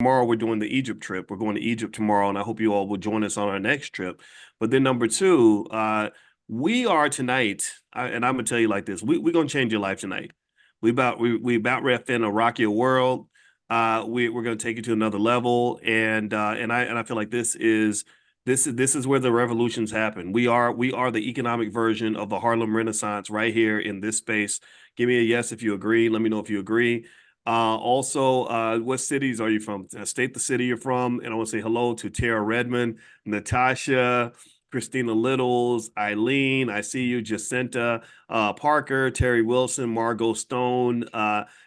tomorrow we're doing the Egypt trip. We're going to Egypt tomorrow, and I hope you all will join us on our next trip. But then number two, we are tonight, and I'm gonna tell you like this: we're gonna change your life tonight. We about ready to rock your world. We're gonna take you to another level, and I feel like this is where the revolutions happen. We are the economic version of the Harlem Renaissance right here in this space. Give me a yes if you agree. Let me know if you agree. Also, what cities are you from? State the city you're from. And I want to say hello to Tara Redmond, Natasha, Christina Littles, Eileen, I see you, Jacinta, Parker, Terry Wilson, Margot Stone,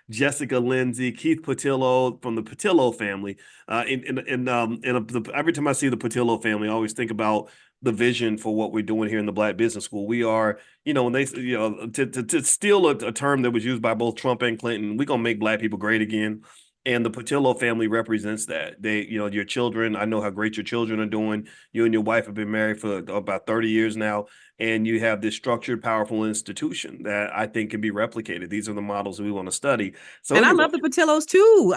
Jessica Lindsay, Keith Patillo from the Patillo family. Every time I see the Patillo family, I always think about the vision for what we're doing here in the Black Business School. We are, when they, to steal a term that was used by both Trump and Clinton, we're gonna make Black people great again. And the Patillo family represents that. Your children, I know how great your children are doing. You and your wife have been married for about 30 years now, and you have this structured, powerful institution that I think can be replicated. These are the models we want to study. So And I anyway, love the Patillos too.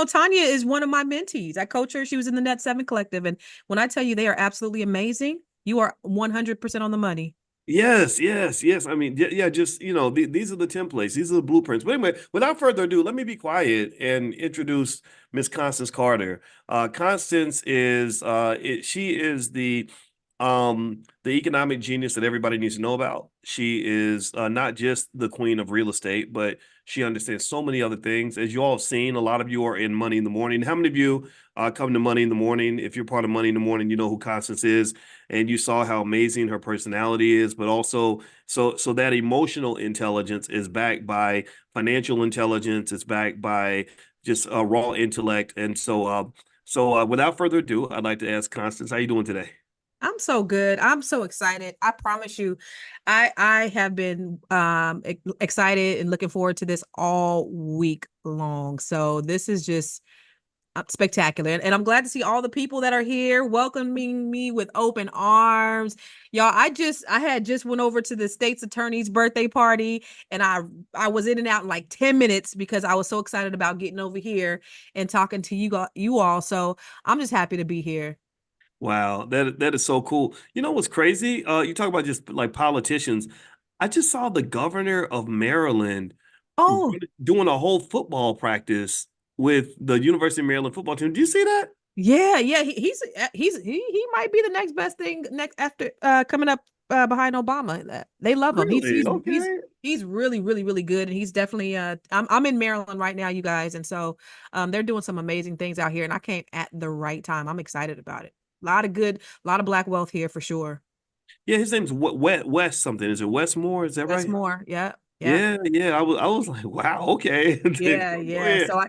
Tanya is one of my mentees. I coach her. She was in the Net 7 Collective. And when I tell you they are absolutely amazing, you are 100% on the money. yes, yes, yes. I mean, yeah, just, these are the templates, these are the blueprints. But anyway, without further ado, let me be quiet and introduce Miss Constance Carter. Constance she is the economic genius that everybody needs to know about. She is not just the queen of real estate, but she understands so many other things. As you all have seen, a lot of you are in Money in the Morning. How many of you come to Money in the Morning? If you're part of Money in the Morning, you know who Constance is, and you saw how amazing her personality is, but also so that emotional intelligence is backed by financial intelligence. It's backed by just raw intellect. And without further ado, I'd like to ask Constance, how you doing today? I'm so good. I'm so excited. I promise you, I have been excited and looking forward to this all week long. So this is just spectacular. And I'm glad to see all the people that are here welcoming me with open arms. Y'all, I had just went over to the state's attorney's birthday party, and I was in and out in like 10 minutes because I was so excited about getting over here and talking to you all. So I'm just happy to be here. Wow, that is so cool. You know what's crazy? You talk about just like politicians. I just saw the governor of Maryland Oh, doing a whole football practice with the University of Maryland football team. Do you see that? yeah, yeah. He might be the next best thing next after coming up behind Obama. They love him. Really? Okay. He's really, really, really good. And he's definitely I'm in Maryland right now, you guys. And so they're doing some amazing things out here. And I came at the right time. I'm excited about it. A lot of black wealth here for sure. Yeah, his name's West something. Is it Westmore? Is that right? Westmore. Yeah. Yeah. Yeah, yeah. I was like, wow, okay. Yeah, Go yeah. ahead. So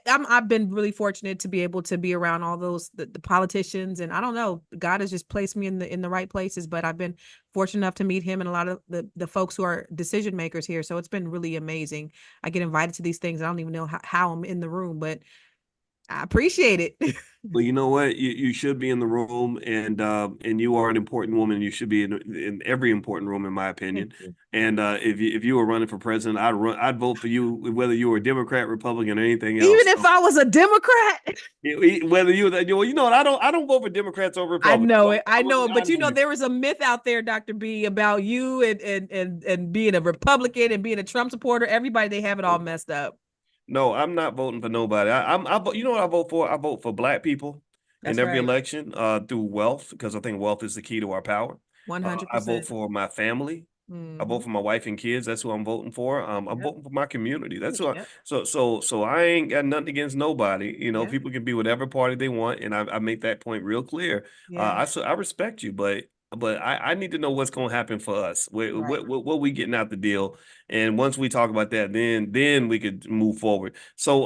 I've been really fortunate to be able to be around all those the politicians, and I don't know, God has just placed me in the right places. But I've been fortunate enough to meet him and a lot of the folks who are decision makers here. So it's been really amazing. I get invited to these things. I don't even know how I'm in the room, but I appreciate it. Well, you know what? You should be in the room, and you are an important woman. You should be in every important room, in my Thank opinion. you. And if you were running for president, I'd vote for you, whether you were a Democrat, Republican, or anything Even else. if I was a Democrat. Whether well, you know what? I don't vote for Democrats or I Republicans. know I'm, it. I I'm gonna know be it. But honest with you. there is a myth out there, Dr. B, about you and being a Republican and being a Trump supporter. Everybody, they have it all messed up. No, I'm not voting for nobody. You know what I vote for? I vote for Black people in That's every right. election through wealth, because I think wealth is the key to our power. I vote 100%. for my family. I vote Mm-hmm. for my wife and kids. That's who I'm voting for. I'm Yep. voting for my community. That's who Yep. so I ain't got nothing against nobody. Yep. People can be whatever party they want, and I make that point real clear. Yeah. I respect you, but I need to know what's going to happen for us. Right. What we getting out the deal, and once we talk about that, then we could move forward. So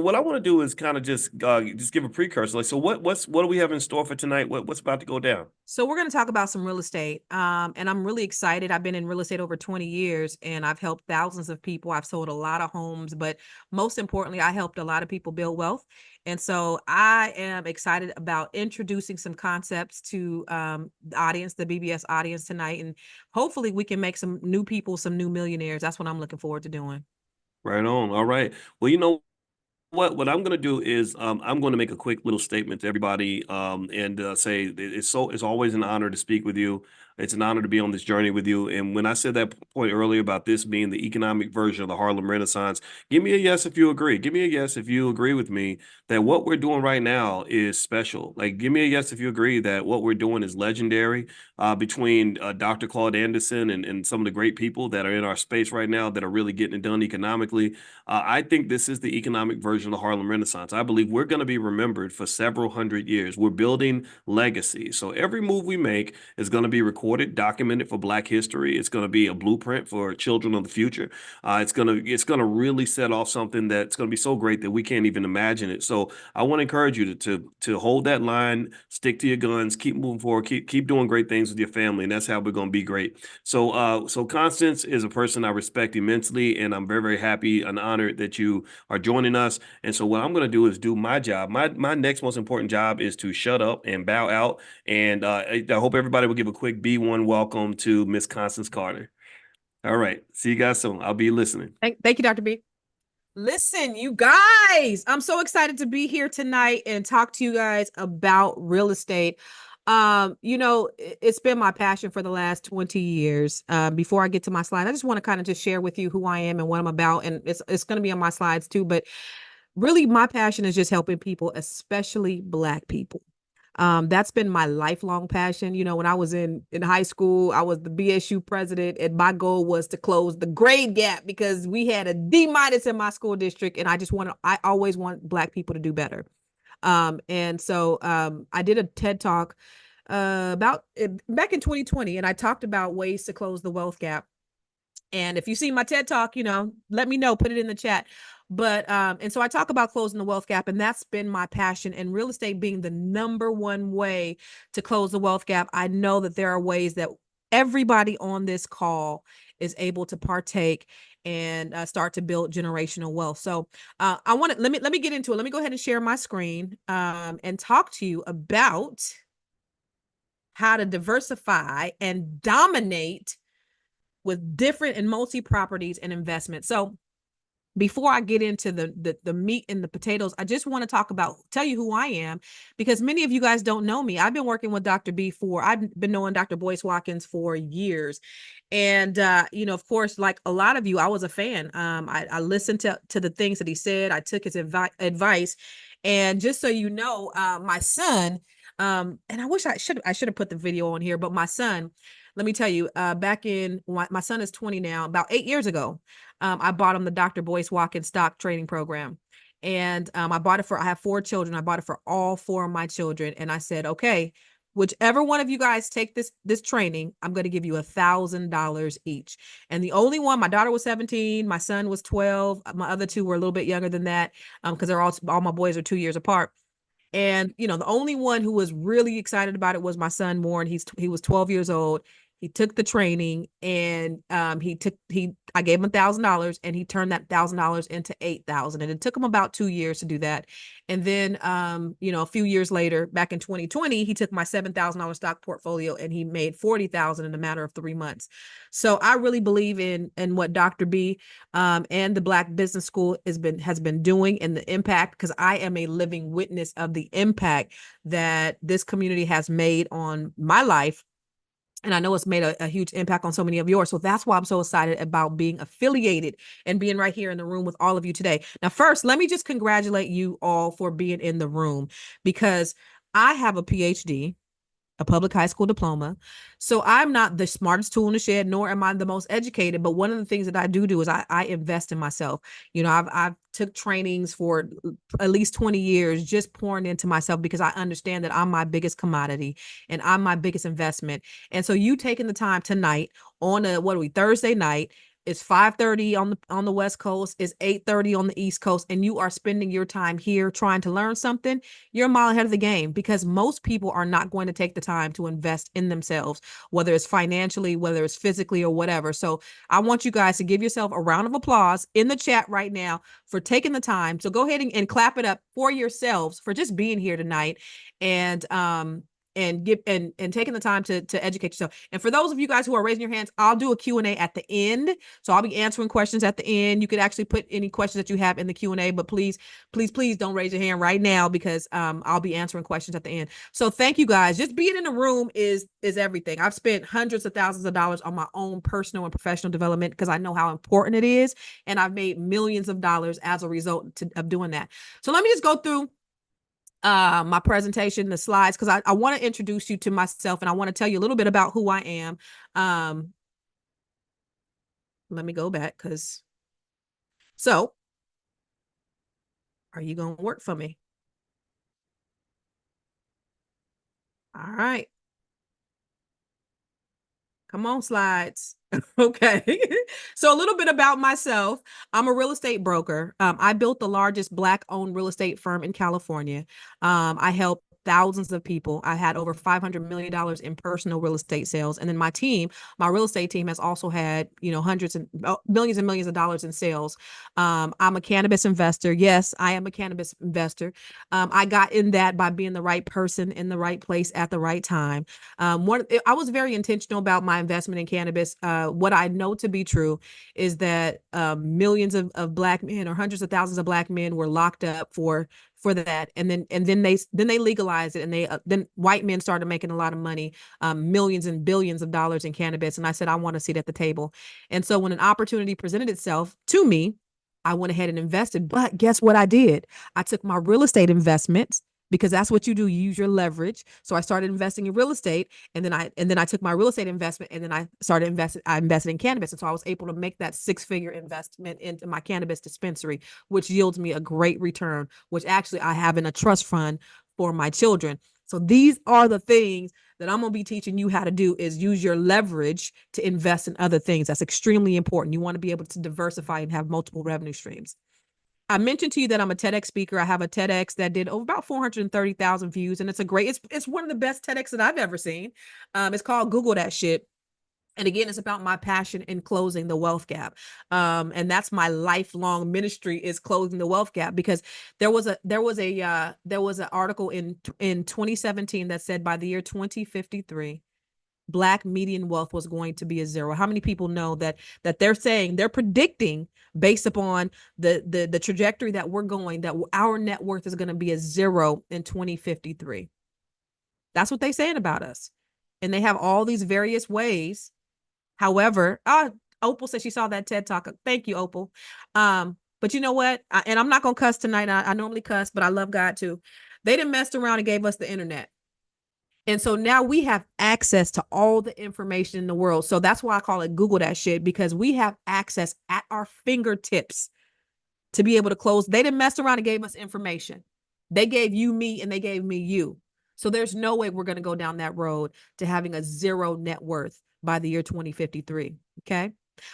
what I want to do is kind of just give a precursor. Like, so what do we have in store for tonight? What's about to go down? So we're going to talk about some real estate. And I'm really excited. I've been in real estate over 20 years and I've helped thousands of people. I've sold a lot of homes, but most importantly, I helped a lot of people build wealth. And so I am excited about introducing some concepts to the audience, the BBS audience tonight. And hopefully we can make some new people, some new millionaires. That's what I'm looking forward to doing. Right on. All right. Well, What I'm going to do is I'm going to make a quick little statement to everybody and say it's always an honor to speak with you. It's an honor to be on this journey with you. And when I said that point earlier about this being the economic version of the Harlem Renaissance, give me a yes if you agree. Give me a yes if you agree with me that what we're doing right now is special. Like, give me a yes if you agree that what we're doing is legendary. Between Dr. Claude Anderson and some of the great people that are in our space right now that are really getting it done economically. I think this is the economic version of the Harlem Renaissance. I believe we're going to be remembered for several hundred years. We're building legacy. So every move we make is going to be recorded, documented for Black history. It's going to be a blueprint for children of the future. It's gonna really set off something that's going to be so great that we can't even imagine it. So I want to encourage you to hold that line, stick to your guns, keep moving forward, keep doing great things with your family, and that's how we're going to be great. So Constance is a person I respect immensely, and I'm very, very happy and honored that you are joining us. And so what I'm going to do is do my job. My next most important job is to shut up and bow out. And I hope everybody will give a quick B1 welcome to Miss Constance Carter. All right. See you guys soon. I'll be listening. Thank you, Dr. B. Listen, you guys, I'm so excited to be here tonight and talk to you guys about real estate. It's been my passion for the last 20 years. Before I get to my slide, I just want to kind of just share with you who I am and what I'm about. And it's going to be on my slides too. But really, my passion is just helping people, especially Black people. That's been my lifelong passion. When I was in high school, I was the BSU president, and my goal was to close the grade gap because we had a D- in my school district, and I always want Black people to do better. And so I did a TED talk about back in 2020, and I talked about ways to close the wealth gap. And if you see my TED talk, let me know, put it in the chat. But and so I talk about closing the wealth gap, and that's been my passion, and real estate being the number one way to close the wealth gap. I know that there are ways that everybody on this call is able to partake and start to build generational wealth. So I want to let me get into it. Let me go ahead and share my screen and talk to you about how to diversify and dominate with different and multi properties and investments. So before I get into the meat and the potatoes, I just want to tell you who I am, because many of you guys don't know me. I've been working with Dr. B I've been knowing Dr. Boyce Watkins for years. And, of course, like a lot of you, I was a fan. I listened to the things that he said. I took his advice. And just so you know, my son, and I wish I should have put the video on here, but my son, let me tell you, back in my son is 20 now, about 8 years ago, I bought him the Dr. Boyce Watkins stock trading program. And I have 4 children. I bought it for all 4 of my children. And I said, okay, whichever one of you guys take this training, I'm going to give you $1,000 each. And the only one, my daughter was 17, my son was 12. My other 2 were a little bit younger than that, because they're all my boys are 2 years apart. And the only one who was really excited about it was my son Warren. He was 12 years old. He took the training, and I gave him $1,000, and he turned that $1,000 into $8,000. And it took him about 2 years to do that. And then, a few years later, back in 2020, he took my $7,000 stock portfolio, and he made $40,000 in a matter of 3 months. So I really believe in what Dr. B and the Black Business School has been doing, and the impact, because I am a living witness of the impact that this community has made on my life. And I know it's made a huge impact on so many of yours. So that's why I'm so excited about being affiliated and being right here in the room with all of you today. Now, first, let me just congratulate you all for being in the room, because I have a PhD, a public high school diploma. So I'm not the smartest tool in the shed, nor am I the most educated. But one of the things that I do is I invest in myself. I've took trainings for at least 20 years, just pouring into myself, because I understand that I'm my biggest commodity and I'm my biggest investment. And so you taking the time tonight on Thursday night, it's 5:30 on the West Coast, it's 8:30 on the East Coast, and you are spending your time here trying to learn something, you're a mile ahead of the game, because most people are not going to take the time to invest in themselves, whether it's financially, whether it's physically, or whatever. So I want you guys to give yourself a round of applause in the chat right now for taking the time. So go ahead and clap it up for yourselves for just being here tonight. And and taking the time to educate yourself. And for those of you guys who are raising your hands, I'll do a Q&A at the end. So I'll be answering questions at the end. You could actually put any questions that you have in the Q&A, but please don't raise your hand right now, because I'll be answering questions at the end. So thank you guys. Just being in the room is everything. I've spent hundreds of thousands of dollars on my own personal and professional development because I know how important it is, and I've made millions of dollars as a result of doing that. So let me just go through my presentation, the slides, because I want to introduce you to myself, and I want to tell you a little bit about who I am. Let me go back, so are you going to work for me? All right. Come on, slides. Okay. So a little bit about myself. I'm a real estate broker. I built the largest Black-owned real estate firm in California. I help thousands of people. I had over $500 million in personal real estate sales. And then my real estate team has also had, hundreds and millions of dollars in sales. I'm a cannabis investor. Yes, I am a cannabis investor. I got in that by being the right person in the right place at the right time. I was very intentional about my investment in cannabis. What I know to be true is that millions of Black men, or hundreds of thousands of Black men, were locked up for that, and then they legalized it, and then white men started making a lot of money, millions and billions of dollars in cannabis. And I said, I want to sit at the table. And so when an opportunity presented itself to me, I went ahead and invested. But guess what I did? I took my real estate investments, because that's what you do. You use your leverage. So I started investing in real estate, and then I took my real estate investment, and then I invested in cannabis. And so I was able to make that 6-figure investment into my cannabis dispensary, which yields me a great return, which actually I have in a trust fund for my children. So these are the things that I'm going to be teaching you how to do, is use your leverage to invest in other things. That's extremely important. You want to be able to diversify and have multiple revenue streams. I mentioned to you that I'm a TEDx speaker. I have a TEDx that did over about 430,000 views, and it's one of the best TEDx that I've ever seen. It's called Google That Shit. And again, it's about my passion in closing the wealth gap. And that's my lifelong ministry, is closing the wealth gap, because there was an article in 2017 that said by the year 2053, Black median wealth was going to be a zero. How many people know that they're predicting, based upon the trajectory that we're going, that our net worth is going to be a zero in 2053? That's what they're saying about us. And they have all these various ways. However, Opal said she saw that TED Talk. Thank you, Opal. But you know what? And I'm not going to cuss tonight. I normally cuss, but I love God too. They didn't mess around and gave us the internet. And so now we have access to all the information in the world. So that's why I call it Google That Shit, because we have access at our fingertips to be able to close. They didn't mess around and gave us information. They gave you me, and they gave me you. So there's no way we're going to go down that road to having a zero net worth by the year 2053. Okay.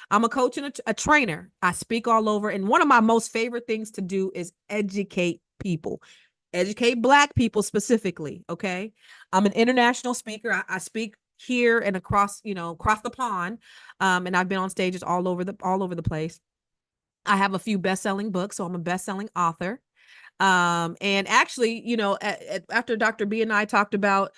I'm a coach and a trainer. I speak all over. And one of my most favorite things to do is educate people. Educate Black people specifically. Okay. I'm an international speaker. I speak here and across the pond. And I've been on stages all over the place. I have a few best-selling books, so I'm a best-selling author. And actually, after Dr. B and I talked about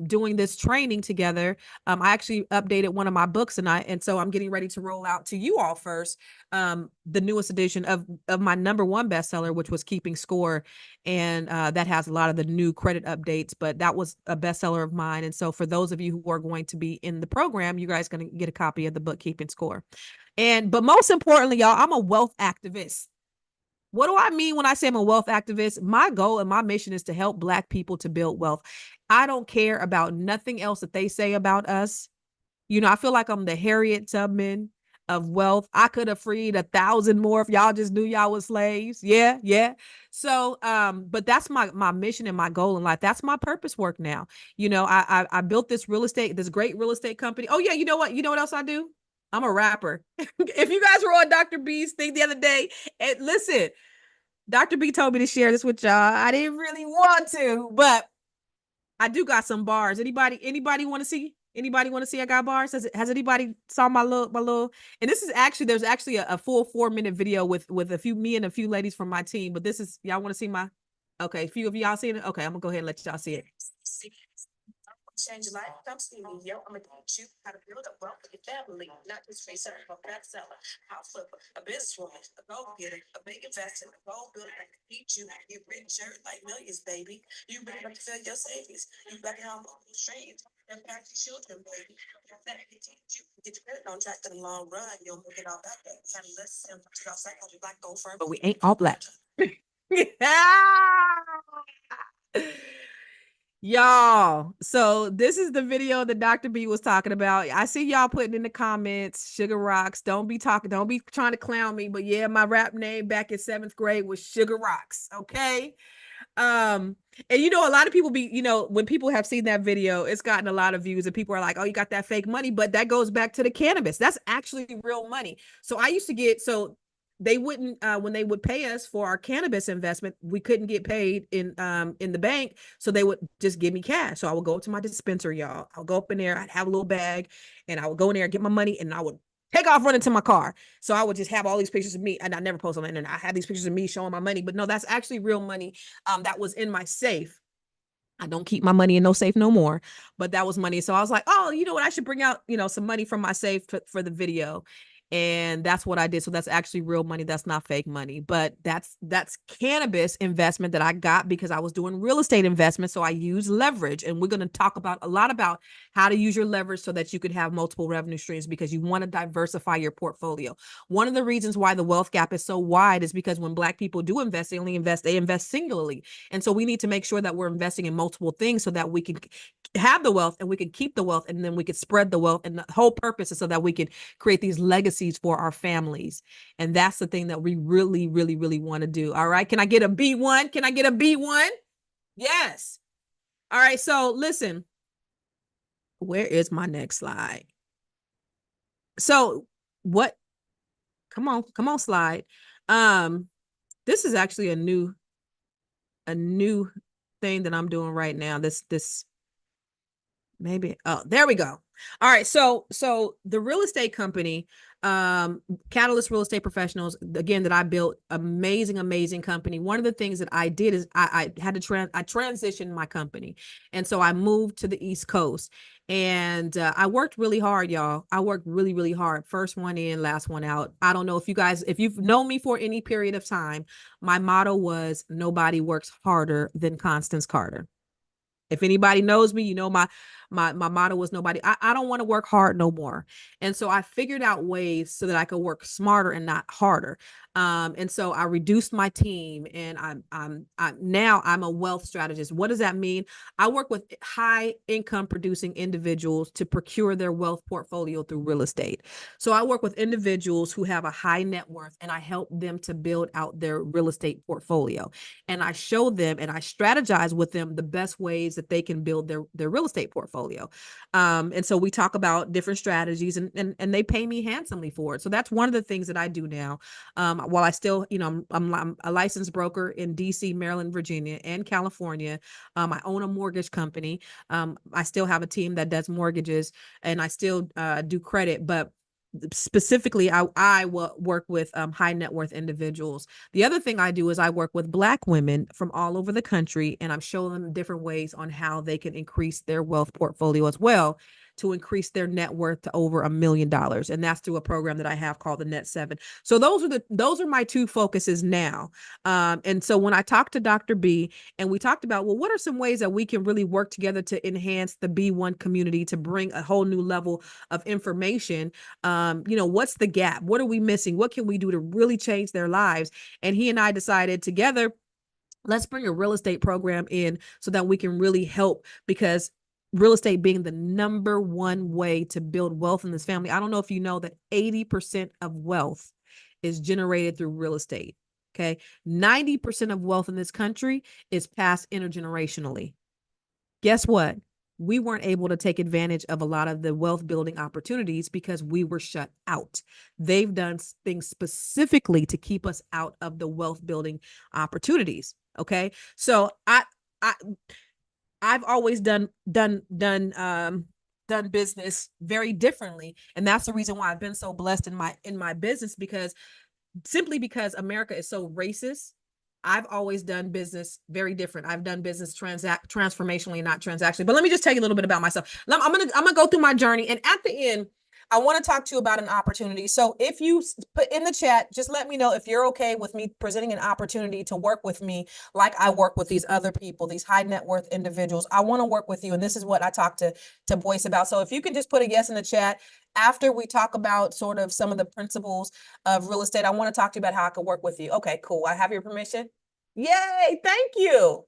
doing this training together, I actually updated one of my books, and so I'm getting ready to roll out to you all first the newest edition of my #1 bestseller, which was Keeping Score, and that has a lot of the new credit updates, but that was a bestseller of mine. And so for those of you who are going to be in the program, you guys are going to get a copy of the book Keeping Score. But most importantly, y'all, I'm a wealth activist. What do I mean when I say I'm a wealth activist? My goal and my mission is to help Black people to build wealth. I don't care about nothing else that they say about us. I feel like I'm the Harriet Tubman of wealth. I could have freed 1,000 more if y'all just knew y'all was slaves. Yeah, yeah. So, but that's my mission and my goal in life. That's my purpose work now. I built this great real estate company. Oh yeah, you know what? You know what else I do? I'm a rapper. If you guys were on Dr. B's thing the other day, and listen, Dr. B told me to share this with y'all. I didn't really want to, but I do got some bars. Anybody want to see? Anybody want to see I got bars? Has anybody saw my little, and there's actually a full 4-minute video with me and a few ladies from my team, but y'all want to see okay, a few of y'all seen it? Okay, I'm gonna go ahead and let y'all see it. change your life. Come see me, yo. I'm gonna teach you how to build a wealth for your family, not just for yourself. A fat seller, house flipper, a businesswoman, a gold getter, a big investor, a gold builder. I can teach you how to get rich, like millions, baby. You better to fill your savings. You better have multiple streams. Impact your children, baby. That can teach you get your credit on track in the long run. You'll make it all back. You gotta listen to your psychology, black gold firm. But we ain't all black. Y'all, so this is the video that Dr. B was talking about. I see y'all putting in the comments, Sugar Rocks. Don't be trying to clown me, but yeah, my rap name back in 7th grade was Sugar Rocks. Okay. And a lot of people when people have seen that video, it's gotten a lot of views and people are like, oh, you got that fake money, but that goes back to the cannabis. That's actually real money. So I used to get, they wouldn't, when they would pay us for our cannabis investment, we couldn't get paid in the bank. So they would just give me cash. So I would go to my dispensary, y'all. I'll go up in there. I'd have a little bag and I would go in there and get my money and I would take off running to my car. So I would just have all these pictures of me, and I never post on the internet. I have these pictures of me showing my money, but no, that's actually real money that was in my safe. I don't keep my money in no safe no more, but that was money. So I was like, oh, you know what? I should bring out, some money from my safe for the video. And that's what I did. So that's actually real money. That's not fake money, but that's cannabis investment that I got because I was doing real estate investment. So I use leverage, and we're going to talk a lot about how to use your leverage so that you can have multiple revenue streams because you want to diversify your portfolio. One of the reasons why the wealth gap is so wide is because when Black people do invest, they invest singularly. And so we need to make sure that we're investing in multiple things so that we can have the wealth and we can keep the wealth and then we can spread the wealth. And the whole purpose is so that we can create these legacies for our families. And that's the thing that we really, really, really want to do. All right. Can I get a B1? Can I get a B1? Yes. All right. So listen, where is my next slide? So come on, slide. This is actually a new thing that I'm doing right now. This maybe, oh, there we go. All right. So the real estate company, Catalyst Real Estate Professionals, again, that I built, amazing company. One of the things that I did is I had to I transitioned my company. And so I moved to the East Coast and I worked really hard, y'all. I worked really, really hard. First one in, last one out. I don't know if you've known me for any period of time, my motto was nobody works harder than Constance Carter. If anybody knows me, my motto was I don't want to work hard no more. And so I figured out ways so that I could work smarter and not harder. And so I reduced my team and now I'm a wealth strategist. What does that mean? I work with high income producing individuals to procure their wealth portfolio through real estate. So I work with individuals who have a high net worth and I help them to build out their real estate portfolio. And I show them and I strategize with them the best ways that they can build their real estate portfolio. And so we talk about different strategies and they pay me handsomely for it. So that's one of the things that I do now. While I still, I'm a licensed broker in DC, Maryland, Virginia, and California. I own a mortgage company. I still have a team that does mortgages and I still do credit, but specifically I will work with high net worth individuals. The other thing I do is I work with Black women from all over the country and I'm showing them different ways on how they can increase their wealth portfolio as well to increase their net worth to over $1 million. And that's through a program that I have called the Net 7. So those are my two focuses now. And so when I talked to Dr. B and we talked about, well, what are some ways that we can really work together to enhance the B1 community to bring a whole new level of information? What's the gap? What are we missing? What can we do to really change their lives? And he and I decided together, let's bring a real estate program in so that we can really help, because real estate being the number one way to build wealth in this family. I don't know if you know that 80% of wealth is generated through real estate. Okay. 90% of wealth in this country is passed intergenerationally. Guess what? We weren't able to take advantage of a lot of the wealth building opportunities because we were shut out. They've done things specifically to keep us out of the wealth building opportunities. Okay. So I've always done business very differently. And that's the reason why I've been so blessed in my business, because simply because America is so racist. I've always done business very different. I've done business transformationally, not transactionally. But let me just tell you a little bit about myself. I'm gonna go through my journey, and at the end, I want to talk to you about an opportunity. So if you put in the chat, just let me know if you're okay with me presenting an opportunity to work with me like I work with these other people, these high net worth individuals. I want to work with you. And this is what I talked to Boyce about. So if you can just put a yes in the chat after we talk about sort of some of the principles of real estate, I want to talk to you about how I could work with you. Okay, cool. I have your permission. Yay. Thank you.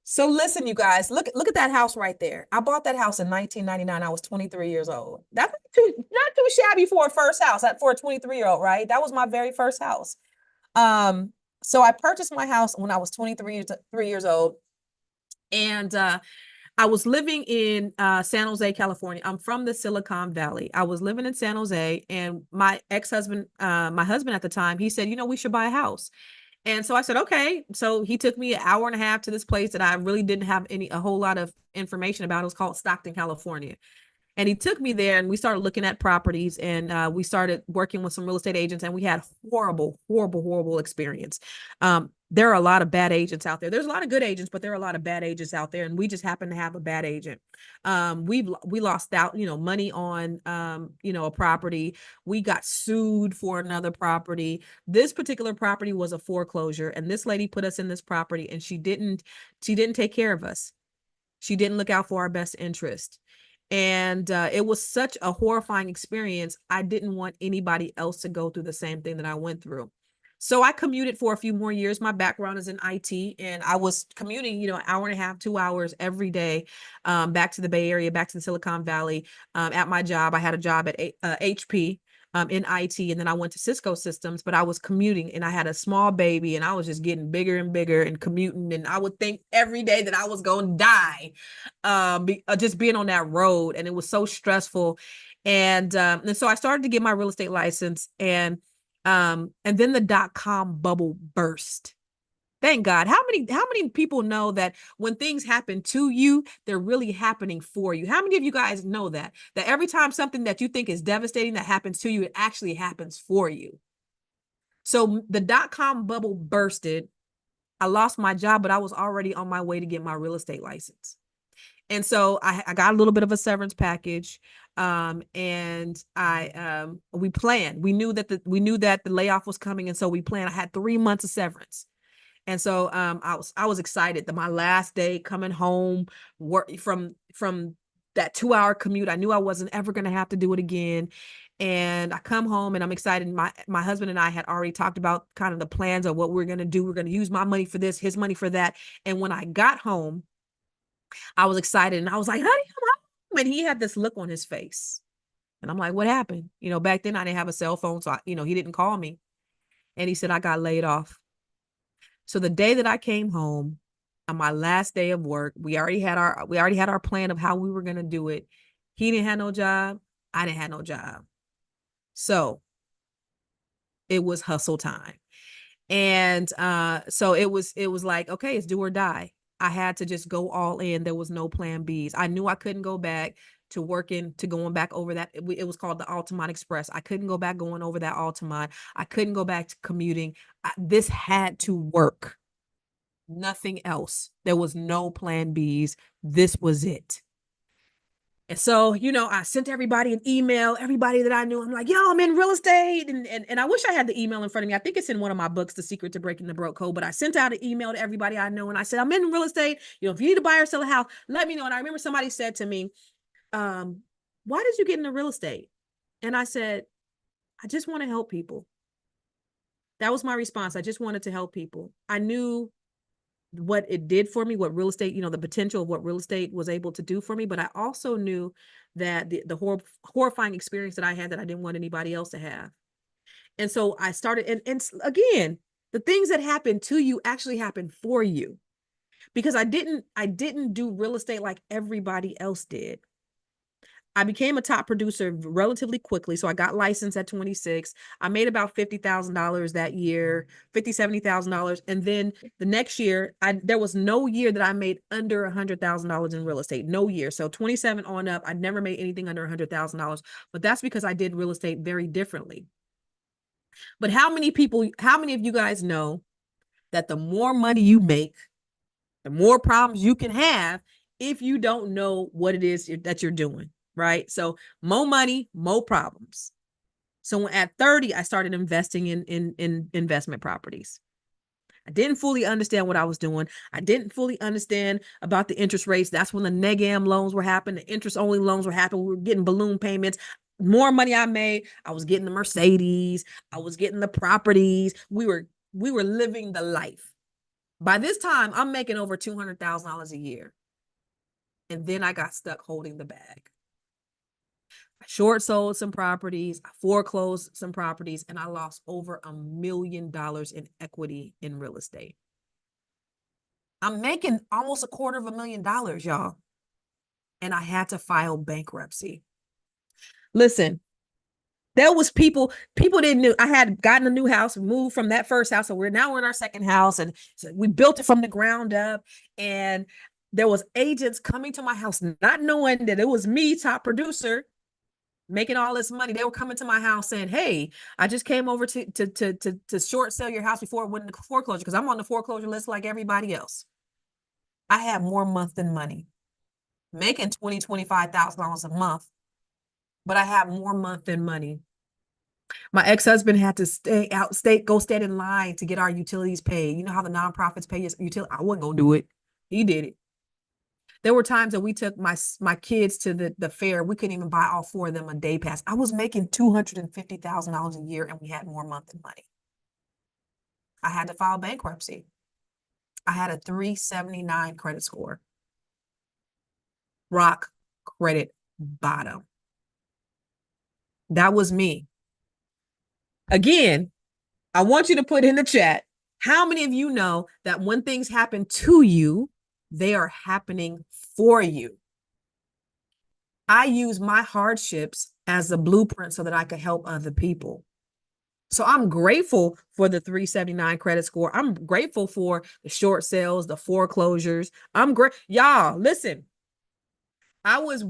So listen, you guys, look at that house right there. I bought that house in 1999. I was 23 years old. That's not too shabby for a first house, for a 23-year-old, right? That was my very first house. So I purchased my house when I was 23 years old. And I was living in San Jose, California. I'm from the Silicon Valley. I was living in San Jose, and my ex-husband, my husband at the time, he said, we should buy a house. And so I said, okay. So he took me an hour and a half to this place that I really didn't have a whole lot of information about. It was called Stockton, California. And he took me there, and we started looking at properties, and we started working with some real estate agents, and we had horrible experience. There are a lot of bad agents out there. There's a lot of good agents, but there are a lot of bad agents out there. And we just happen to have a bad agent. We lost out, money on, a property. We got sued for another property. This particular property was a foreclosure, and this lady put us in this property, and she didn't take care of us. She didn't look out for our best interest. And it was such a horrifying experience. I didn't want anybody else to go through the same thing that I went through. So I commuted for a few more years. My background is in IT, and I was commuting, an hour and a half, 2 hours every day, back to the Bay Area, back to the Silicon Valley. At my job, I had a job at HP. In IT, and then I went to Cisco Systems, but I was commuting, and I had a small baby, and I was just getting bigger and bigger and commuting, and I would think every day that I was going to die, just being on that road, and it was so stressful. And so I started to get my real estate license, and then the dot-com bubble burst. Thank God. How many people know that when things happen to you, they're really happening for you? How many of you guys know that every time something that you think is devastating that happens to you, it actually happens for you? So the dot-com bubble bursted. I lost my job, but I was already on my way to get my real estate license. And so I got a little bit of a severance package. And we planned. We knew that the layoff was coming, and so we planned. I had 3 months of severance. And so I was excited that my last day coming home from that 2-hour commute, I knew I wasn't ever going to have to do it again. And I come home, and I'm excited. My husband and I had already talked about kind of the plans of what we're going to do. We're going to use my money for this, his money for that. And when I got home, I was excited, and I was like, honey, I'm home. And he had this look on his face. And I'm like, what happened? Back then I didn't have a cell phone. So, he didn't call me. And he said, I got laid off. So the day that I came home, on my last day of work, we already had our plan of how we were going to do it. He didn't have no job. I didn't have no job. So it was hustle time. And so it was like, okay, it's do or die. I had to just go all in. There was no plan Bs. I knew I couldn't go back to going back over that. It was called the Altamont Express. I couldn't go back going over that Altamont. I couldn't go back to commuting. This had to work. Nothing else. There was no plan Bs. This was it. And so, I sent everybody an email, everybody that I knew. I'm like, yo, I'm in real estate. And I wish I had the email in front of me. I think it's in one of my books, The Secret to Breaking the Broke Code. But I sent out an email to everybody I know. And I said, I'm in real estate. If you need to buy or sell a house, let me know. And I remember somebody said to me, why did you get into real estate? And I said, I just want to help people. That was my response. I just wanted to help people. I knew what it did for me, what real estate, the potential of what real estate was able to do for me. But I also knew that the horrifying experience that I had that I didn't want anybody else to have. And so I started, and again, the things that happen to you actually happen for you, because I didn't do real estate like everybody else did. I became a top producer relatively quickly. So I got licensed at 26. I made about $50,000 that year, $70,000. And then the next year, there was no year that I made under $100,000 in real estate. No year. So 27 on up, I never made anything under $100,000. But that's because I did real estate very differently. But how many of you guys know that the more money you make, the more problems you can have if you don't know what it is that you're doing, right? So more money, more problems. So at 30, I started investing in investment properties. I didn't fully understand what I was doing. I didn't fully understand about the interest rates. That's when the neg-am loans were happening. The interest-only loans were happening. We were getting balloon payments. More money I made, I was getting the Mercedes. I was getting the properties. We were living the life. By this time, I'm making over $200,000 a year. And then I got stuck holding the bag. I short sold some properties, I foreclosed some properties, and I lost over $1 million in equity in real estate. I'm making almost $250,000, y'all. And I had to file bankruptcy. Listen, there was people didn't know. I had gotten a new house, moved from that first house. So we're in our second house, and so we built it from the ground up. And there was agents coming to my house, not knowing that it was me, top producer, making all this money. They were coming to my house saying, "Hey, I just came over to short sell your house before it went into foreclosure, because I'm on the foreclosure list like everybody else." I had more month than money, making $25,000 a month, but I had more month than money. My ex-husband had to go stand in line to get our utilities paid. You know how the nonprofits pay your utility? I wasn't gonna do it. He did it. There were times that we took my kids to the fair. We couldn't even buy all 4 of them a day pass. I was making $250,000 a year, and we had more month than money. I had to file bankruptcy. I had a 379 credit score. Rock credit bottom. That was me. Again, I want you to put in the chat, how many of you know that when things happen to you, they are happening for you? I use my hardships as a blueprint so that I could help other people. So I'm grateful for the 379 credit score. I'm grateful for the short sales, the foreclosures. I'm great. Y'all, listen. I was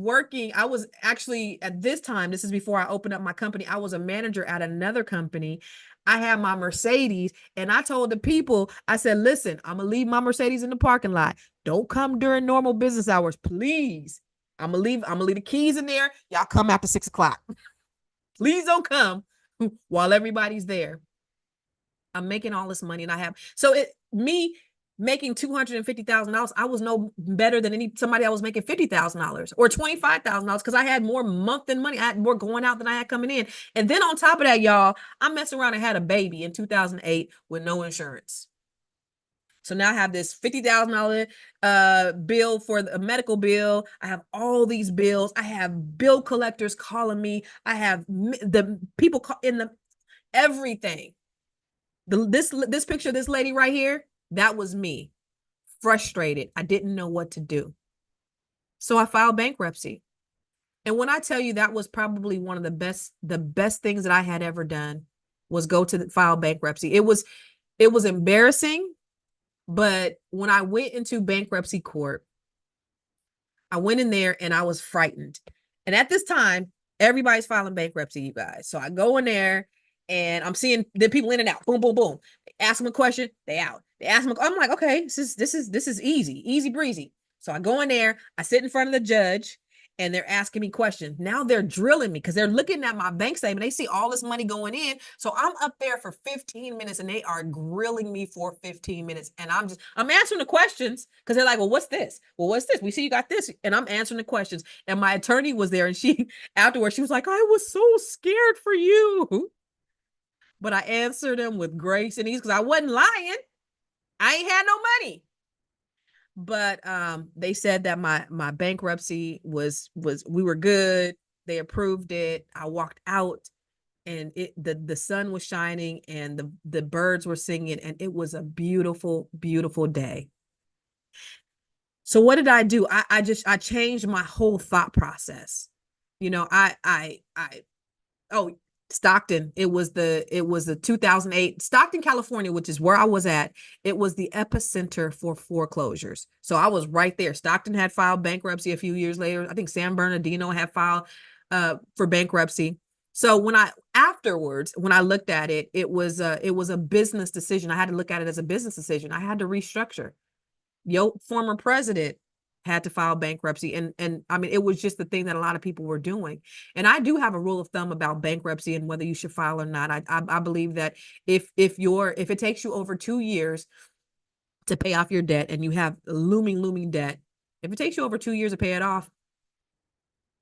actually at this time, this is before I opened up my company, I was a manager at another company. I had my Mercedes, and I told the people, I said, listen, I'm gonna leave my Mercedes in the parking lot. Don't come during normal business hours, please. I'm gonna leave the keys in there. Y'all come after 6 o'clock. Please don't come while everybody's there. I'm making all this money, and I have, so me making $250,000, I was no better than somebody that was making $50,000 or $25,000, because I had more month than money. I had more going out than I had coming in. And then on top of that, y'all, I messed around and had a baby in 2008 with no insurance. So now I have this $50,000 bill for a medical bill. I have all these bills. I have bill collectors calling me. I have the people everything. This picture of this lady right here, that was me, frustrated. I didn't know what to do. So I filed bankruptcy. And when I tell you that was probably one of the best things that I had ever done, was go to file bankruptcy. It was embarrassing, but when I went into bankruptcy court, I went in there and I was frightened. And at this time, everybody's filing bankruptcy, you guys. So I go in there and I'm seeing the people in and out. Boom, boom, boom. They ask them a question, they out. They ask them, I'm like, okay, this is easy breezy. So I go in there, I sit in front of the judge, and they're asking me questions. Now they're drilling me because they're looking at my bank statement. They see all this money going in. So I'm up there for 15 minutes and they are grilling me for 15 minutes. And I'm answering the questions because they're like, well, what's this? Well, what's this? We see you got this. And I'm answering the questions. And my attorney was there, and afterwards, she was like, I was so scared for you. But I answered them with grace and ease because I wasn't lying. I ain't had no money. But they said that my bankruptcy was we were good. They approved it. I walked out, and the sun was shining and the birds were singing, and it was a beautiful, beautiful day. So what did I do? I changed my whole thought process. You know, Stockton. It was the 2008 Stockton, California, which is where I was at. It was the epicenter for foreclosures. So I was right there. Stockton had filed bankruptcy a few years later. I think San Bernardino had filed for bankruptcy. So when I afterwards, when I looked at it, it was a business decision. I had to look at it as a business decision. I had to restructure. Your former president had to file bankruptcy, and I mean, it was just the thing that a lot of people were doing. And I do have a rule of thumb about bankruptcy and whether you should file or not. I believe that if it takes you over 2 years to pay off your debt and you have looming debt, if it takes you over 2 years to pay it off,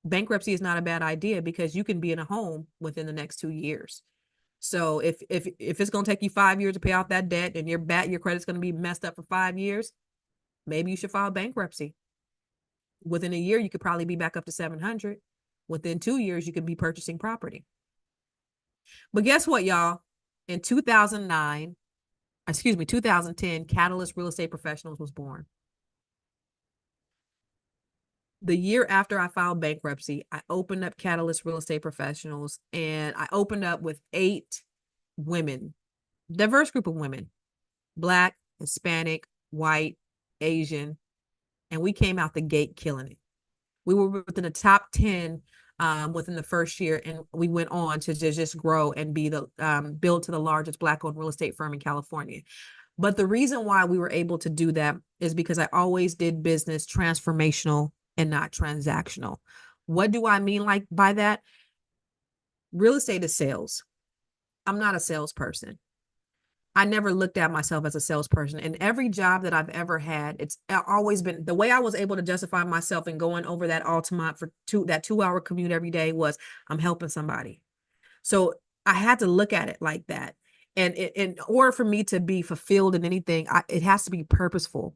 bankruptcy is not a bad idea because you can be in a home within the next 2 years. So if it's going to take you 5 years to pay off that debt and your credit's going to be messed up for 5 years, maybe you should file bankruptcy. Within a year, you could probably be back up to 700. Within 2 years, you could be purchasing property. But guess what, y'all? In 2010, Catalyst Real Estate Professionals was born. The year after I filed bankruptcy, I opened up Catalyst Real Estate Professionals, and I opened up with 8 women, diverse group of women, Black, Hispanic, white, Asian, and we came out the gate killing it. We were within the top 10 within the first year, and we went on to just grow and be the build to the largest Black-owned real estate firm in California. But the reason why we were able to do that is because I always did business transformational and not transactional. What do I mean by that? Real estate is sales. I'm not a salesperson. I never looked at myself as a salesperson. And every job that I've ever had, it's always been the way I was able to justify myself and going over that Altamont for that 2-hour commute every day was I'm helping somebody. So I had to look at it like that. And in order for me to be fulfilled in anything, it has to be purposeful.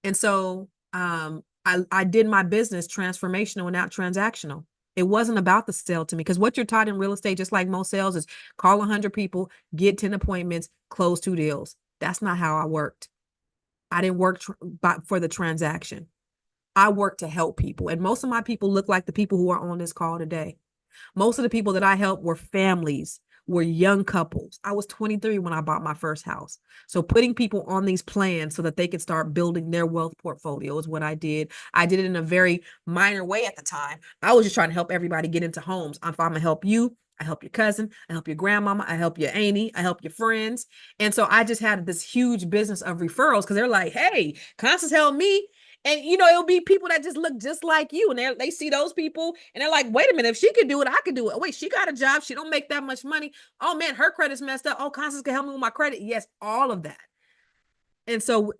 And so I did my business transformational and not transactional. It wasn't about the sale to me, because what you're taught in real estate, just like most sales, is call 100 people, get 10 appointments, close 2 deals. That's not how I worked. I didn't work for the transaction. I worked to help people. And most of my people look like the people who are on this call today. Most of the people that I helped were families, were young couples. I was 23 when I bought my first house. So putting people on these plans so that they could start building their wealth portfolio is what I did. I did it in a very minor way at the time. I was just trying to help everybody get into homes. If I'm gonna help you, I help your cousin, I help your grandmama, I help your auntie, I help your friends. And so I just had this huge business of referrals because they're like, hey, Constance helped me. And, it'll be people that just look just like you. And they see those people and they're like, wait a minute, if she could do it, I could do it. Wait, she got a job. She don't make that much money. Oh man, her credit's messed up. Oh, Constance can help me with my credit. Yes, all of that. And so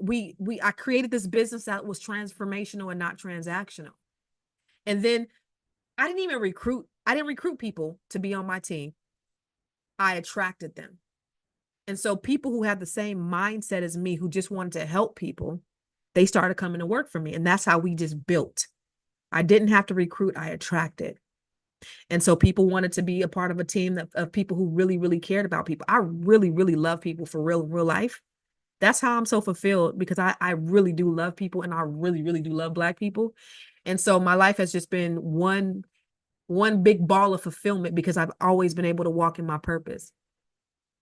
I created this business that was transformational and not transactional. And then I didn't recruit people to be on my team. I attracted them. And so people who had the same mindset as me, who just wanted to help people, they started coming to work for me. And that's how we just built. I didn't have to recruit, I attracted. And so people wanted to be a part of a team of people who really, really cared about people. I really, really love people for real life. That's how I'm so fulfilled, because I really do love people, and I really, really do love Black people. And so my life has just been one big ball of fulfillment because I've always been able to walk in my purpose.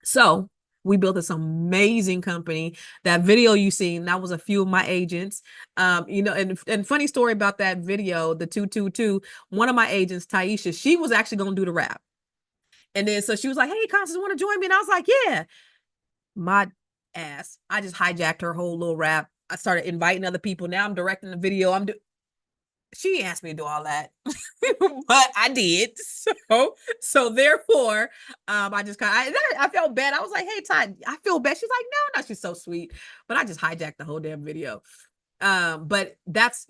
So we built this amazing company. That video you seen, that was a few of my agents. And funny story about that video, the 222, one of my agents, Taisha, she was actually going to do the rap. And then, so she was like, hey, Constance, want to join me? And I was like, yeah. My ass, I just hijacked her whole little rap. I started inviting other people. Now I'm directing the video. She asked me to do all that, but I did. So therefore, I just I felt bad. I was like, hey, Todd, I feel bad. She's like, no, she's so sweet. But I just hijacked the whole damn video. But that's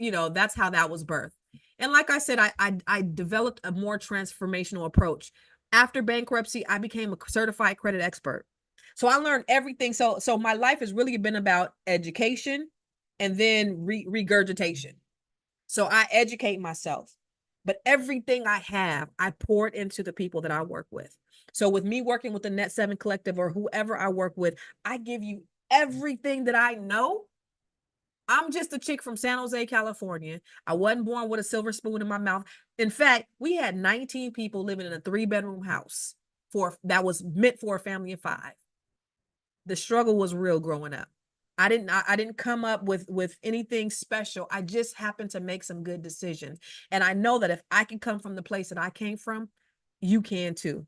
how that was birthed. And like I said, I developed a more transformational approach. After bankruptcy, I became a certified credit expert. So I learned everything. So my life has really been about education and then regurgitation. So I educate myself, but everything I have, I pour it into the people that I work with. So with me working with the Net 7 Collective or whoever I work with, I give you everything that I know. I'm just a chick from San Jose, California. I wasn't born with a silver spoon in my mouth. In fact, we had 19 people living in a 3-bedroom house that was meant for a family of 5. The struggle was real growing up. I didn't come up with anything special. I just happened to make some good decisions. And I know that if I can come from the place that I came from, you can too.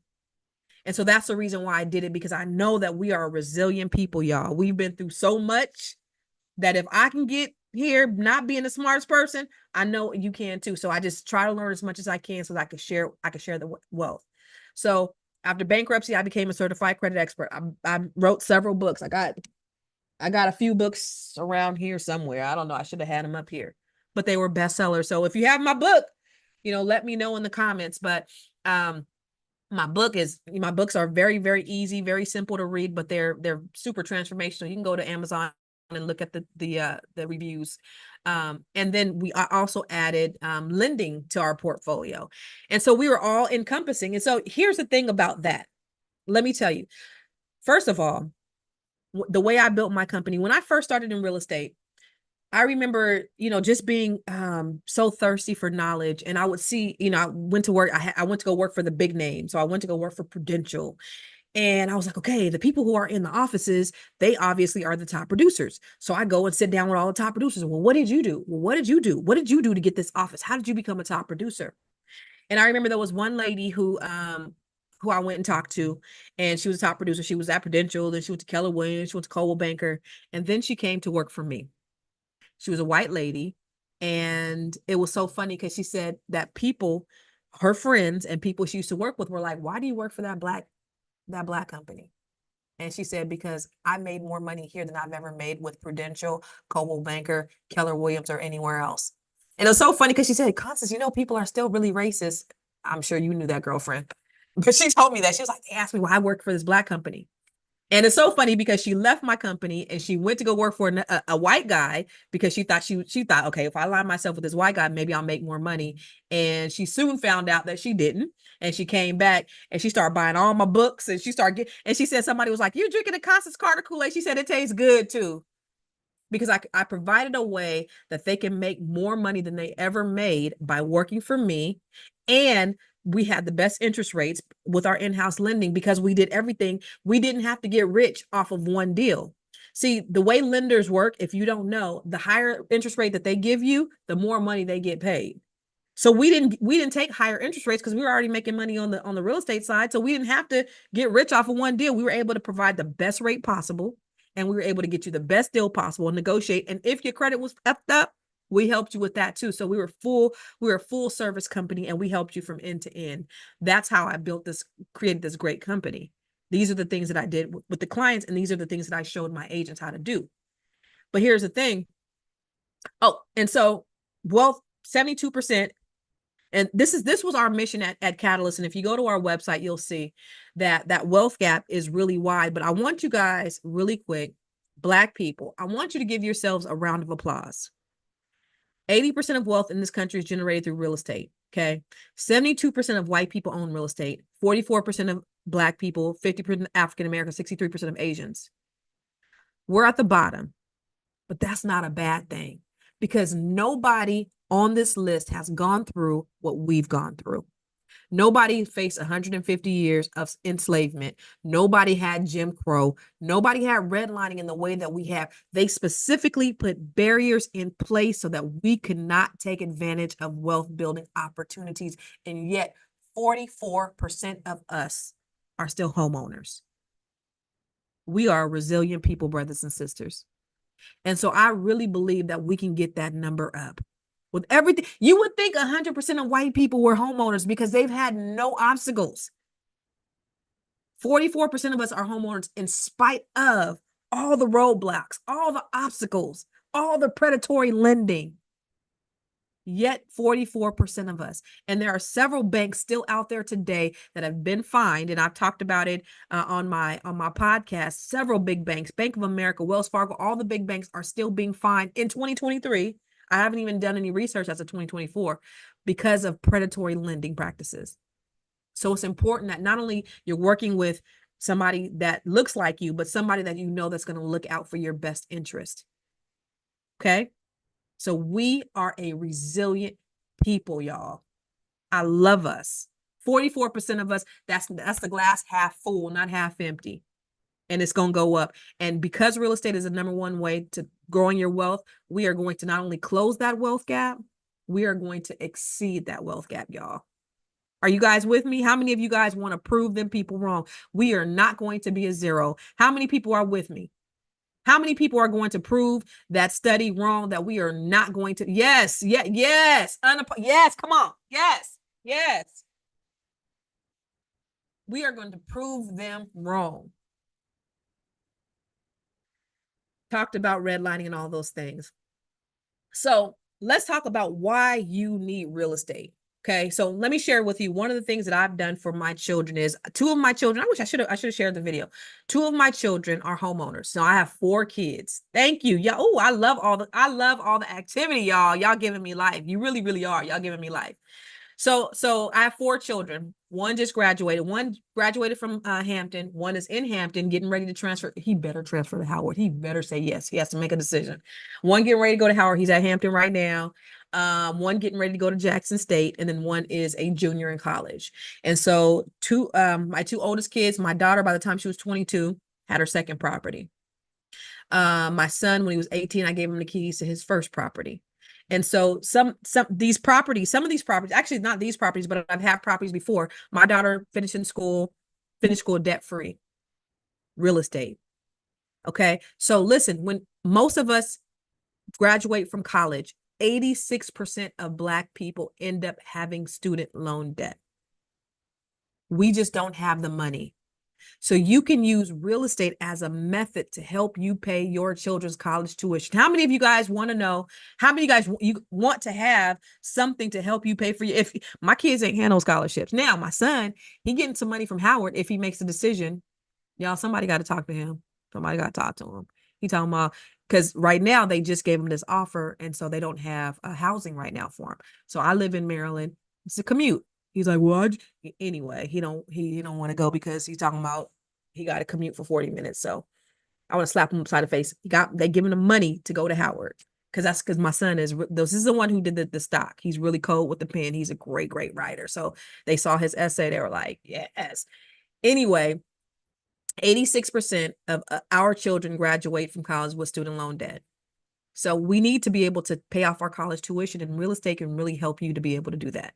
And so that's the reason why I did it, because I know that we are resilient people, y'all. We've been through so much that if I can get here not being the smartest person, I know you can too. So I just try to learn as much as I can so that I can share the wealth. So after bankruptcy, I became a certified credit expert. I wrote several books. I got a few books around here somewhere. I don't know. I should have had them up here, but they were bestsellers. So if you have my book, let me know in the comments. But my books are very, very easy, very simple to read, but they're super transformational. You can go to Amazon and look at the reviews. And then I also added lending to our portfolio. And so we were all encompassing. And so here's the thing about that. Let me tell you, first of all, the way I built my company, when I first started in real estate, I remember, just being so thirsty for knowledge. And I would see, I went to work. I went to go work for the big name. So I went to go work for Prudential. And I was like, okay, the people who are in the offices, they obviously are the top producers. So I go and sit down with all the top producers. Well, what did you do? Well, what did you do? What did you do to get this office? How did you become a top producer? And I remember there was one lady who I went and talked to, and she was a top producer. She was at Prudential, then she went to Keller Williams, she went to Coldwell Banker, and then she came to work for me. She was a white lady. And it was so funny because she said that people, her friends and people she used to work with, were like, why do you work for that black company? And she said, because I made more money here than I've ever made with Prudential, Coldwell Banker, Keller Williams, or anywhere else. And it was so funny because she said, Constance, people are still really racist. I'm sure you knew that, girlfriend. But she told me that. She was like, they asked me why I work for this black company. And it's so funny because she left my company and she went to go work for a white guy because she thought, okay, if I align myself with this white guy, maybe I'll make more money. And she soon found out that she didn't. And she came back and she started buying all my books, and she said, somebody was like, you're drinking a Constance Carter Kool-Aid. She said, it tastes good too. Because I provided a way that they can make more money than they ever made by working for me. And we had the best interest rates with our in-house lending because we did everything. We didn't have to get rich off of one deal. See, the way lenders work, if you don't know, the higher interest rate that they give you, the more money they get paid. So we didn't take higher interest rates because we were already making money on the real estate side. So we didn't have to get rich off of one deal. We were able to provide the best rate possible, and we were able to get you the best deal possible and negotiate. And if your credit was effed up, we helped you with that too. So we were a full service company, and we helped you from end to end. That's how I created this great company. These are the things that I did with the clients, and these are the things that I showed my agents how to do. But here's the thing. Oh, and so wealth, 72%. And this was our mission at Catalyst. And if you go to our website, you'll see that wealth gap is really wide. But I want you guys really quick, Black people, I want you to give yourselves a round of applause. 80% of wealth in this country is generated through real estate. Okay. 72% of white people own real estate, 44% of Black people, 50% African Americans, 63% of Asians. We're at the bottom, but that's not a bad thing, because nobody on this list has gone through what we've gone through. Nobody faced 150 years of enslavement. Nobody had Jim Crow. Nobody had redlining in the way that we have. They specifically put barriers in place so that we could not take advantage of wealth building opportunities. And yet 44% of us are still homeowners. We are resilient people, brothers and sisters. And so I really believe that we can get that number up. With everything, you would think 100% of white people were homeowners because they've had no obstacles. 44% of us are homeowners in spite of all the roadblocks, all the obstacles, all the predatory lending. Yet 44% of us. And there are several banks still out there today that have been fined. And I've talked about it on my podcast. Several big banks, Bank of America, Wells Fargo, all the big banks are still being fined in 2023. I haven't even done any research as of 2024 because of predatory lending practices. So it's important that not only you're working with somebody that looks like you, but somebody that you know that's going to look out for your best interest. Okay? So we are a resilient people, y'all. I love us. 44% of us, that's the glass half full, not half empty. And it's going to go up. And because real estate is the number one way to growing your wealth, we are going to not only close that wealth gap, we are going to exceed that wealth gap, y'all. Are you guys with me? How many of you guys want to prove them people wrong? We are not going to be a zero. How many people are with me? How many people are going to prove that study wrong, that we are not going to? Yes, yes. Yes, come on. Yes, yes. We are going to prove them wrong. Talked about redlining and all those things. So let's talk about why you need real estate. Okay, so let me share with you one of the things that I've done for my children is two of my children. I wish I should have shared the video. Two of my children are homeowners. So I have 4 kids. Thank you. Yeah. Oh, I love all the activity, y'all. Y'all giving me life. You really, really are. Y'all giving me life. So I have 4 children. One just graduated. One graduated from Hampton. One is in Hampton, getting ready to transfer. He better transfer to Howard. He better say yes. He has to make a decision. One getting ready to go to Howard. He's at Hampton right now. One getting ready to go to Jackson State, and then one is a junior in college. And so my 2 oldest kids, my daughter, by the time she was 22, had her second property. My son, when he was 18, I gave him the keys to his first property. And so some of these properties, actually not these properties, but I've had properties before. My daughter finished school debt-free, real estate. Okay. So listen, when most of us graduate from college, 86% of Black people end up having student loan debt. We just don't have the money. So you can use real estate as a method to help you pay your children's college tuition. How many of you guys want to know? How many of you guys you want to have something to help you pay for if my kids ain't handle scholarships? Now, my son, he getting some money from Howard if he makes a decision. Y'all, somebody got to talk to him. Somebody got to talk to him. He talking about, because right now they just gave him this offer, and so they don't have a housing right now for him. So I live in Maryland. It's a commute. He's like, well, anyway, he don't want to go because he's talking about he got to commute for 40 minutes. So I want to slap him upside the face. They giving him money to go to Howard because my son this is the one who did the stock. He's really cold with the pen. He's a great writer. So they saw his essay. They were like, yes. Anyway, 86% of our children graduate from college with student loan debt. So we need to be able to pay off our college tuition, and real estate can really help you to be able to do that.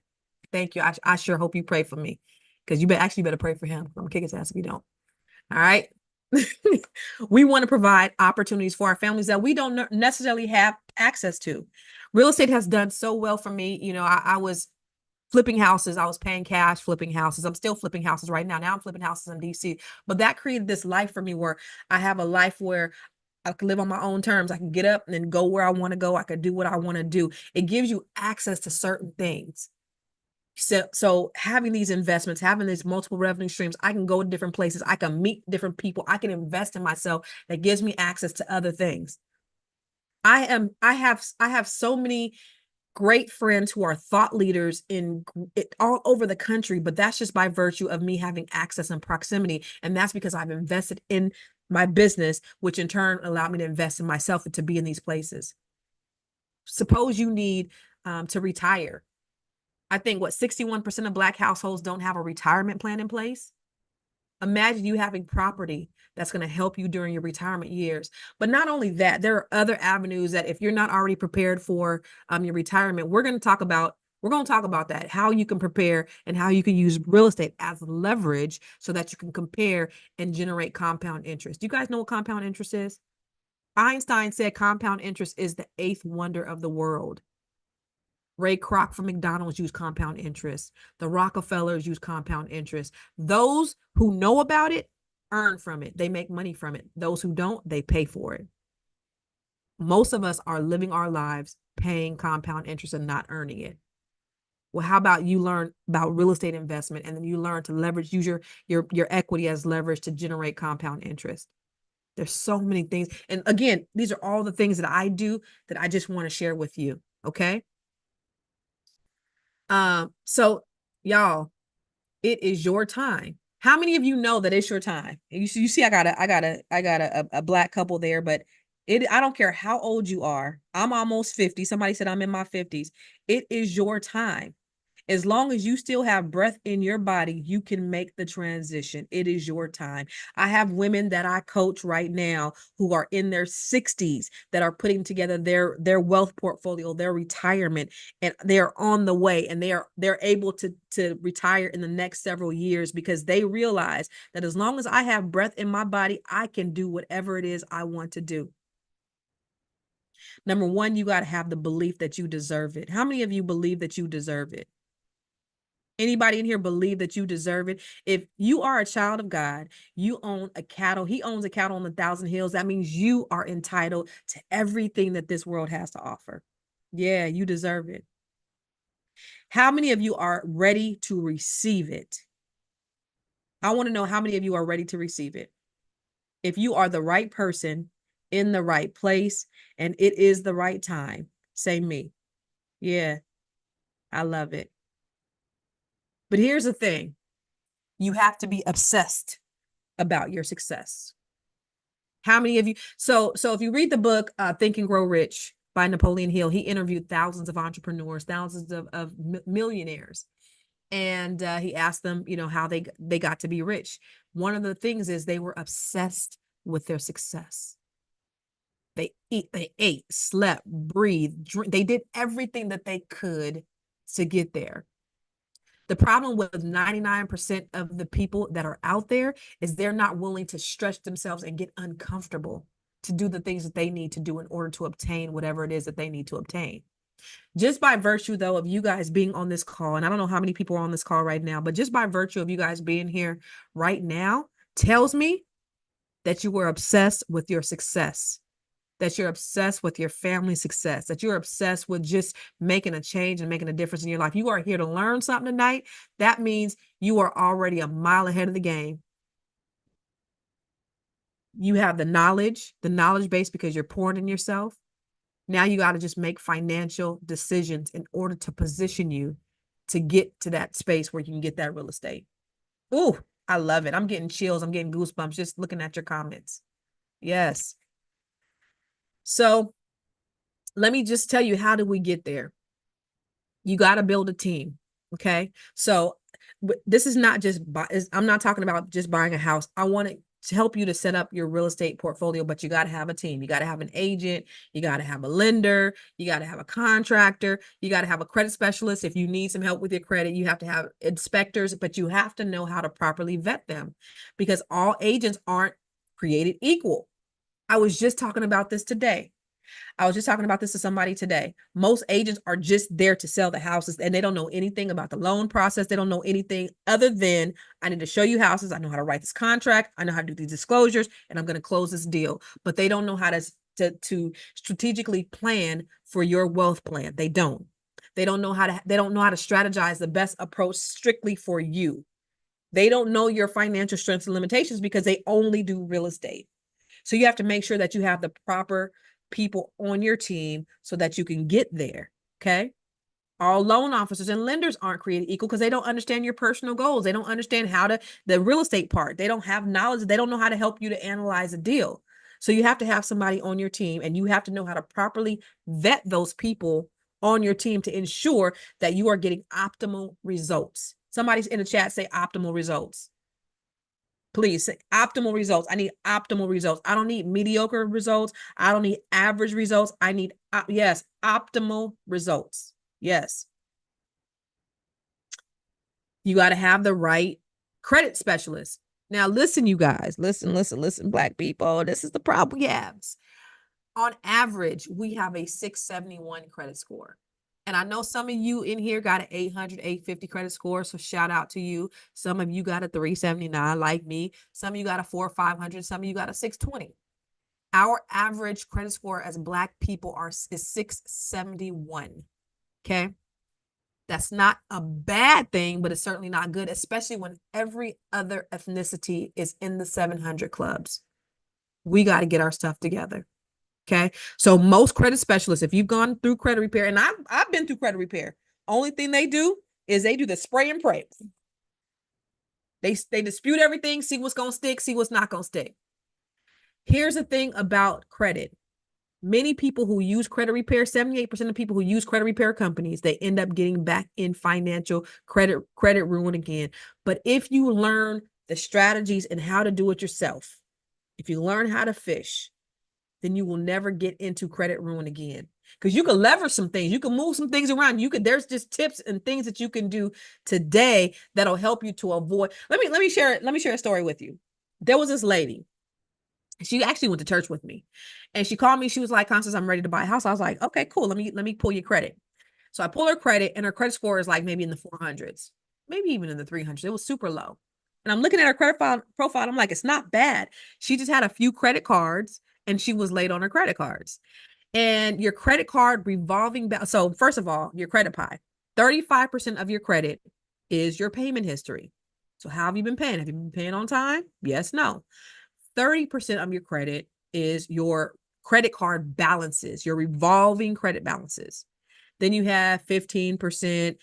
Thank you. I sure hope you pray for me, because you better pray for him. I'm gonna kick his ass if you don't. All right. We want to provide opportunities for our families that we don't necessarily have access to. Real estate has done so well for me. You know, I was flipping houses. I was paying cash, flipping houses. I'm still flipping houses right now. Now I'm flipping houses in DC, but that created this life for me where I have a life where I can live on my own terms. I can get up and then go where I want to go. I can do what I want to do. It gives you access to certain things. So having these investments, having these multiple revenue streams, I can go to different places. I can meet different people. I can invest in myself. That gives me access to other things. I have so many great friends who are thought leaders all over the country, but that's just by virtue of me having access and proximity. And that's because I've invested in my business, which in turn allowed me to invest in myself and to be in these places. Suppose you need to retire. I think 61% of Black households don't have a retirement plan in place. Imagine you having property that's going to help you during your retirement years. But not only that, there are other avenues that if you're not already prepared for your retirement, we're going to talk about that, how you can prepare and how you can use real estate as leverage so that you can compare and generate compound interest. Do you guys know what compound interest is? Einstein said compound interest is the 8th wonder of the world. Ray Kroc from McDonald's used compound interest. The Rockefellers use compound interest. Those who know about it earn from it. They make money from it. Those who don't, they pay for it. Most of us are living our lives paying compound interest and not earning it. Well, how about you learn about real estate investment, and then you learn to use your equity as leverage to generate compound interest? There's so many things. And again, these are all the things that I do that I just want to share with you. Okay. So y'all, it is your time. How many of you know that it's your time? You see, I got a Black couple there, but I don't care how old you are. I'm almost 50. Somebody said I'm in my 50s. It is your time. As long as you still have breath in your body, you can make the transition. It is your time. I have women that I coach right now who are in their 60s that are putting together their wealth portfolio, their retirement, and they're on the way, and they're able to retire in the next several years because they realize that as long as I have breath in my body, I can do whatever it is I want to do. Number one, you got to have the belief that you deserve it. How many of you believe that you deserve it? Anybody in here believe that you deserve it? If you are a child of God, you own a cattle. He owns a cattle on 1,000 hills. That means you are entitled to everything that this world has to offer. Yeah, you deserve it. How many of you are ready to receive it? I want to know how many of you are ready to receive it. If you are the right person in the right place and it is the right time, say me. Yeah, I love it. But here's the thing. You have to be obsessed about your success. How many of you? So if you read the book, Think and Grow Rich by Napoleon Hill, he interviewed thousands of entrepreneurs, thousands of millionaires. And he asked them, how they got to be rich. One of the things is they were obsessed with their success. They ate, slept, breathed, drink. They did everything that they could to get there. The problem with 99% of the people that are out there is they're not willing to stretch themselves and get uncomfortable to do the things that they need to do in order to obtain whatever it is that they need to obtain. Just by virtue, though, of you guys being on this call, and I don't know how many people are on this call right now, but just by virtue of you guys being here right now tells me that you were obsessed with your success, that you're obsessed with your family success, that you're obsessed with just making a change and making a difference in your life. You are here to learn something tonight. That means you are already a mile ahead of the game. You have the knowledge base because you're pouring in yourself. Now you got to just make financial decisions in order to position you to get to that space where you can get that real estate. Ooh, I love it. I'm getting chills. I'm getting goosebumps just looking at your comments. Yes. So let me just tell you, how do we get there? You got to build a team. Okay. So this is not just, I'm not talking about just buying a house. I want to help you to set up your real estate portfolio, but you got to have a team. You got to have an agent. You got to have a lender. You got to have a contractor. You got to have a credit specialist. If you need some help with your credit, you have to have inspectors, but you have to know how to properly vet them because all agents aren't created equal. I was just talking about this today. I was just talking about this to somebody today. Most agents are just there to sell the houses and they don't know anything about the loan process. They don't know anything other than I need to show you houses. I know how to write this contract. I know how to do these disclosures and I'm going to close this deal. But they don't know how to strategically plan for your wealth plan. They don't. They don't know how to strategize the best approach strictly for you. They don't know your financial strengths and limitations because they only do real estate. So you have to make sure that you have the proper people on your team so that you can get there. Okay. All loan officers and lenders aren't created equal because they don't understand your personal goals. They don't understand the real estate part. They don't have knowledge. They don't know how to help you to analyze a deal. So you have to have somebody on your team and you have to know how to properly vet those people on your team to ensure that you are getting optimal results. Somebody's in the chat say optimal results. Please say optimal results. I need optimal results. I don't need mediocre results. I don't need average results. I need, yes, optimal results. Yes. You got to have the right credit specialist. Now, listen, you guys, listen, Black people. This is the problem we have. On average, we have a 671 credit score. And I know some of you in here got an 800, 850 credit score. So shout out to you. Some of you got a 379 like me. Some of you got a 400, 500. Some of you got a 620. Our average credit score as Black people is 671. Okay. That's not a bad thing, but it's certainly not good, especially when every other ethnicity is in the 700 clubs. We got to get our stuff together. Okay. So most credit specialists, if you've gone through credit repair, and I've been through credit repair, only thing they do is they do the spray and pray. They dispute everything, see what's going to stick, see what's not going to stick. Here's the thing about credit. Many people who use credit repair, 78% of people who use credit repair companies, they end up getting back in financial credit ruin again. But if you learn the strategies and how to do it yourself, if you learn how to fish, then you will never get into credit ruin again. Because you can leverage some things, you can move some things around. There's just tips and things that you can do today that'll help you to avoid. Let me share a story with you. There was this lady. She actually went to church with me, and she called me. She was like, Constance, I'm ready to buy a house. I was like, okay, cool. Let me pull your credit. So I pull her credit, and her credit score is like maybe in the 400s, maybe even in the 300s. It was super low. And I'm looking at her credit profile. I'm like, it's not bad. She just had a few credit cards, and she was late on her credit cards. And your credit card revolving balance. So first of all, your credit pie, 35% of your credit is your payment history. So how have you been paying? Have you been paying on time? Yes, no. 30% of your credit is your credit card balances, your revolving credit balances. Then you have 15%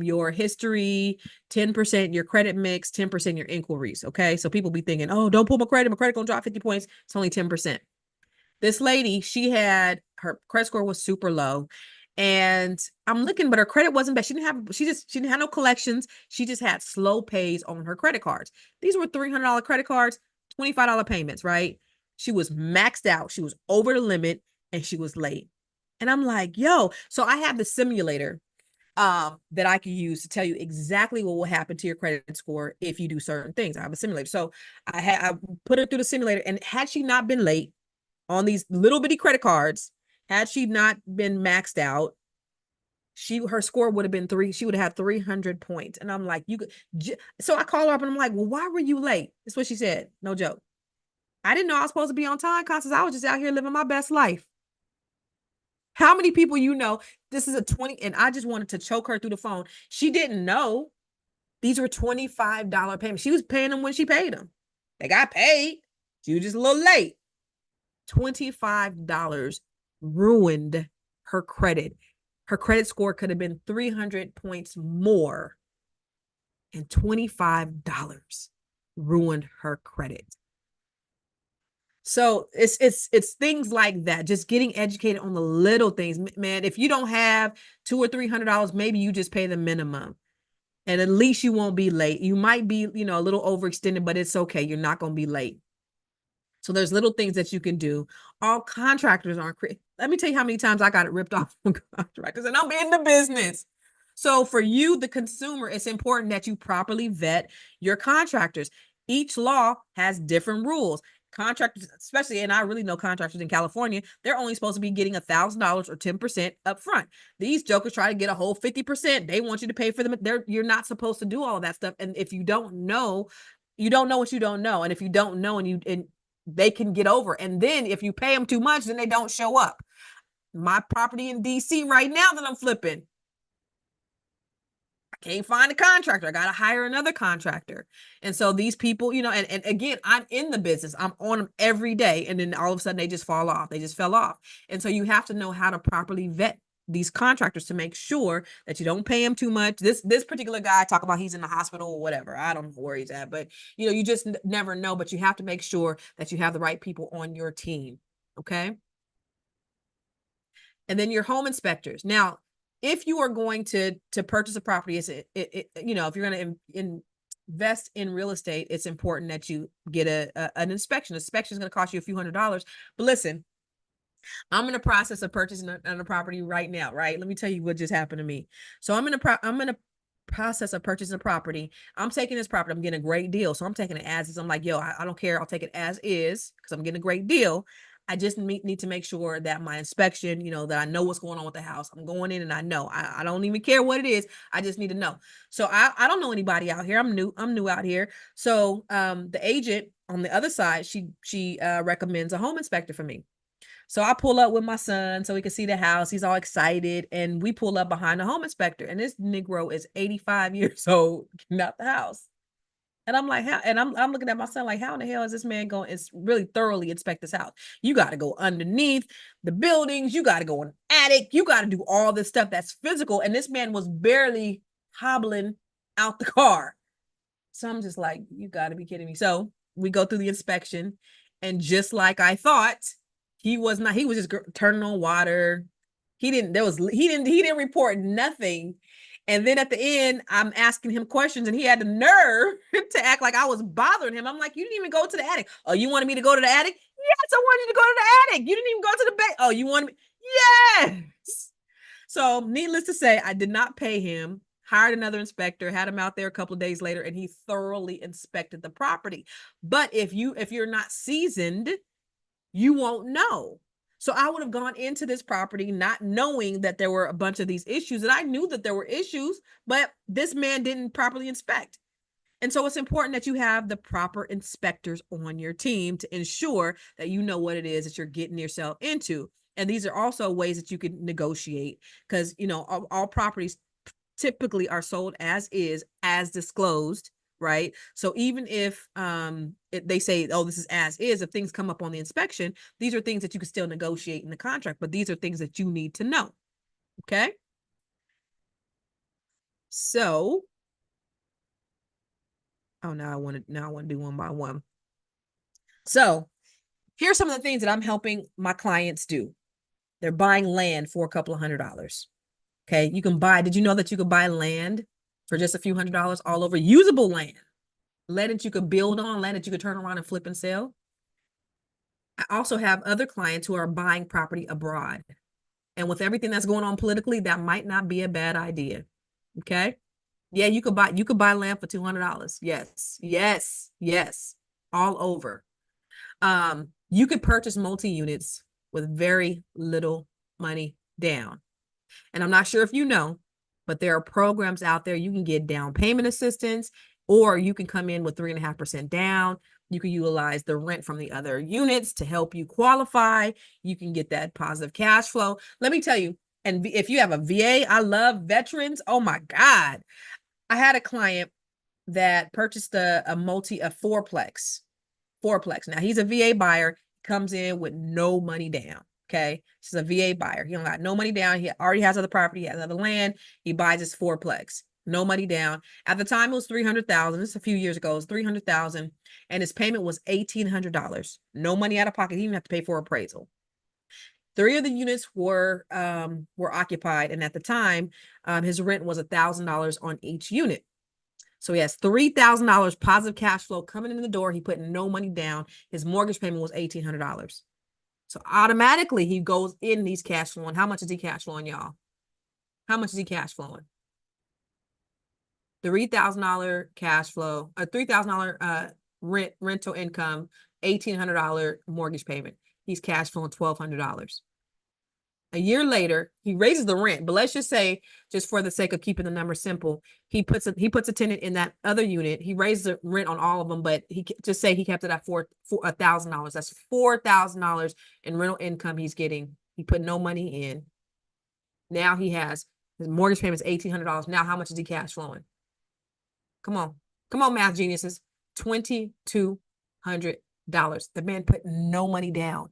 your history, 10% your credit mix, 10% your inquiries. Okay. So people be thinking, oh, don't pull my credit gonna drop 50 points. It's only 10%. This lady, her credit score was super low. And I'm looking, but her credit wasn't bad. She didn't have no collections. She just had slow pays on her credit cards. These were $300 credit cards, $25 payments, right? She was maxed out. She was over the limit and she was late. And I'm like, yo, so I have the simulator that I can use to tell you exactly what will happen to your credit score if you do certain things. I have a simulator. So I put her through the simulator, and had she not been late on these little bitty credit cards, had she not been maxed out, her score would have been she would have had 300 points. And I'm like, so I call her up and I'm like, well, why were you late? That's what she said. No joke. I didn't know I was supposed to be on time, Constance. I was just out here living my best life. How many people this is a 20, and I just wanted to choke her through the phone. She didn't know these were $25 payments. She was paying them when she paid them. They got paid. She was just a little late. $25 ruined her credit. Her credit score could have been 300 points more, and $25 ruined her credit. So it's things like that. Just getting educated on the little things, man. If you don't have $200 or $300, maybe you just pay the minimum, and at least you won't be late. You might be, a little overextended, but it's okay. You're not going to be late. So there's little things that you can do. All contractors aren't. Let me tell you how many times I got it ripped off from contractors, and I'm in the business. So for you, the consumer, it's important that you properly vet your contractors. Each law has different rules. Contractors, especially, and I really know contractors in California, they're only supposed to be getting $1,000 or 10% up front. These jokers try to get a whole 50%. They want you to pay for them. You're not supposed to do all of that stuff. And if you don't know, you don't know what you don't know. And if you don't know, and they can get over. And then if you pay them too much, then they don't show up. My property in DC right now that I'm flipping, can't find a contractor. I got to hire another contractor. And so these people, and again, I'm in the business. I'm on them every day. And then all of a sudden they just fall off. They just fell off. And so you have to know how to properly vet these contractors to make sure that you don't pay him too much. This particular guy, talk about he's in the hospital or whatever. I don't know where he's at, but you just never know, but you have to make sure that you have the right people on your team. Okay. And then your home inspectors. Now, if you are going to purchase a property, if you're going to invest in real estate, it's important that you get an inspection. Inspection is going to cost you a few $100s. But listen, I'm in the process of purchasing a property right now, right? Let me tell you what just happened to me. So I'm in a process of purchasing a property. I'm taking this property. I'm getting a great deal. So I'm taking it as is. I'm like, yo, I don't care. I'll take it as is because I'm getting a great deal. I just need to make sure that my inspection, that I know what's going on with the house. I'm going in and I know. I don't even care what it is. I just need to know. So I don't know anybody out here. I'm new out here. So the agent on the other side, she recommends a home inspector for me. So I pull up with my son so he can see the house. He's all excited. And we pull up behind the home inspector. And this Negro is 85 years old, not the house. And I'm like, how? And I'm looking at my son like, how in the hell is this man going to really thoroughly inspect this house? You got to go underneath the buildings. You got to go in the attic. You got to do all this stuff that's physical. And this man was barely hobbling out the car. So I'm just like, you got to be kidding me. So we go through the inspection. And just like I thought, He was not, he was just turning on water. He didn't report nothing. And then at the end, I'm asking him questions and he had the nerve to act like I was bothering him. I'm like, you didn't even go to the attic. Oh, you wanted me to go to the attic? Yes, I wanted you to go to the attic. You didn't even go to the bed. Oh, you wanted me? Yes. So needless to say, I did not pay him, hired another inspector, had him out there a couple of days later, and he thoroughly inspected the property. But if you're not seasoned, you won't know. So I would have gone into this property not knowing that there were a bunch of these issues, and I knew that there were issues, but this man didn't properly inspect. And so it's important that you have the proper inspectors on your team to ensure that you know what it is that you're getting yourself into. And these are also ways that you can negotiate, because, you know, all properties typically are sold as is, as disclosed, right? So even if they say, oh, this is as is, if things come up on the inspection, these are things that you can still negotiate in the contract, but these are things that you need to know. Okay. So, oh, now I want to do one by one. So here's some of the things that I'm helping my clients do. They're buying land for a couple of $100s. Okay. You can buy, did you know that you could buy land for just a few $100s all over? Usable land that you could build on, land that you could turn around and flip and sell. I also have other clients who are buying property abroad. And with everything that's going on politically, that might not be a bad idea. Okay. Yeah, you could buy land for $200. Yes, yes, yes. All over. You could purchase multi-units with very little money down. And I'm not sure if you know, but there are programs out there. You can get down payment assistance, or you can come in with 3.5% down. You can utilize the rent from the other units to help you qualify. You can get that positive cash flow. Let me tell you, and if you have a VA, I love veterans. Oh my God. I had a client that purchased a fourplex. Now he's a VA buyer, comes in with no money down. Okay. This is a VA buyer. He don't got no money down. He already has other property, he has other land. He buys his fourplex. No money down. At the time, it was $300,000. This is a few years ago. It was $300,000, and his payment was $1,800. No money out of pocket. He didn't have to pay for appraisal. 3 of the units were occupied, and at the time, his rent was $1,000 on each unit. So he has $3,000 positive cash flow coming in the door. He put no money down. His mortgage payment was $1,800. So automatically he goes in, he's cash flowing. How much is he cash flowing, y'all? How much is he cash flowing? $3,000 cash flow, a $3,000 rental income, $1,800 mortgage payment. He's cash flowing $1,200. A year later, he raises the rent, but let's just say, just for the sake of keeping the number simple, he puts a tenant in that other unit. He raises the rent on all of them, but he just say he kept it at $1,000. That's $4,000 in rental income he's getting. He put no money in. Now he has his mortgage payment is $1,800. Now how much is he cash flowing? Come on, math geniuses. $2,200. The man put no money down.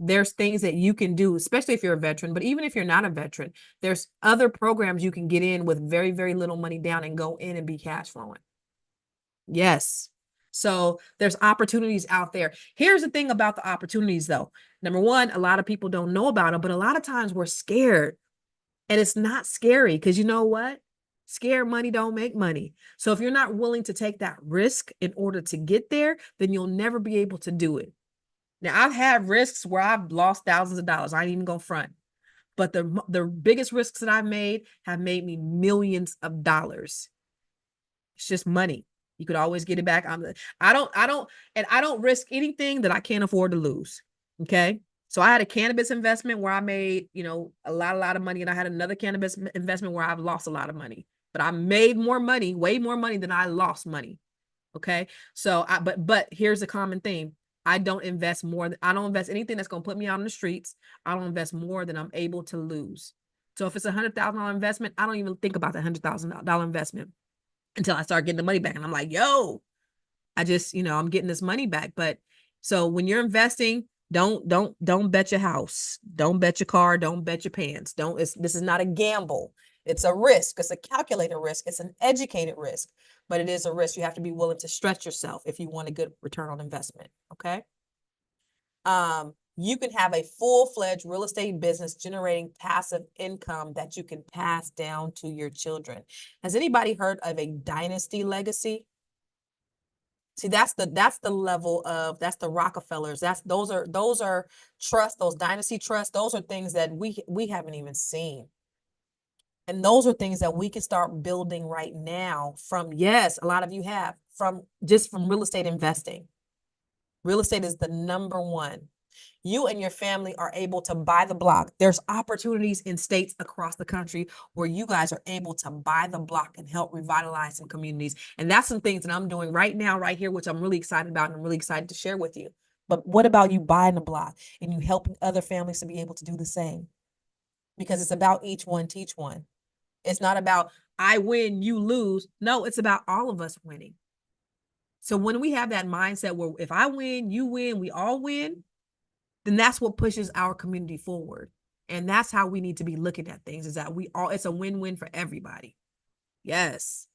There's things that you can do, especially if you're a veteran, but even if you're not a veteran, there's other programs you can get in with very, very little money down and go in and be cash flowing. Yes. So there's opportunities out there. Here's the thing about the opportunities though. Number one, a lot of people don't know about them, but a lot of times we're scared, and it's not scary, because you know what? Scared money don't make money. So if you're not willing to take that risk in order to get there, then you'll never be able to do it. Now, I've had risks where I've lost thousands of dollars. I ain't even gonna front. But the biggest risks that I've made have made me millions of dollars. It's just money. You could always get it back. I don't risk anything that I can't afford to lose. Okay. So I had a cannabis investment where I made, a lot of money, and I had another cannabis investment where I've lost a lot of money. But I made more money, way more money than I lost money. Okay. So but here's a common theme. I don't invest anything that's going to put me out on the streets. I don't invest more than I'm able to lose. So if it's $100,000 investment, I don't even think about the $100,000 investment until I start getting the money back. And I'm like, yo, I just, I'm getting this money back. But so when you're investing, don't bet your house. Don't bet your car. Don't bet your pants. This is not a gamble. It's a risk. It's a calculated risk. It's an educated risk, but it is a risk. You have to be willing to stretch yourself if you want a good return on investment. Okay. You can have a full-fledged real estate business generating passive income that you can pass down to your children. Has anybody heard of a dynasty legacy? See, that's the level of, that's the Rockefellers. Those are trusts, those dynasty trusts. Those are things that we haven't even seen. And those are things that we can start building right now from, yes, a lot of you have, from real estate investing. Real estate is the number one. You and your family are able to buy the block. There's opportunities in states across the country where you guys are able to buy the block and help revitalize some communities. And that's some things that I'm doing right now, right here, which I'm really excited about and I'm really excited to share with you. But what about you buying the block and you helping other families to be able to do the same? Because it's about each one teach one. It's not about I win, you lose. No, it's about all of us winning. So when we have that mindset where if I win, you win, we all win, then that's what pushes our community forward. And that's how we need to be looking at things, is that it's a win-win for everybody. Yes.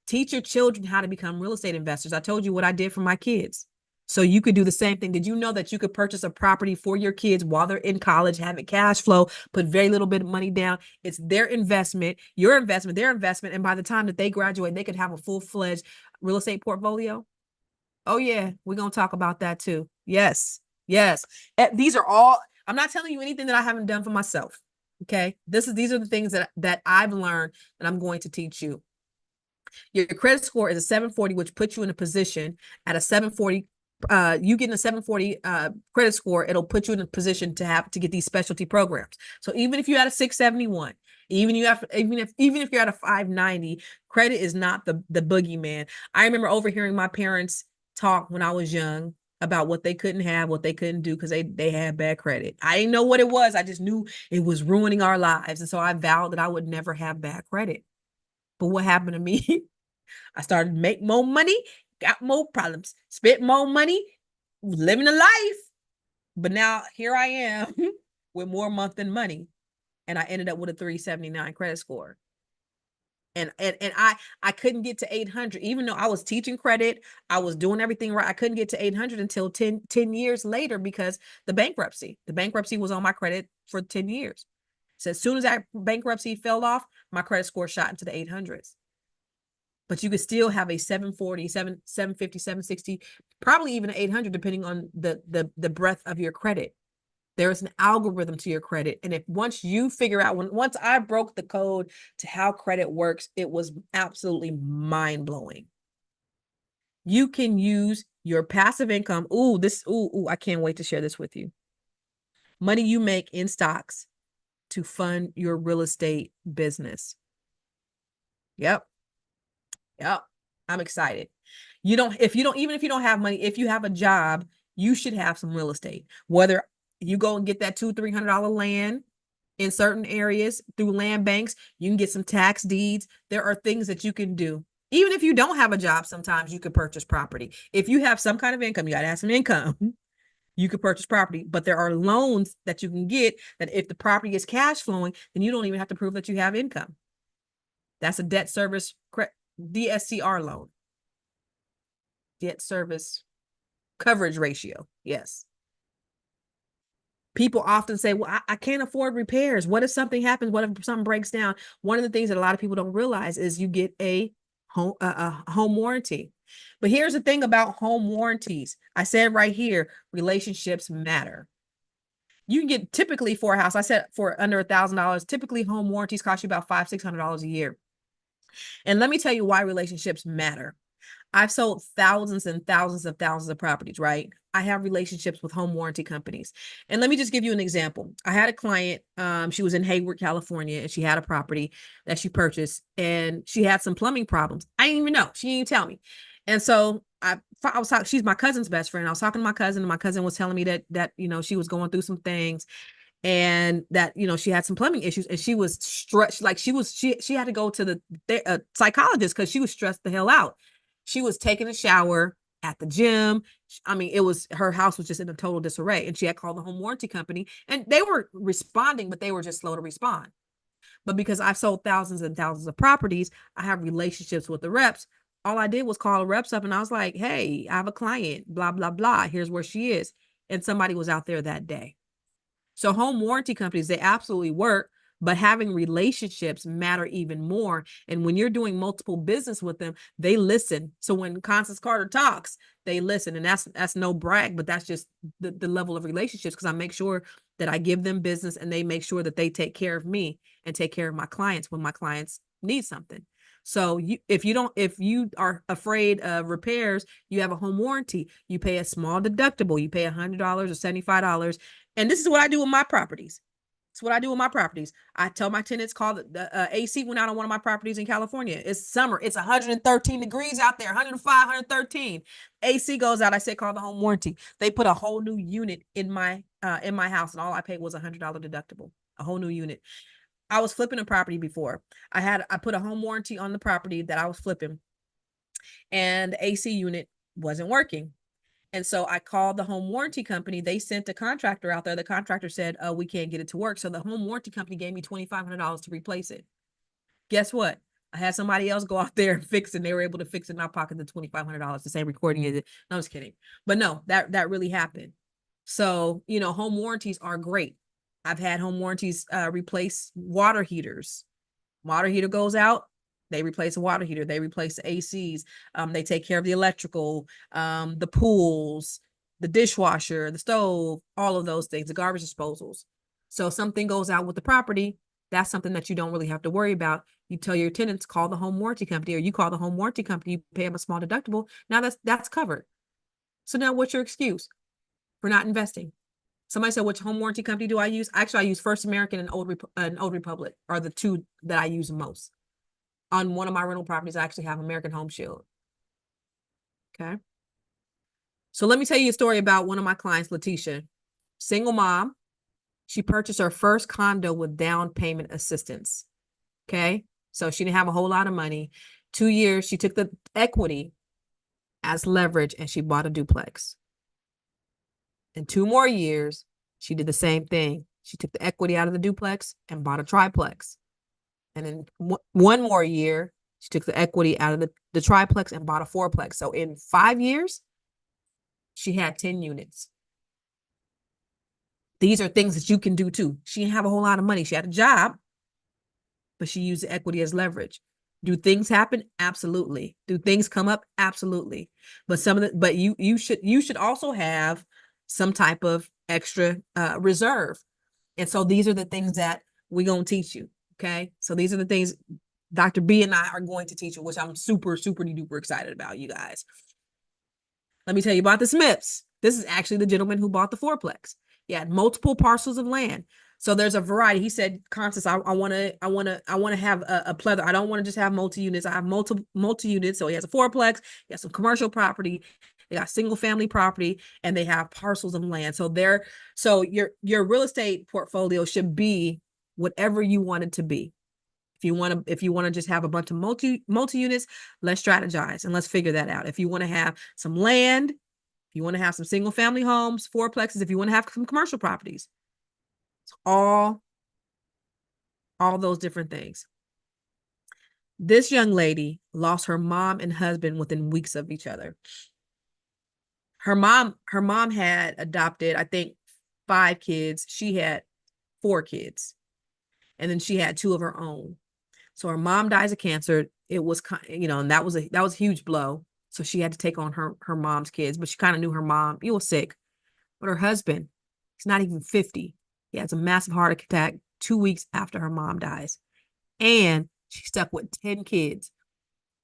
Teach your children how to become real estate investors. I told you what I did for my kids. So you could do the same thing. Did you know that you could purchase a property for your kids while they're in college, have it cash flow, put very little bit of money down? It's their investment, your investment, their investment. And by the time that they graduate, they could have a full-fledged real estate portfolio. Oh yeah, we're going to talk about that too. Yes. Yes. These are all, I'm not telling you anything that I haven't done for myself. Okay. These are the things that I've learned that I'm going to teach you. Your credit score is a 740, which puts you in a position at a 740. You getting a 740 credit score, it'll put you in a position to get these specialty programs. So even if you had a 671, even if you're at a 590, credit is not the boogeyman. I remember overhearing my parents talk when I was young about what they couldn't have, what they couldn't do because they had bad credit. I didn't know what it was. I just knew it was ruining our lives. And so I vowed that I would never have bad credit. But what happened to me? I started to make more money, got more problems, spent more money, living a life. But now here I am with more month than money. And I ended up with a 379 credit score. And I couldn't get to 800, even though I was teaching credit, I was doing everything right. I couldn't get to 800 until 10 years later because the bankruptcy was on my credit for 10 years. So as soon as that bankruptcy fell off, my credit score shot into the 800s. But you could still have a 740, 750, 760, probably even an 800, depending on the breadth of your credit. There is an algorithm to your credit. And once you figure out, once I broke the code to how credit works, it was absolutely mind-blowing. You can use your passive income. I can't wait to share this with you. Money you make in stocks to fund your real estate business. Yep. I'm excited. Even if you don't have money, if you have a job, you should have some real estate. Whether you go and get that $200-300 land in certain areas through land banks, you can get some tax deeds. There are things that you can do. Even if you don't have a job, sometimes you could purchase property. If you have some kind of income, you got to have some income. You could purchase property, but there are loans that you can get that if the property is cash flowing, then you don't even have to prove that you have income. That's a debt service DSCR loan. Debt service coverage ratio. Yes. People often say, well, I can't afford repairs. What if something happens? What if something breaks down? One of the things that a lot of people don't realize is you get a home warranty. But here's the thing about home warranties. I said right here, relationships matter. You can get typically for a house, I said for under $1,000, typically home warranties cost you about $500-600 a year. And let me tell you why relationships matter. I've sold thousands and thousands of properties, right? I have relationships with home warranty companies. And let me just give you an example. I had a client, she was in Hayward, California, and she had a property that she purchased and she had some plumbing problems. I didn't even know. She didn't even tell me. And so I was talking, she's my cousin's best friend. I was talking to my cousin and my cousin was telling me that, she was going through some things and that, she had some plumbing issues and she was stressed. Like she had to go to the psychologist because she was stressed the hell out. She was taking a shower at the gym. I mean, her house was just in a total disarray and she had called the home warranty company and they were responding, but they were just slow to respond. But because I've sold thousands and thousands of properties, I have relationships with the reps. All I did was call the reps up and I was like, hey, I have a client, blah, blah, blah. Here's where she is. and somebody was out there that day. So home warranty companies, they absolutely work, but having relationships matter even more. And when you're doing multiple business with them, they listen. So when Constance Carter talks, they listen. And that's no brag, but that's just the level of relationships, because I make sure that I give them business and they make sure that they take care of me and take care of my clients when my clients need something. So if you are afraid of repairs, you have a home warranty, you pay a small deductible, you pay $100 or $75. And this is what I do with my properties. It's what I do with my properties. I tell my tenants, call the AC went out on one of my properties in California. It's summer. It's 113 degrees out there, 105, 113. AC goes out. I said, call the home warranty. They put a whole new unit in my house, and all I paid was $100 deductible, a whole new unit. I was flipping a property before. I put a home warranty on the property that I was flipping, and the AC unit wasn't working. And so I called the home warranty company. They sent a contractor out there. The contractor said, oh, we can't get it to work. So the home warranty company gave me $2,500 to replace it. Guess what? I had somebody else go out there and fix it. And they were able to fix it, and I pocketed the $2,500. The same recording is it. No, I'm just kidding. But no, that really happened. So, home warranties are great. I've had home warranties replace water heaters. Water heater goes out, they replace the water heater, they replace the ACs, they take care of the electrical, the pools, the dishwasher, the stove, all of those things, the garbage disposals. So if something goes out with the property, that's something that you don't really have to worry about. You tell your tenants, call the home warranty company, or you call the home warranty company, you pay them a small deductible. Now that's covered. So now what's your excuse for not investing? Somebody said, which home warranty company do I use? Actually, I use First American and Old Republic are the two that I use most. On one of my rental properties, I actually have American Home Shield. Okay. So let me tell you a story about one of my clients, Letitia. Single mom. She purchased her first condo with down payment assistance. Okay. So she didn't have a whole lot of money. 2 years, she took the equity as leverage and she bought a duplex. In 2 more years, she did the same thing. She took the equity out of the duplex and bought a triplex. And in 1 more year, she took the equity out of the triplex and bought a fourplex. So in 5 years, she had 10 units. These are things that you can do too. She didn't have a whole lot of money. She had a job, but she used the equity as leverage. Do things happen? Absolutely. Do things come up? Absolutely. But you should also have some type of extra reserve. And so these are the things that we're going to teach you. Okay. So these are the things Dr. B and I are going to teach you, which I'm super, super duper excited about, you guys. Let me tell you about the Smiths. This is actually the gentleman who bought the fourplex. He had multiple parcels of land. So there's a variety. He said, Constance, I want to have a plethora. I don't want to just have multi-units. I have multi-units. So he has a fourplex, he has some commercial property, they got single family property, and they have parcels of land. So your real estate portfolio should be whatever you want it to be. If you want to just have a bunch of multi-units, let's strategize and let's figure that out. If you want to have some land, if you want to have some single family homes, fourplexes, if you want to have some commercial properties, all those different things. This young lady lost her mom and husband within weeks of each other. Her mom had adopted, I think, 5 kids. She had 4 kids. And then she had 2 of her own. So her mom dies of cancer. It was, and that was a huge blow. So she had to take on her mom's kids, but she kind of knew her mom. He was sick. But her husband, he's not even 50. He has a massive heart attack 2 weeks after her mom dies. And she's stuck with 10 kids.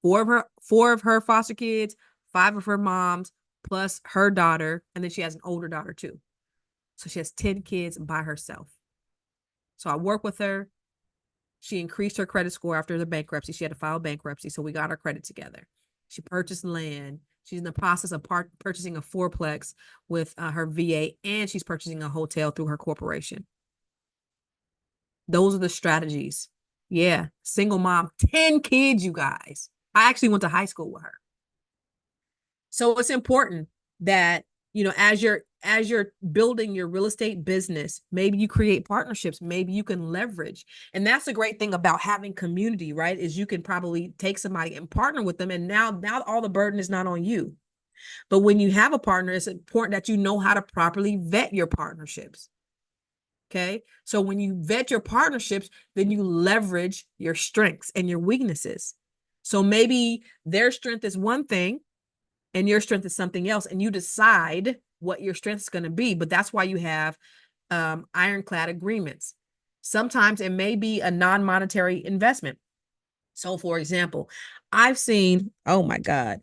4 of her foster kids, 5 of her mom's, plus her daughter. And then she has an older daughter too. So she has 10 kids by herself. So I work with her. She increased her credit score after the bankruptcy. She had to file bankruptcy. So we got our credit together. She purchased land. She's in the process of purchasing a fourplex with her VA, and she's purchasing a hotel through her corporation. Those are the strategies. Yeah. Single mom, 10 kids, you guys. I actually went to high school with her. So it's important that, as you're building your real estate business, maybe you create partnerships, maybe you can leverage. And that's the great thing about having community, right? Is you can probably take somebody and partner with them. And now all the burden is not on you. But when you have a partner, it's important that you know how to properly vet your partnerships. Okay. So when you vet your partnerships, then you leverage your strengths and your weaknesses. So maybe their strength is one thing and your strength is something else, and you decide what your strength is going to be. But that's why you have ironclad agreements. Sometimes it may be a non-monetary investment. So for example, I've seen, oh my God,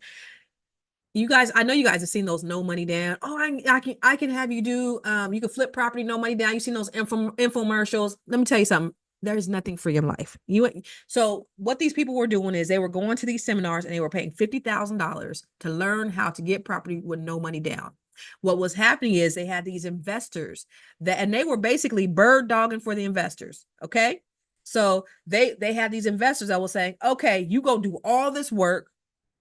you guys, I know you guys have seen those no money down. Oh, I can have you do, you can flip property, no money down. You've seen those infomercials. Let me tell you something. There's nothing free in life. So what these people were doing is they were going to these seminars and they were paying $50,000 to learn how to get property with no money down. What was happening is they had these investors and they were basically bird dogging for the investors. Okay. So they had these investors that were saying, okay, you go do all this work,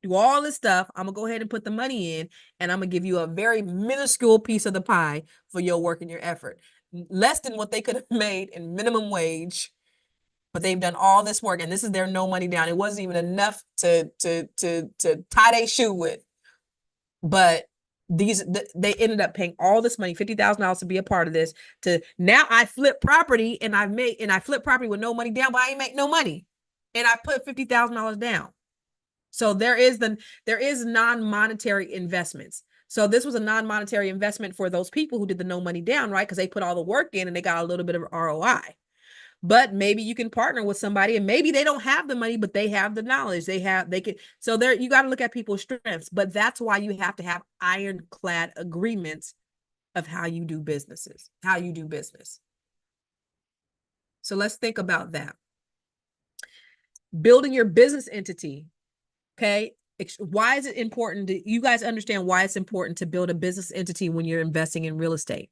do all this stuff. I'm gonna go ahead and put the money in, and I'm gonna give you a very minuscule piece of the pie for your work and your effort. Less than what they could have made in minimum wage, but they've done all this work, and this is their no money down. It wasn't even enough to tie their shoe with. But they ended up paying all this money, $50,000 to be a part of this. To now I flip property and I flip property with no money down, but I ain't make no money. And I put $50,000 down. So there is non-monetary investments. So this was a non-monetary investment for those people who did the no money down, right? Because they put all the work in and they got a little bit of ROI. But maybe you can partner with somebody and maybe they don't have the money, but they have the knowledge. So there, you got to look at people's strengths, but that's why you have to have ironclad agreements of how you do business. So let's think about that. Building your business entity. Okay. Why is it important? You guys understand why it's important to build a business entity when you're investing in real estate?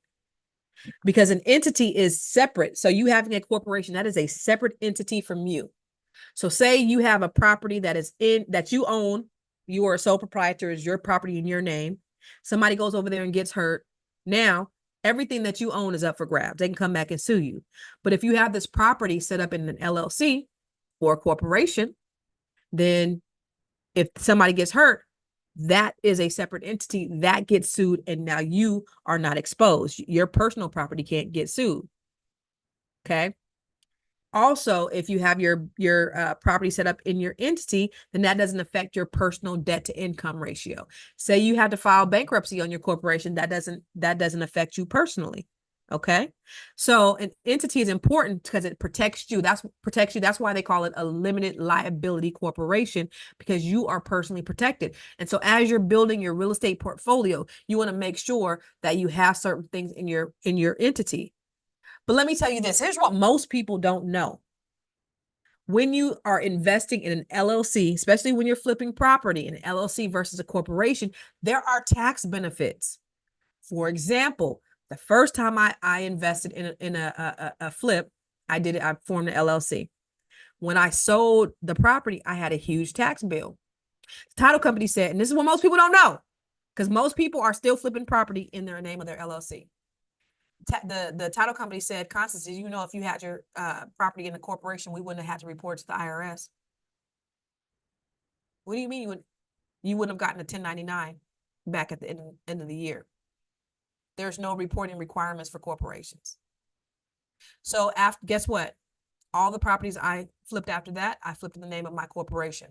Because an entity is separate. So you having a corporation, that is a separate entity from you. So say you have a property that you own, you are a sole proprietor, is your property in your name. Somebody goes over there and gets hurt. Now, everything that you own is up for grabs. They can come back and sue you. But if you have this property set up in an LLC or a corporation, then if somebody gets hurt, that is a separate entity that gets sued, and now you are not exposed. Your personal property can't get sued. Okay. Also, if you have your property set up in your entity, then that doesn't affect your personal debt to income ratio. Say you had to file bankruptcy on your corporation, that doesn't affect you personally. Okay. So an entity is important because it protects you. That's why they call it a limited liability corporation, because you are personally protected. And so as you're building your real estate portfolio, you want to make sure that you have certain things in your entity. But let me tell you this. Here's what most people don't know. When you are investing in an LLC, especially when you're flipping property in an LLC versus a corporation, there are tax benefits. For example, the first time I invested in a flip, I formed an LLC. When I sold the property, I had a huge tax bill. The title company said, and this is what most people don't know, because most people are still flipping property in their name of their LLC. The title company said, Constance, did you know if you had your property in a corporation, we wouldn't have had to report to the IRS? What do you mean you wouldn't have gotten a 1099 back at the end of the year? There's no reporting requirements for corporations. So guess what? All the properties I flipped after that, I flipped in the name of my corporation.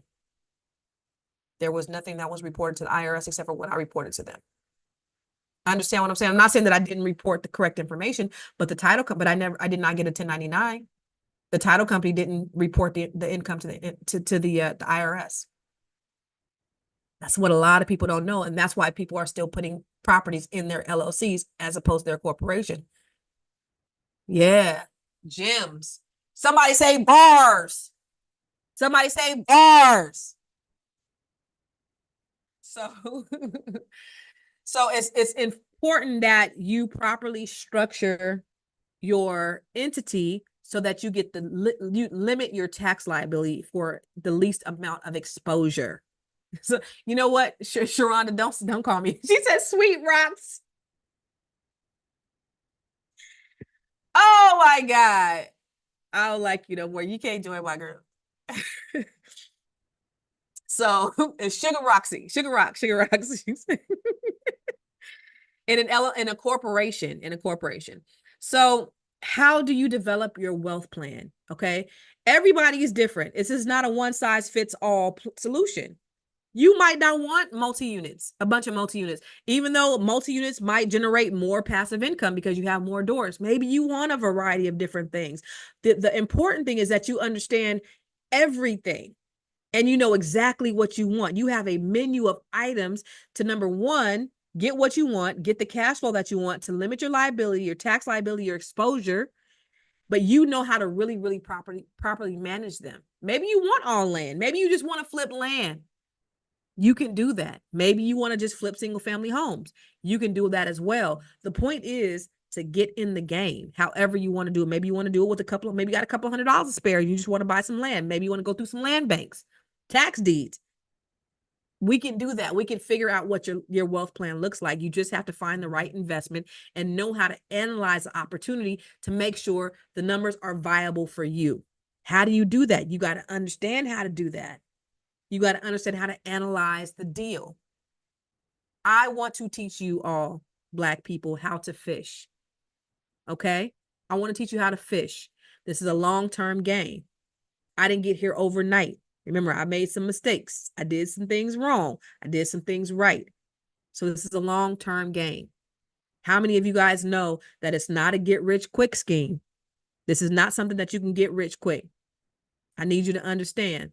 There was nothing that was reported to the IRS except for what I reported to them. Understand what I'm saying? I'm not saying that I didn't report the correct information, but the title company, I did not get a 1099. The title company didn't report the income to the IRS. That's what a lot of people don't know. And that's why people are still putting properties in their LLCs as opposed to their corporation. Yeah. Gyms. Somebody say bars. Somebody say bars. So, so it's important that you properly structure your entity so that you get you limit your tax liability for the least amount of exposure. So you know what, Sharonda, don't call me. She said sweet rocks. Oh my God. I don't like you no more. You can't join my group. So it's Sugar Roxy, Sugar Roxy. In a corporation. So how do you develop your wealth plan? Okay. Everybody is different. This is not a one size fits all solution. You might not want a bunch of multi-units, even though multi-units might generate more passive income because you have more doors. Maybe you want a variety of different things. The important thing is that you understand everything and you know exactly what you want. You have a menu of items to, number one, get what you want, get the cash flow that you want to limit your liability, your tax liability, your exposure, but you know how to really, really properly manage them. Maybe you want all land. Maybe you just want to flip land. You can do that. Maybe you want to just flip single family homes. You can do that as well. The point is to get in the game, however you want to do it. Maybe you want to do it with maybe you got a couple $100 to spare. You just want to buy some land. Maybe you want to go through some land banks, tax deeds. We can do that. We can figure out what your wealth plan looks like. You just have to find the right investment and know how to analyze the opportunity to make sure the numbers are viable for you. How do you do that? You got to understand how to do that. You got to understand how to analyze the deal. I want to teach you all, Black people, how to fish. Okay? I want to teach you how to fish. This is a long-term game. I didn't get here overnight. Remember, I made some mistakes. I did some things wrong. I did some things right. So this is a long-term game. How many of you guys know that it's not a get-rich-quick scheme? This is not something that you can get rich quick. I need you to understand.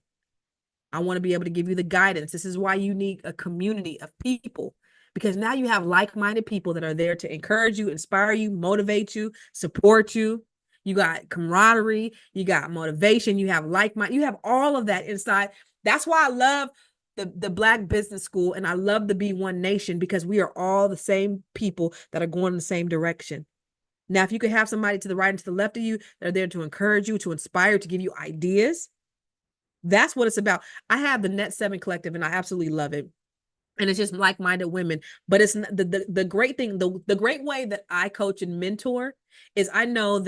I want to be able to give you the guidance. This is why you need a community of people, because now you have like-minded people that are there to encourage you, inspire you, motivate you, support you. You got camaraderie, you got motivation, you have like-mind, you have all of that inside. That's why I love the Black Business School and I love the Be1 Nation, because we are all the same people that are going in the same direction. Now, if you could have somebody to the right and to the left of you that are there to encourage you, to inspire, to give you ideas, that's what it's about. I have the Net 7 Collective and I absolutely love it. And it's just like-minded women. But it's the great thing, the great way that I coach and mentor is I know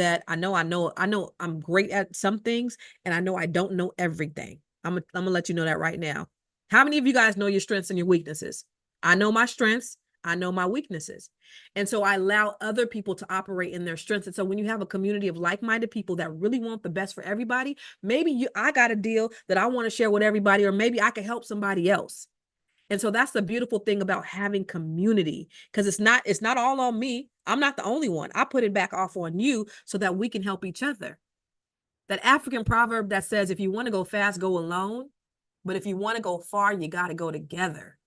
I'm great at some things and I know I don't know everything. I'm gonna let you know that right now. How many of you guys know your strengths and your weaknesses? I know my strengths. I know my weaknesses. And so I allow other people to operate in their strengths. And so when you have a community of like-minded people that really want the best for everybody, maybe I got a deal that I want to share with everybody, or maybe I can help somebody else. And so that's the beautiful thing about having community, because it's not all on me. I'm not the only one. I put it back off on you so that we can help each other. That African proverb that says, if you want to go fast, go alone. But if you want to go far, you got to go together.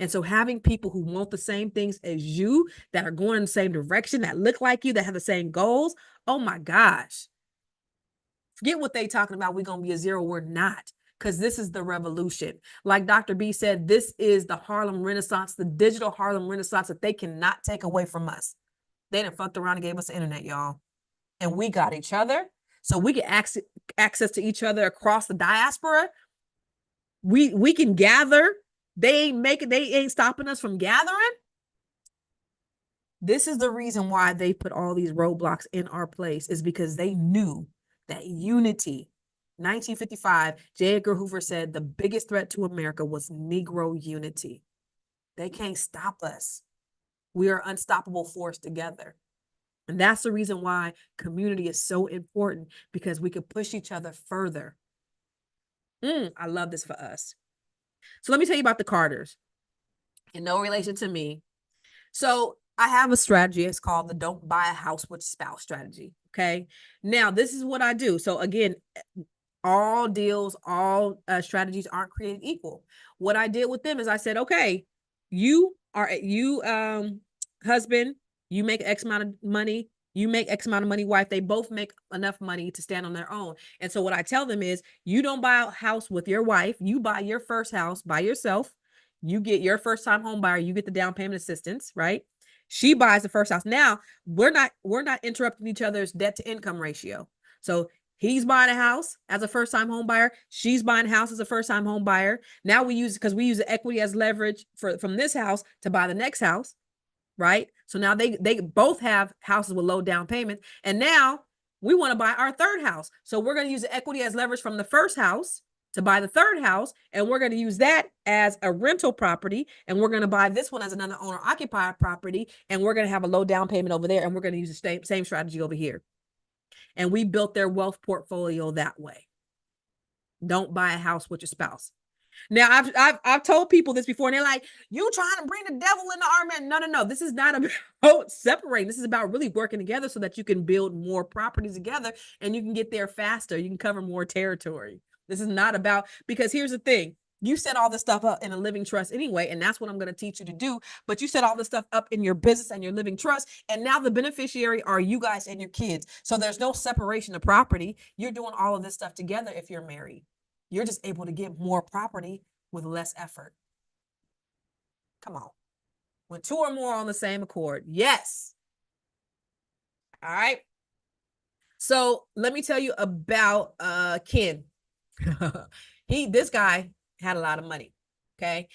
And so having people who want the same things as you, that are going in the same direction, that look like you, that have the same goals, oh my gosh. Forget what they talking about. We're going to be a zero. We're not, because this is the revolution. Like Dr. B said, this is the Harlem Renaissance, the digital Harlem Renaissance that they cannot take away from us. They done fucked around and gave us the internet, y'all. And we got each other. So we get access to each other across the diaspora. We can gather. They ain't stopping us from gathering. This is the reason why they put all these roadblocks in our place, is because they knew that unity. 1955, J. Edgar Hoover said the biggest threat to America was Negro unity. They can't stop us. We are an unstoppable force together. And that's the reason why community is so important, because we can push each other further. I love this for us. So let me tell you about the Carters. In no relation to me. So I have a strategy. It's called the Don't Buy a House with Spouse strategy. Okay. Now, this is what I do. So again, all deals, all strategies aren't created equal. What I did with them is I said, okay, husband, you make X amount of money. You make X amount of money, wife. They both make enough money to stand on their own. And so what I tell them is, you don't buy a house with your wife. You buy your first house by yourself. You get your first time home buyer. You get the down payment assistance, right? She buys the first house. Now we're not interrupting each other's debt to income ratio. So he's buying a house as a first time home buyer. She's buying a house as a first time home buyer. Now we use the equity as leverage from this house to buy the next house. Right? So now they both have houses with low down payment. And now we want to buy our third house. So we're going to use the equity as leverage from the first house, to buy the third house, and we're going to use that as a rental property, and we're going to buy this one as another owner occupied property, and we're going to have a low down payment over there, and we're going to use the same strategy over here. And we built their wealth portfolio that way. Don't buy a house with your spouse. Now, I've told people this before, and they're like, "You trying to bring the devil in the argument?" No. This is not about separating. This is about really working together so that you can build more properties together and you can get there faster. You can cover more territory. This is not about, because here's the thing. You set all this stuff up in a living trust anyway, and that's what I'm going to teach you to do. But you set all this stuff up in your business and your living trust, and now the beneficiary are you guys and your kids. So there's no separation of property. You're doing all of this stuff together if you're married. You're just able to get more property with less effort. Come on. When two or more on the same accord. Yes. All right. So let me tell you about Ken. This guy had a lot of money. Okay.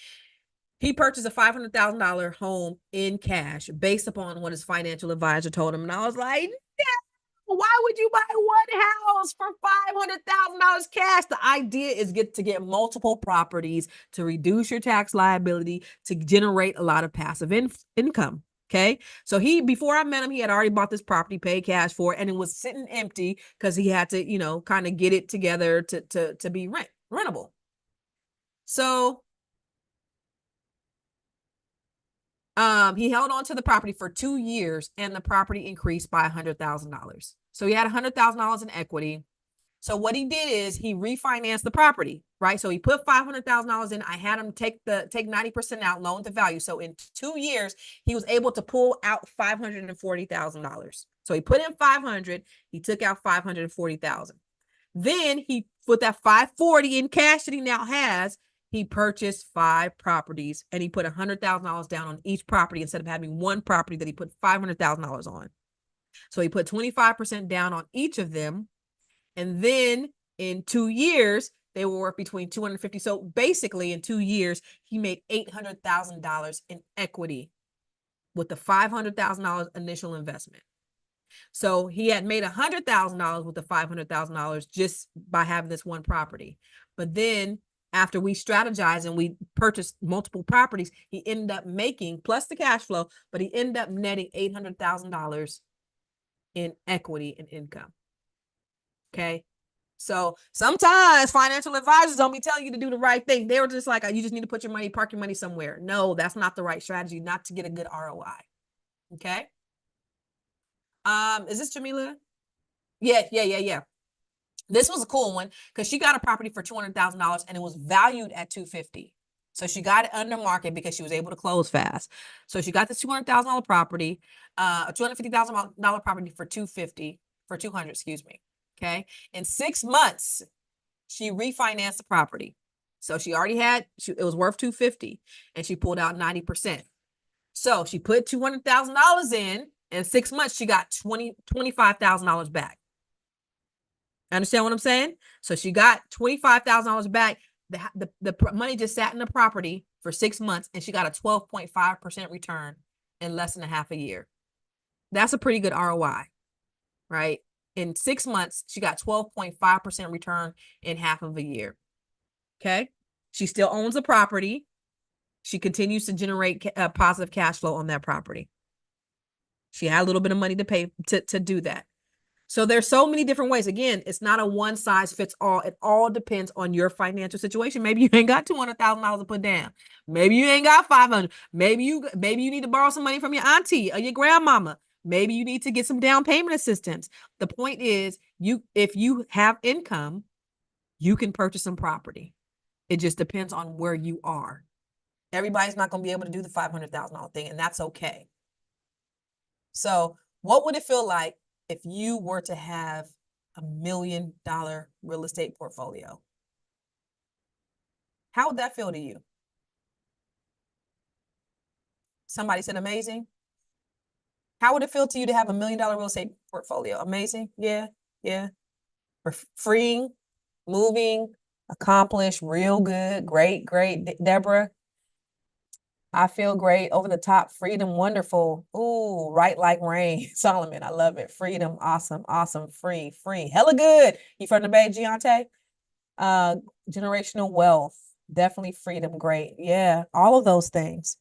He purchased a $500,000 home in cash based upon what his financial advisor told him. And I was like, why would you buy one house for $500,000 cash? The idea is to get multiple properties to reduce your tax liability, to generate a lot of passive income. Okay. So before I met him, he had already bought this property, paid cash for it, and it was sitting empty because he had to, kind of get it together to be rentable. So he held on to the property for 2 years, and the property increased by $100,000. So he had $100,000 in equity. So what he did is he refinanced the property, right? So he put $500,000 in. I had him take 90% out, loan to value. So in 2 years, he was able to pull out $540,000. So he put in 500, he took out 540,000. Then he put that 540 in cash that he now has. He purchased 5 properties, and he put $100,000 down on each property instead of having one property that he put $500,000 on. So he put 25% down on each of them. And then in 2 years, they were worth between 250. So basically in 2 years, he made $800,000 in equity with the $500,000 initial investment. So he had made $100,000 with the $500,000 just by having this one property. But then after we strategized and we purchased multiple properties, he ended up making, plus the cash flow, but he ended up netting $800,000 in equity and income. Okay. So sometimes financial advisors don't be telling you to do the right thing. They were just like, you just need to park your money somewhere. No, that's not the right strategy, not to get a good ROI. Okay. Is this Jamila? Yeah. This was a cool one because she got a property for $200,000 and it was valued at $250,000. So she got it under market because she was able to close fast. So she got the $200,000 property, a $250,000 property for $200, excuse me. Okay. In 6 months, she refinanced the property. So she already had, it was worth $250,000 and she pulled out 90%. So she put $200,000 in 6 months, she got $25,000 back. Understand what I'm saying? So she got $25,000 back. The money just sat in the property for 6 months, and she got a 12.5% return in less than a half a year. That's a pretty good ROI, right? In 6 months, she got 12.5% return in half of a year. Okay. She still owns the property. She continues to generate positive cash flow on that property. She had a little bit of money to pay to do that. So there's so many different ways. Again, it's not a one size fits all. It all depends on your financial situation. Maybe you ain't got $200,000 to put down. Maybe you ain't got 500. Maybe you need to borrow some money from your auntie or your grandmama. Maybe you need to get some down payment assistance. The point is, if you have income, you can purchase some property. It just depends on where you are. Everybody's not going to be able to do the $500,000 thing, and that's okay. So what would it feel like if you were to have $1 million real estate portfolio? How would that feel to you? Somebody said amazing. How would it feel to you to have $1 million real estate portfolio? Amazing. Yeah. Freeing, moving, accomplished, real good, great. Deborah, I feel great, over the top, freedom, wonderful. Ooh, right like rain. Solomon, I love it. Freedom, awesome, free. Hella good. You from the Bay, Giante? Uh, generational wealth, definitely freedom, great. Yeah, all of those things.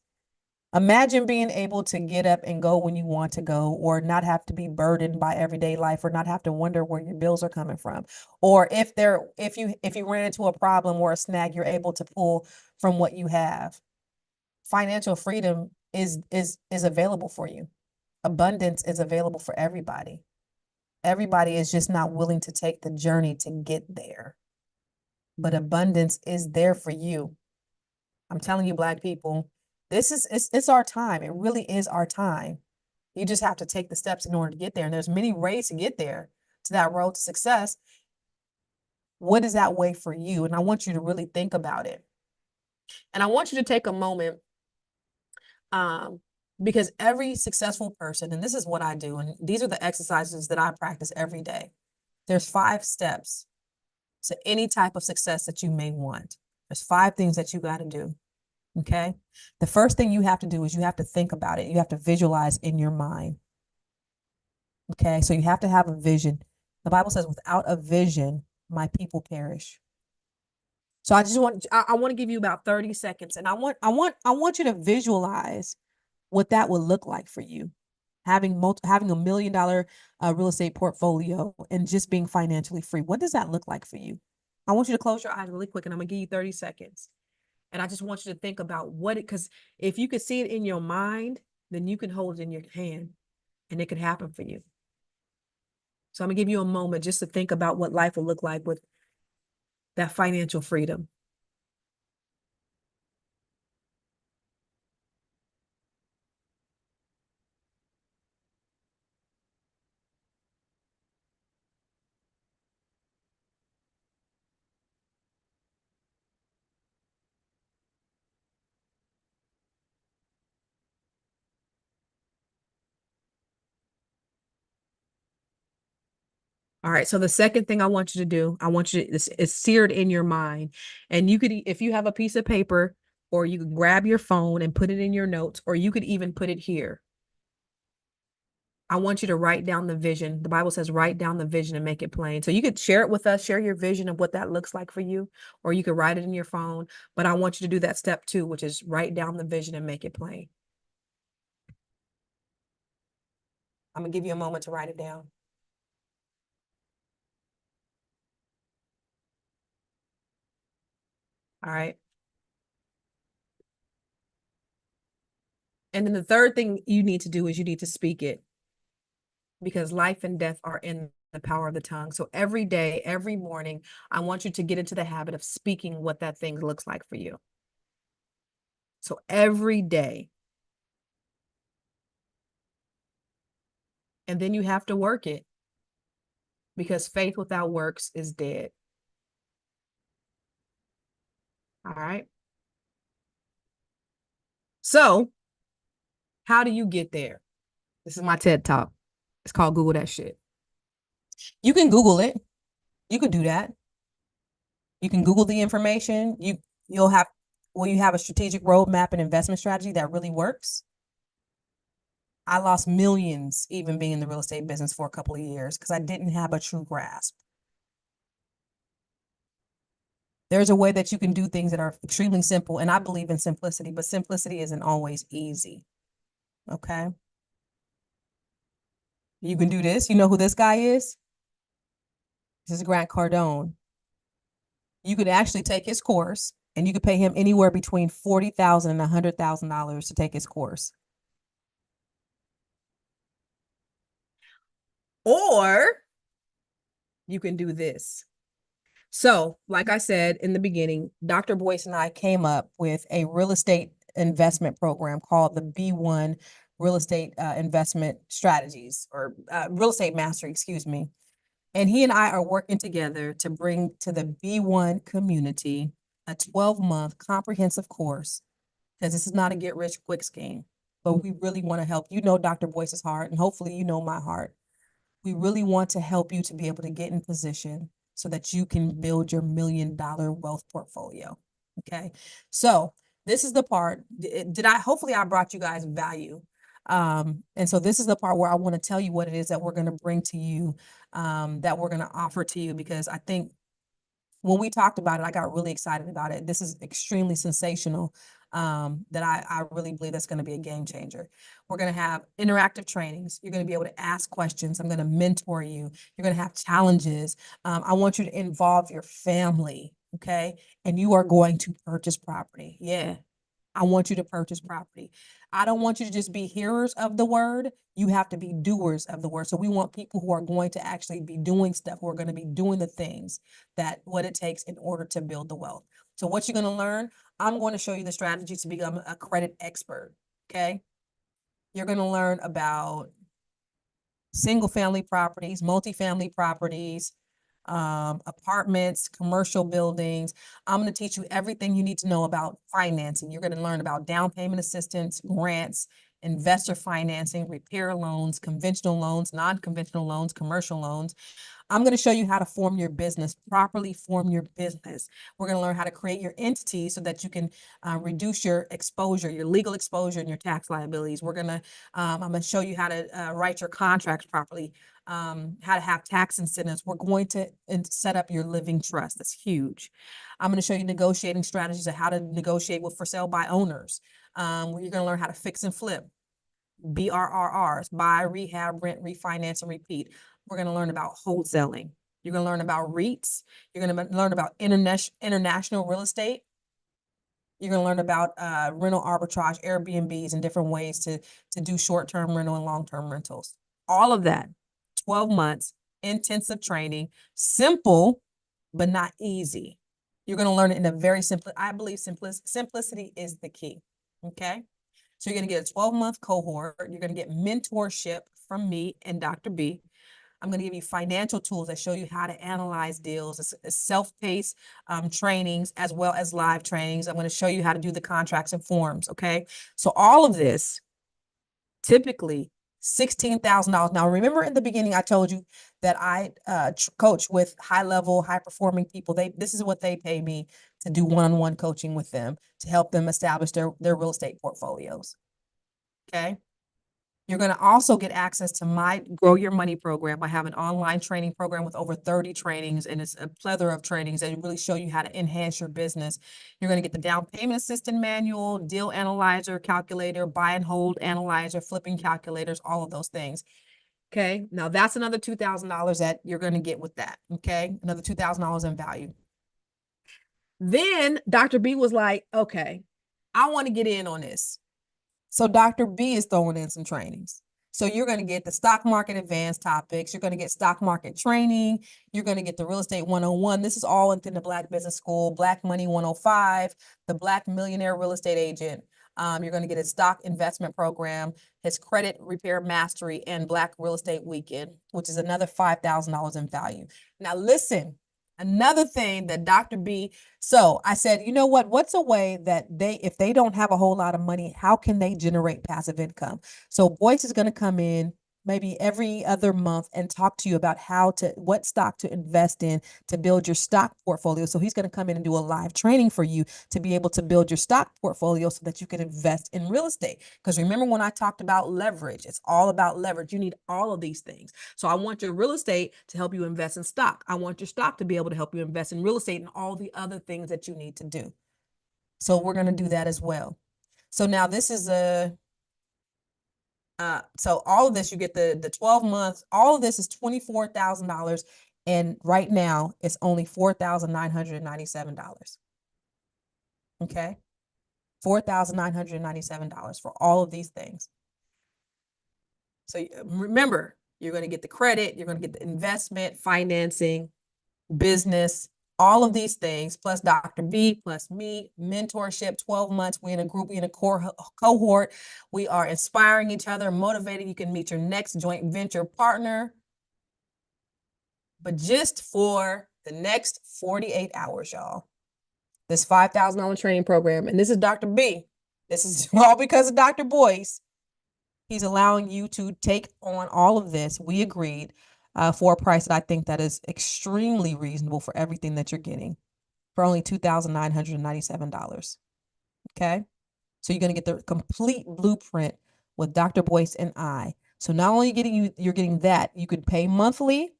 Imagine being able to get up and go when you want to go, or not have to be burdened by everyday life, or not have to wonder where your bills are coming from. Or if you ran into a problem or a snag, you're able to pull from what you have. Financial freedom is available for you. Abundance is available for everybody. Everybody is just not willing to take the journey to get there. But abundance is there for you. I'm telling you, Black people, it's our time. It really is our time. You just have to take the steps in order to get there. And there's many ways to get there, to that road to success. What is that way for you? And I want you to really think about it. And I want you to take a moment, because every successful person, and this is what I do, and these are the exercises that I practice every day. There's 5 steps to any type of success that you may want. There's 5 things that you got to do. Okay. The first thing you have to do is you have to think about it. You have to visualize in your mind. Okay. So you have to have a vision. The Bible says, without a vision, my people perish. So I want to give you about 30 seconds, and I want you to visualize what that would look like for you. Having $1 million real estate portfolio and just being financially free. What does that look like for you? I want you to close your eyes really quick, and I'm gonna give you 30 seconds. And I just want you to think about because if you could see it in your mind, then you can hold it in your hand and it could happen for you. So I'm gonna give you a moment just to think about what life will look like with that financial freedom. All right. So the second thing I want you to do, it's seared in your mind. And you could, if you have a piece of paper, or you could grab your phone and put it in your notes, or you could even put it here. I want you to write down the vision. The Bible says, write down the vision and make it plain. So you could share it with us, share your vision of what that looks like for you, or you could write it in your phone. But I want you to do that step 2, which is write down the vision and make it plain. I'm gonna give you a moment to write it down. All right. And then the third thing you need to do is you need to speak it, because life and death are in the power of the tongue. So every day, every morning, I want you to get into the habit of speaking what that thing looks like for you. So every day. And then you have to work it, because faith without works is dead. All right. So how do you get there? This is my TED Talk. It's called Google That Shit. You can Google it. You can do that. You can Google the information. You'll have, will you have a strategic roadmap and investment strategy that really works? I lost millions even being in the real estate business for a couple of years because I didn't have a true grasp. There's a way that you can do things that are extremely simple, and I believe in simplicity, but simplicity isn't always easy. Okay. You can do this. You know who this guy is? This is Grant Cardone. You could actually take his course, and you could pay him anywhere between $40,000 and $100,000 to take his course. Or you can do this. So, like I said in the beginning, Dr. Boyce and I came up with a real estate investment program called the B1 Real Estate Investment Strategies, or Real Estate Mastery, excuse me. And he and I are working together to bring to the B1 community a 12-month comprehensive course, because this is not a get-rich-quick scheme, but we really want to help. You know Dr. Boyce's heart, and hopefully you know my heart. We really want to help you to be able to get in position so that you can build your $1 million wealth portfolio. Okay. So this is the part, hopefully I brought you guys value. And so this is the part where I want to tell you what it is that we're going to bring to you, that we're going to offer to you, because I think when we talked about it, I got really excited about it. This is extremely sensational. That I really believe that's going to be a game changer. We're going to have interactive trainings. You're going to be able to ask questions. I'm going to mentor you. You're going to have challenges. I want you to involve your family. Okay. And you are going to purchase property. Yeah. I want you to purchase property. I don't want you to just be hearers of the word. You have to be doers of the word. So we want people who are going to actually be doing stuff, who are going to be doing the things that what it takes in order to build the wealth. So what you're going to learn, I'm going to show you the strategy to become a credit expert. Okay. You're going to learn about single family properties, multifamily properties, apartments, commercial buildings. I'm going to teach you everything you need to know about financing. You're going to learn about down payment assistance, grants, investor financing, repair loans, conventional loans, non-conventional loans, commercial loans. I'm going to show you how to form your business, properly form your business. We're going to learn how to create your entity so that you can reduce your exposure, your legal exposure and your tax liabilities. I'm going to show you how to write your contracts properly, how to have tax incentives. We're going to set up your living trust. That's huge. I'm going to show you negotiating strategies of how to negotiate with for sale by owners. You're going to learn how to fix and flip. BRRRs, buy, rehab, rent, refinance, and repeat. We're going to learn about wholesaling. You're going to learn about REITs. You're going to learn about international real estate. You're going to learn about rental arbitrage, Airbnbs, and different ways to do short-term rental and long-term rentals. All of that, 12 months, intensive training, simple, but not easy. You're going to learn it in a very simple, I believe simplicity is the key. Okay. So you're going to get a 12-month cohort. You're going to get mentorship from me and Dr. B. I'm going to give you financial tools that show you how to analyze deals, self-paced trainings, as well as live trainings. I'm going to show you how to do the contracts and forms. Okay. So all of this, typically $16,000. Now, remember in the beginning, I told you that I coach with high-level, high-performing people. This is what they pay me to do one-on-one coaching with them to help them establish their real estate portfolios. Okay. You're going to also get access to my Grow Your Money program. I have an online training program with over 30 trainings, and it's a plethora of trainings that really show you how to enhance your business. You're going to get the down payment assistant manual, deal analyzer, calculator, buy and hold analyzer, flipping calculators, all of those things. Okay. Now that's another $2,000 that you're going to get with that. Okay. Another $2,000 in value. Then Dr. B was like, okay, I want to get in on this. So Dr. B is throwing in some trainings. So you're going to get the stock market advanced topics. You're going to get stock market training. You're going to get the real estate 101. This is all within the Black Business School, Black Money 105, the Black Millionaire Real Estate Agent. You're going to get a stock investment program, his credit repair mastery, and Black Real Estate Weekend, which is another $5,000 in value. Now listen, another thing that Dr. B, so I said, you know what, what's a way that if they don't have a whole lot of money, how can they generate passive income? So Boyce is going to come in maybe every other month and talk to you about what stock to invest in to build your stock portfolio. So he's going to come in and do a live training for you to be able to build your stock portfolio so that you can invest in real estate. Because remember when I talked about leverage, it's all about leverage. You need all of these things. So I want your real estate to help you invest in stock. I want your stock to be able to help you invest in real estate and all the other things that you need to do. So we're going to do that as well. So now this is so all of this, you get the 12 months, all of this is $24,000. And right now it's only $4,997. Okay. $4,997 for all of these things. So remember, you're going to get the credit, you're going to get the investment, financing, business, all of these things, plus Dr. B, plus me, mentorship, 12 months. We're in a group, we're in a cohort. We are inspiring each other, motivating. You can meet your next joint venture partner. But just for the next 48 hours, y'all, this $5,000 training program, and this is Dr. B. This is all because of Dr. Boyce. He's allowing you to take on all of this. We agreed for a price that I think that is extremely reasonable for everything that you're getting for only $2,997. Okay. So you're going to get the complete blueprint with Dr. Boyce and I. So not only you're getting that, you could pay monthly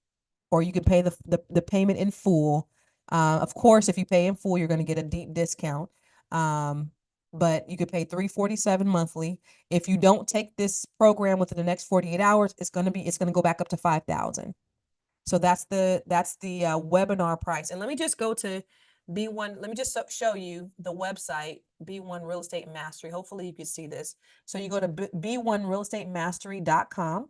or you could pay the payment in full Of course, if you pay in full, you're going to get a deep discount. But you could pay $347 monthly. If you don't take this program within the next 48 hours, it's going to go back up to 5,000. So that's the webinar price. And let me just go to B1. Let me just show you the website, B1 Real Estate Mastery. Hopefully you can see this. So you go to b1realestatemastry.com.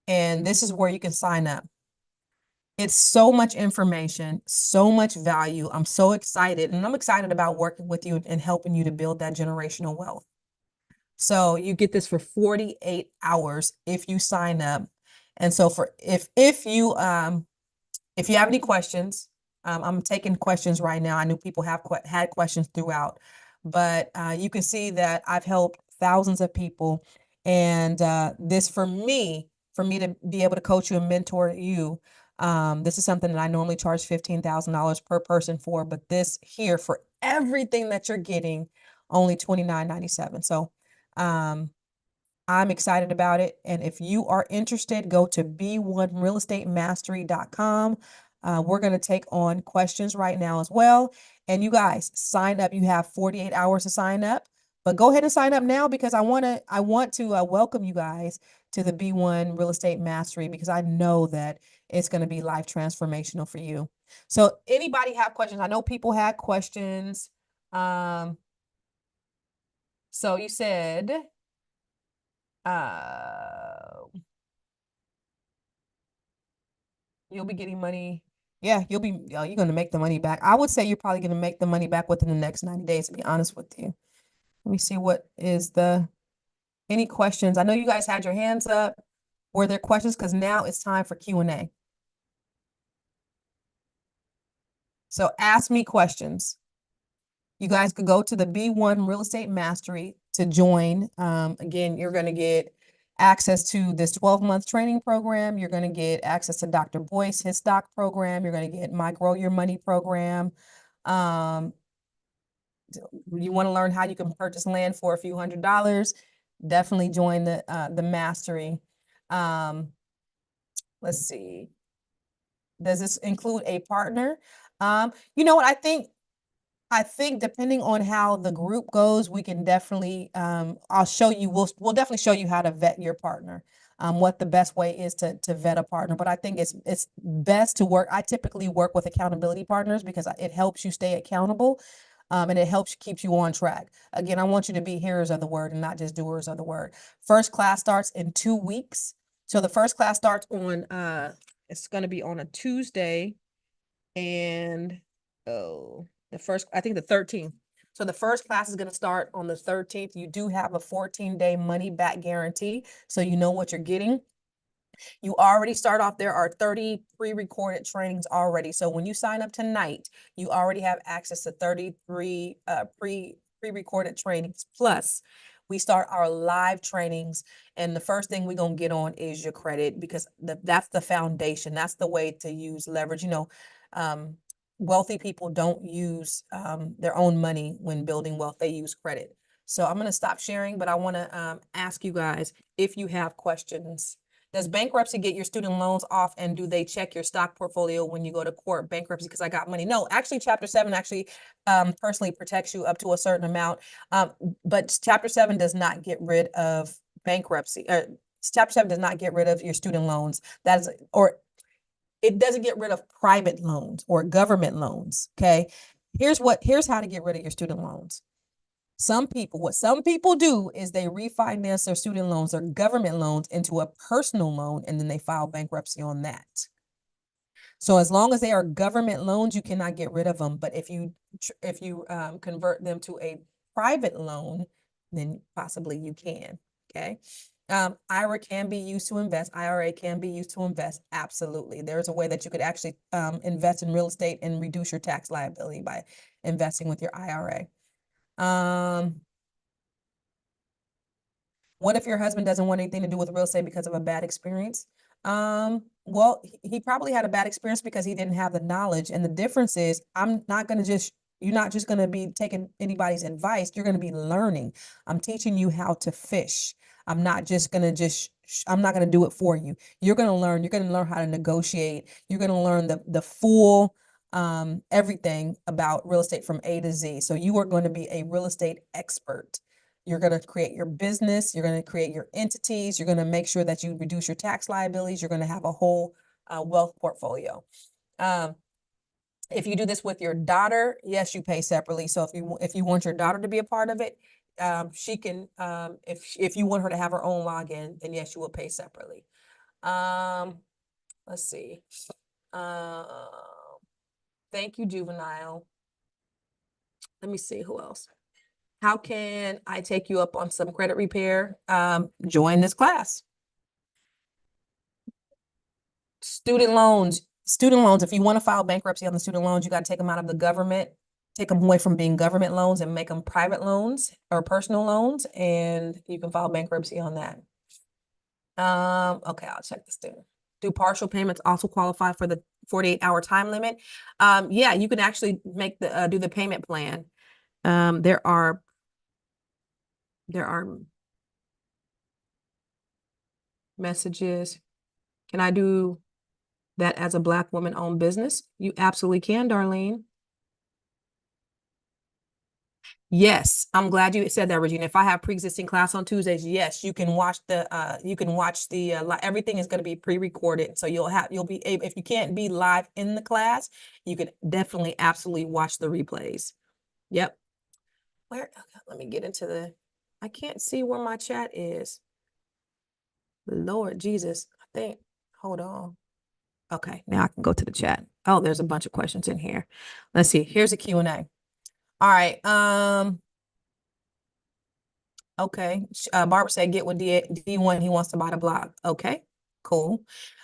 And this is where you can sign up. It's so much information, so much value. I'm so excited, and I'm excited about working with you and helping you to build that generational wealth. So you get this for 48 hours if you sign up. And so if you have any questions, I'm taking questions right now. I knew people have had questions throughout, but you can see that I've helped thousands of people, and this for me to be able to coach you and mentor you. This is something that I normally charge $15,000 per person for, but this here for everything that you're getting, only $29.97. So I'm excited about it. And if you are interested, go to b1realestatemastry.com. We're going to take on questions right now as well. And you guys sign up. You have 48 hours to sign up, but go ahead and sign up now, because I want to welcome you guys to the B1 Real Estate Mastery, because I know that it's going to be life transformational for you. So anybody have questions? I know people had questions. So you said, you'll be getting money. Yeah, you're going to make the money back. I would say you're probably going to make the money back within the next 90 days, to be honest with you. Let me see any questions. I know you guys had your hands up. Were there questions? Because now it's time for Q&A. So ask me questions. You guys could go to the B1 Real Estate Mastery to join. Again, you're going to get access to this 12-month training program. You're going to get access to Dr. Boyce, his stock program. You're going to get my Grow Your Money program. You want to learn how you can purchase land for a few $100s, definitely join the mastery. Let's see. Does this include a partner? You know what? I think depending on how the group goes, we can definitely, I'll show you, we'll definitely show you how to vet your partner, what the best way is to vet a partner. But I think it's best to work. I typically work with accountability partners because it helps you stay accountable. And it keeps you on track. Again, I want you to be hearers of the word and not just doers of the word. First class starts in 2 weeks. So the first class starts on, it's going to be on a Tuesday, and I think the 13th. So the first class is going to start on the 13th. You do have a 14-day money back guarantee, so you know what you're getting. You already start off, there are 30 pre-recorded trainings already. So when you sign up tonight, you already have access to 33 pre-recorded trainings. Plus, we start our live trainings, and the first thing we're going to get on is your credit, because that's the foundation. That's the way to use leverage. Wealthy people don't use their own money when building wealth. They use credit. So I'm going to stop sharing, but I want to ask you guys if you have questions. Does bankruptcy get your student loans off, and do they check your stock portfolio when you go to court? Bankruptcy because I got money. No, actually, Chapter 7 actually personally protects you up to a certain amount. But Chapter 7 does not get rid of bankruptcy. Chapter 7 does not get rid of your student loans. It doesn't get rid of private loans or government loans. Okay. Here's how to get rid of your student loans. What some people do is they refinance their student loans or government loans into a personal loan, and then they file bankruptcy on that. So as long as they are government loans, you cannot get rid of them. But if you convert them to a private loan, then possibly you can. Okay. IRA can be used to invest. IRA can be used to invest. Absolutely. There's a way that you could actually invest in real estate and reduce your tax liability by investing with your IRA. What if your husband doesn't want anything to do with real estate because of a bad experience? Well, he probably had a bad experience because he didn't have the knowledge. And the difference is, I'm not going to just, You're not just going to be taking anybody's advice. You're going to be learning. I'm teaching you how to fish. I'm not just going to I'm not going to do it for you. You're going to learn. You're going to learn how to negotiate. You're going to learn the full everything about real estate from A to Z. So you are going to be a real estate expert. You're going to create your business. You're going to create your entities. You're going to make sure that you reduce your tax liabilities. You're going to have a whole wealth portfolio. If you do this with your daughter, yes, you pay separately. So if you want your daughter to be a part of it, she can. If you want her to have her own login, then yes, you will pay separately. Let's see. Thank you, Juvenile. Let me see who else. How can I take you up on some credit repair? Join this class. Student loans. If you want to file bankruptcy on the student loans, you got to take them out of the government, take them away from being government loans and make them private loans or personal loans, and you can file bankruptcy on that. Okay, I'll check this thing. Do partial payments also qualify for the 48-hour time limit? Yeah, you can actually make the do the payment plan. There are messages. Can I do that as a Black woman-owned business? You absolutely can, Darlene. Yes, I'm glad you said that, Regina. If I have pre-existing class on Tuesdays, yes, you can watch the everything is going to be pre-recorded. So you'll be able, if you can't be live in the class, you can definitely absolutely watch the replays. Yep. Okay, let me get into I can't see where my chat is. Lord Jesus, I think, hold on. Okay, now I can go to the chat. Oh, there's a bunch of questions in here. Let's see. Here's a Q&A. All right. Okay. Barbara said, get with D1. He wants to buy the block. Okay, cool.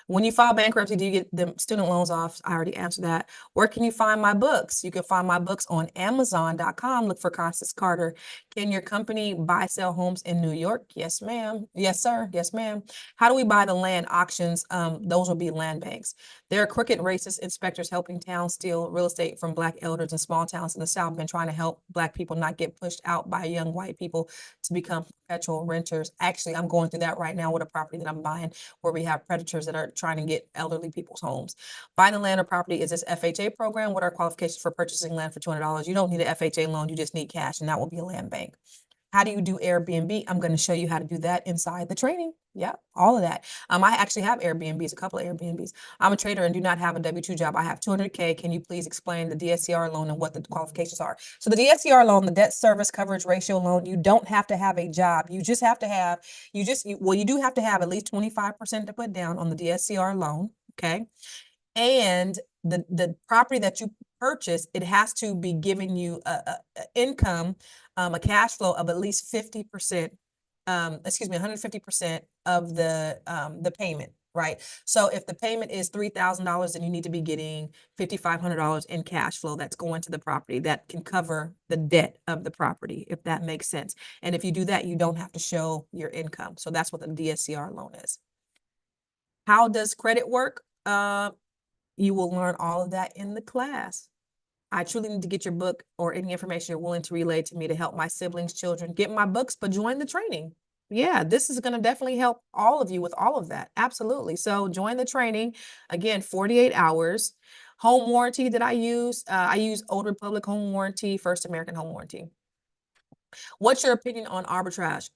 When you file bankruptcy, do you get the student loans off? I already answered that. Where can you find my books? You can find my books on Amazon.com. Look for Constance Carter. Can your company buy, sell homes in New York? Yes, ma'am. Yes, sir. Yes, ma'am. How do we buy the land? Auctions. Those will be land banks. There are crooked racist inspectors helping towns steal real estate from Black elders in small towns in the South. Been trying to help Black people not get pushed out by young white people to become perpetual renters. Actually, I'm going through that right now with a property that I'm buying where we have predators that are trying to get elderly people's homes. Buying the land or property is this FHA program. What are qualifications for purchasing land for $200? You don't need an FHA loan. You just need cash, and that will be a land bank. How do you do Airbnb? I'm going to show you how to do that inside the training. Yeah, all of that. I actually have Airbnbs, a couple of Airbnbs. I'm a trader and do not have a W-2 job. I have $200K. Can you please explain the DSCR loan and what the qualifications are? So the DSCR loan, the debt service coverage ratio loan, you don't have to have a job. You just have to have, you do have to have at least 25% to put down on the DSCR loan. Okay. And the property that you purchase, it has to be giving you a income, a cash flow of at least 50%, 150% of the payment, right? So if the payment is $3,000, then you need to be getting $5,500 in cash flow that's going to the property that can cover the debt of the property, if that makes sense. And if you do that, you don't have to show your income. So that's what the DSCR loan is. How does credit work? You will learn all of that in the class. I truly need to get your book or any information you're willing to relay to me to help my siblings, children get my books, but join the training. Yeah, this is going to definitely help all of you with all of that. Absolutely. So join the training. Again, 48 hours. Home warranty that I use Old Republic Home Warranty, First American Home Warranty. What's your opinion on arbitrage?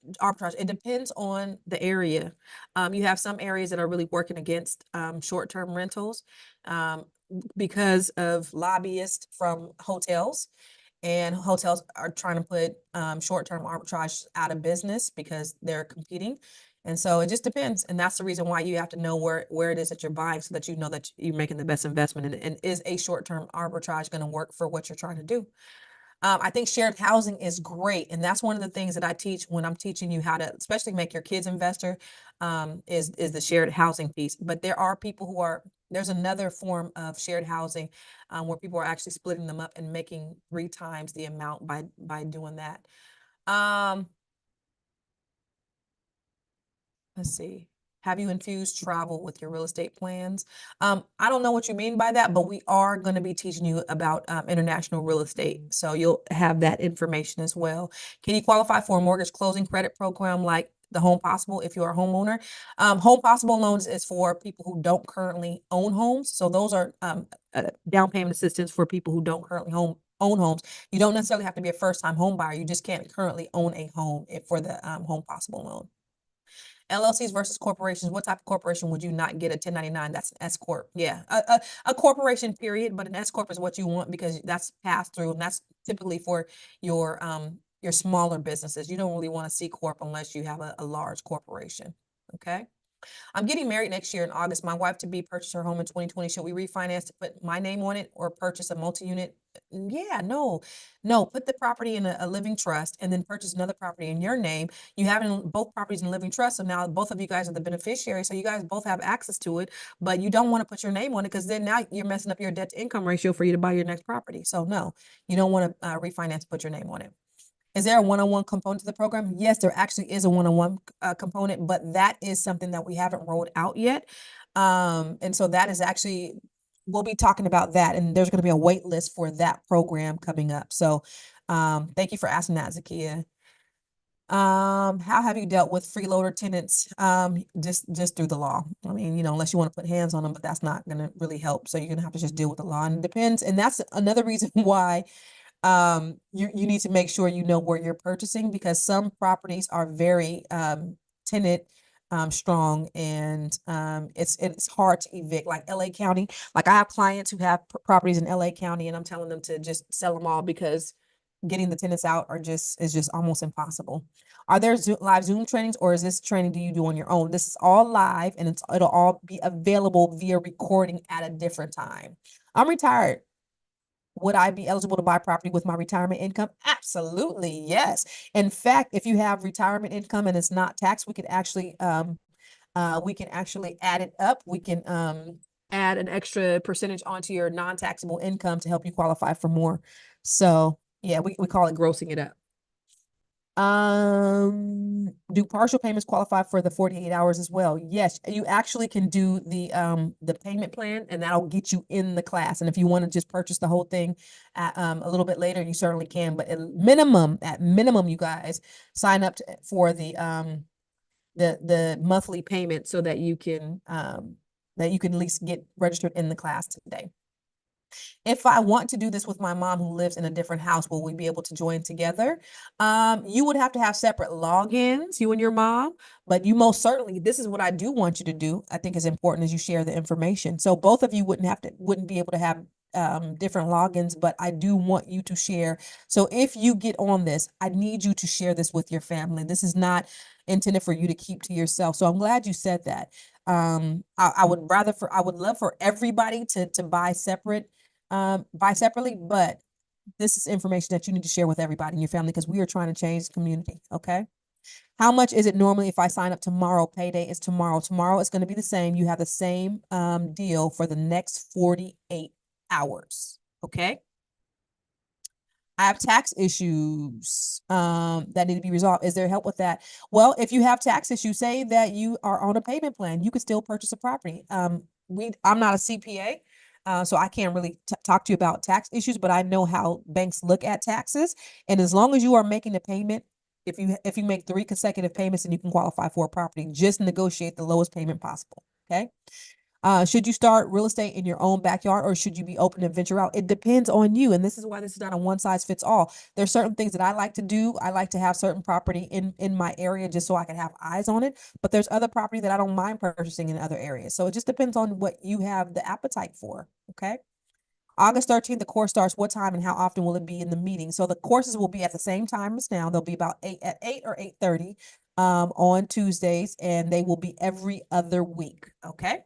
It depends on the area. You have some areas that are really working against short-term rentals because of lobbyists from hotels. And hotels are trying to put short-term arbitrage out of business because they're competing. And so it just depends. And that's the reason why you have to know where it is that you're buying so that you know that you're making the best investment. And is a short-term arbitrage going to work for what you're trying to do? I think shared housing is great. And that's one of the things that I teach when I'm teaching you how to, especially make your kids investor, is the shared housing piece. But there are people there's another form of shared housing where people are actually splitting them up and making 3 times the amount by doing that. Let's see. Have you infused travel with your real estate plans? I don't know what you mean by that, but we are going to be teaching you about international real estate. So you'll have that information as well. Can you qualify for a mortgage closing credit program like the Home Possible if you're a homeowner? Home Possible loans is for people who don't currently own homes. So those are down payment assistance for people who don't currently own homes. You don't necessarily have to be a first-time home buyer. You just can't currently own a home for the Home Possible loan. LLCs versus corporations. What type of corporation would you not get a 1099? That's an S corp. Yeah, a corporation period, but an S corp is what you want because that's passed through, and that's typically for your smaller businesses. You don't really want a C corp unless you have a large corporation. Okay. I'm getting married next year in August. My wife to be purchased her home in 2020. Should we refinance to put my name on it or purchase a multi-unit? Yeah, no. Put the property in a living trust and then purchase another property in your name. You have both properties in living trust. So now both of you guys are the beneficiaries. So you guys both have access to it, but you don't want to put your name on it because then now you're messing up your debt to income ratio for you to buy your next property. So no, you don't want to refinance, put your name on it. Is there a one-on-one component to the program? Yes, there actually is a one-on-one component, but that is something that we haven't rolled out yet. And so that is actually, we'll be talking about that, and there's going to be a wait list for that program coming up. So thank you for asking that, Zakia. How have you dealt with freeloader tenants? Just through the law. I mean, unless you want to put hands on them, but that's not going to really help. So you're going to have to just deal with the law, and it depends. And that's another reason why you need to make sure you know where you're purchasing, because some properties are very tenant strong, and it's hard to evict, like LA County. Like I have clients who have properties in LA County, and I'm telling them to just sell them all because getting the tenants out is just almost impossible. Are there live Zoom trainings, or is this training do you do on your own? This is all live, and it'll all be available via recording at a different time. I'm retired. Would I be eligible to buy property with my retirement income? Absolutely, yes. In fact, if you have retirement income and it's not taxed, we can actually add it up. We can add an extra percentage onto your non-taxable income to help you qualify for more. So yeah, we call it grossing it up. Do partial payments qualify for the 48 hours as well? Yes, you actually can do the payment plan, and that'll get you in the class. And if you want to just purchase the whole thing at, a little bit later, you certainly can. But at minimum, you guys sign up for the monthly payment so that you can at least get registered in the class today. If I want to do this with my mom who lives in a different house, will we be able to join together? You would have to have separate logins, you and your mom, but you most certainly, this is what I do want you to do. I think is important as you share the information. So both of you wouldn't be able to have different logins, but I do want you to share. So if you get on this, I need you to share this with your family. This is not intended for you to keep to yourself. So I'm glad you said that. I would love for everybody to buy separately, but this is information that you need to share with everybody in your family because we are trying to change the community. Okay. How much is it normally if I sign up tomorrow? Payday is tomorrow. Tomorrow is going to be the same. You have the same deal for the next 48 hours. Okay. I have tax issues that need to be resolved. Is there help with that? Well, if you have tax issues, say that you are on a payment plan, you could still purchase a property. I'm not a CPA, so I can't really talk to you about tax issues, but I know how banks look at taxes. And as long as you are making a payment, if you make 3 consecutive payments, then you can qualify for a property. Just negotiate the lowest payment possible. Okay. Should you start real estate in your own backyard, or should you be open to venture out? It depends on you. And this is why this is not a one size fits all. There's certain things that I like to do. I like to have certain property in my area just so I can have eyes on it. But there's other property that I don't mind purchasing in other areas. So it just depends on what you have the appetite for. Okay. August 13th, the course starts. What time and how often will it be in the meeting? So the courses will be at the same time as now. They'll be about 8 or 8:30 on Tuesdays, and they will be every other week. Okay.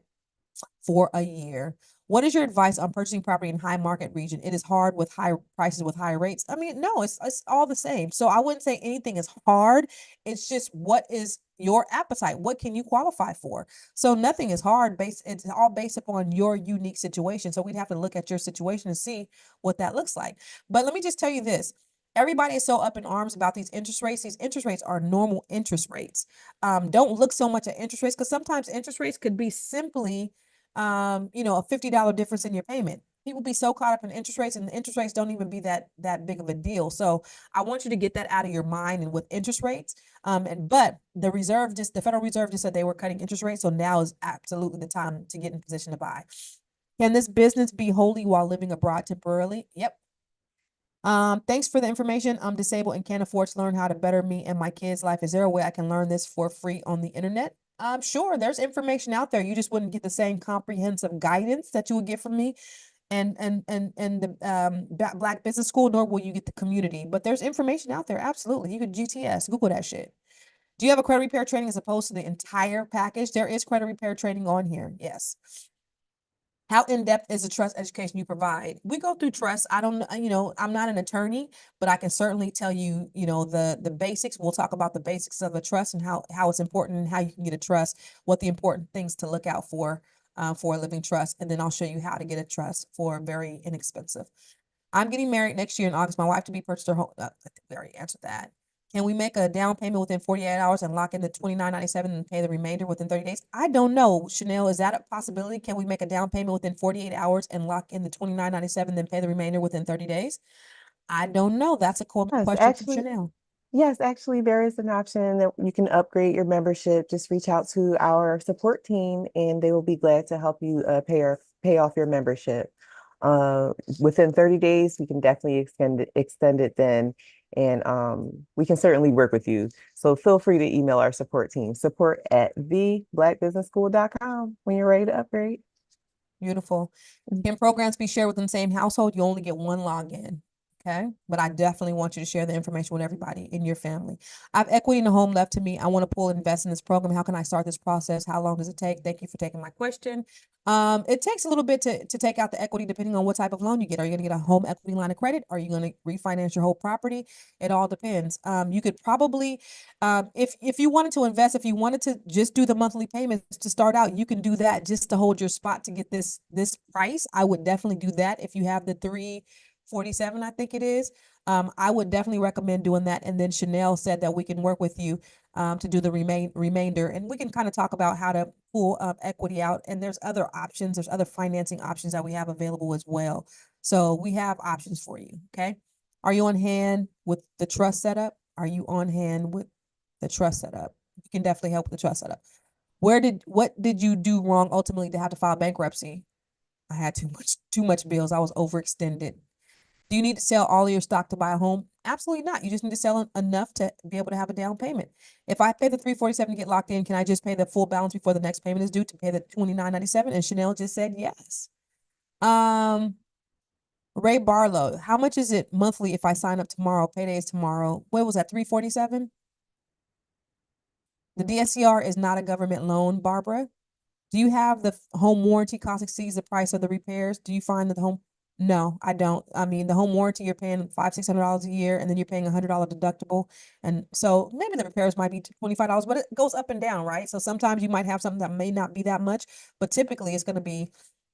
For a year. What is your advice on purchasing property in high market region? It is hard with high prices with high rates. I mean, no, it's all the same. So I wouldn't say anything is hard. It's just what is your appetite? What can you qualify for? So nothing is hard. It's all based upon your unique situation. So we'd have to look at your situation and see what that looks like. But let me just tell you this. everybody is so up in arms about these interest rates. These interest rates are normal interest rates. Don't look so much at interest rates, because sometimes interest rates could be simply, you know, a $50 difference in your payment. People be so caught up in interest rates, and the interest rates don't even be that big of a deal. So I want you to get that out of your mind. And with interest rates, but the Federal Reserve just said they were cutting interest rates, so now is absolutely the time to get in position to buy. Can this business be wholly while living abroad temporarily? Yep. Thanks for the information. I'm disabled and can't afford to learn how to better me and my kids' life. Is there a way I can learn this for free on the internet? Sure, there's information out there. You just wouldn't get the same comprehensive guidance that you would get from me and the Black Business School, nor will you get the community. But there's information out there. Absolutely. You could GTS, Google that shit. Do you have a credit repair training as opposed to the entire package? There is credit repair training on here. Yes. How in-depth is the trust education you provide? We go through trust. I don't, you know, I'm not an attorney, but I can certainly tell you, you know, the basics. We'll talk about the basics of a trust and how it's important and how you can get a trust, what the important things to look out for a living trust. And then I'll show you how to get a trust for very inexpensive. I'm getting married next year in August. My wife to be purchased her home. I think we already answered that. Can we make a down payment within 48 hours and lock in the $29.97 and pay the remainder within 30 days? I don't know, Chanel. Is that a possibility? Can we make a down payment within 48 hours and lock in the $29.97, then pay the remainder within 30 days? I don't know. That's a cool Yes, question from actually, Chanel. yes, actually, there is an option that you can upgrade your membership. Just reach out to our support team, and they will be glad to help you pay off your membership. Within 30 days, we can definitely extend it then, and we can certainly work with you. So feel free to email our support team, support@theblackbusinessschool.com when you're ready to upgrade. Beautiful. Can programs be shared within the same household? You only get one login. Okay. But I definitely want you to share the information with everybody in your family. I have equity in the home left to me. I want to pull and invest in this program. How can I start this process? How long does it take? Thank you for taking my question. It takes a little bit to take out the equity depending on what type of loan you get. Are you going to get a home equity line of credit? Are you going to refinance your whole property? It all depends. You could probably, if you wanted to invest, if you wanted to just do the monthly payments to start out, you can do that just to hold your spot to get this price. I would definitely do that if you have the 347, I think it is. I would definitely recommend doing that. And then Chanel said that we can work with you to do the remainder, and we can kind of talk about how to pull equity out. And there's other options. There's other financing options that we have available as well. So we have options for you. Okay. Are you on hand with the trust setup? Are you on hand with the trust setup? We can definitely help with the trust setup. What did you do wrong ultimately to have to file bankruptcy? I had too much bills. I was overextended. Do you need to sell all of your stock to buy a home? Absolutely not. You just need to sell enough to be able to have a down payment. If I pay the 347 to get locked in, can I just pay the full balance before the next payment is due to pay the 29.97? And Chanel just said yes. Ray Barlow, how much is it monthly if I sign up tomorrow? Payday is tomorrow. What was that, 347? The DSCR is not a government loan, Barbara. Do you have the home warranty cost exceeds the price of the repairs? Do you find that the home? No, I don't. I mean, the home warranty, you're paying $500-600 a year, and then you're paying $100 deductible. And so maybe the repairs might be $25, but it goes up and down, right? So sometimes you might have something that may not be that much, but typically it's going to be,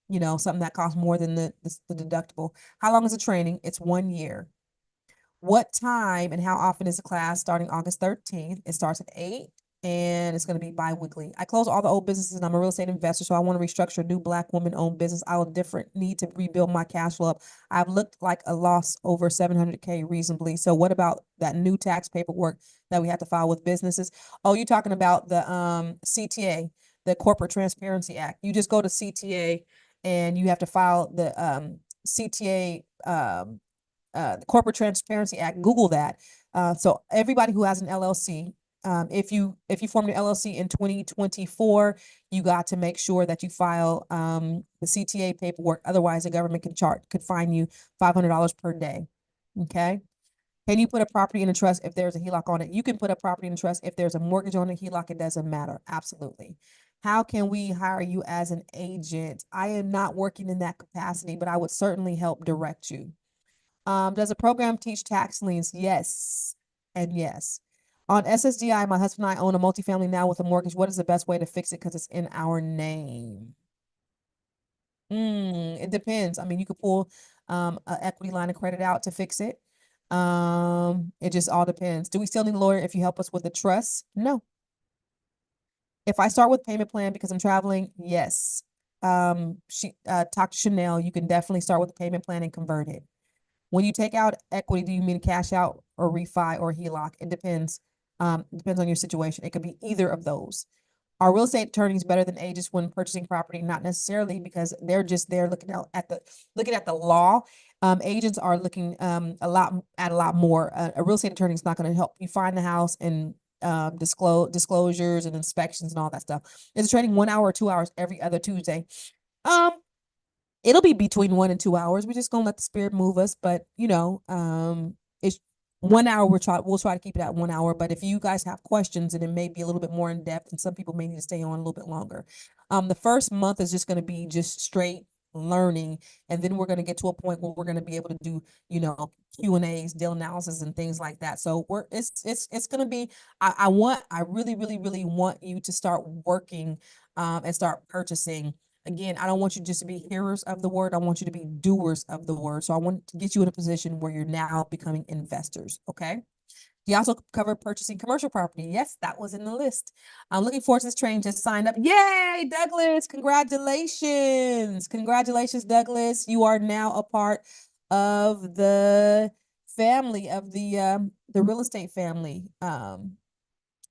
you know, something that costs more than the deductible. How long is the training? It's 1 year. What time and how often is the class? Starting August 13th. It starts at 8 and it's going to be bi-weekly. I close all the old businesses and I'm a real estate investor, so I want to restructure a new Black woman-owned business. I will need to rebuild my cash flow up. I've looked like a loss over 700K reasonably. So what about that new tax paperwork that we have to file with businesses? Oh, you're talking about the CTA, the Corporate Transparency Act. You just go to CTA and you have to file the CTA the Corporate Transparency Act. Google that. So everybody who has an LLC, if you formed an LLC in 2024, you got to make sure that you file the CTA paperwork. Otherwise, the government could fine you $500 per day. Okay. Can you put a property in a trust if there's a HELOC on it? You can put a property in a trust if there's a mortgage on a HELOC. It doesn't matter. Absolutely. How can we hire you as an agent? I am not working in that capacity, but I would certainly help direct you. Does the program teach tax liens? Yes, and yes. On SSDI, my husband and I own a multifamily now with a mortgage. What is the best way to fix it? Because it's in our name. It depends. I mean, you could pull an equity line of credit out to fix it. It just all depends. Do we still need a lawyer if you help us with the trust? No. If I start with payment plan because I'm traveling, yes. Talk to Chanel. You can definitely start with the payment plan and convert it. When you take out equity, do you mean cash out or refi or HELOC? It depends. Depends on your situation. It could be either of those. Are real estate attorneys better than agents when purchasing property? Not necessarily, because they're just there looking at the law. Agents are looking a lot more. A real estate attorney is not going to help you find the house and disclosures and inspections and all that stuff. Is it training 1 hour or 2 hours every other Tuesday? Um, it'll be between 1 and 2 hours. We're just gonna let the spirit move us, but it's 1 hour. We'll try to keep it at 1 hour. But if you guys have questions, and it may be a little bit more in depth, and some people may need to stay on a little bit longer. The first month is just going to be just straight learning, and then we're going to get to a point where we're going to be able to do Q&As, deal analysis, and things like that. So it's going to be. I really want you to start working and start purchasing. Again, I don't want you just to be hearers of the word. I want you to be doers of the word. So I want to get you in a position where you're now becoming investors. Okay. You also covered purchasing commercial property. Yes, that was in the list. I'm looking forward to this training. Just signed up. Yay, Douglas. Congratulations. Congratulations, Douglas. You are now a part of the family of the real estate family.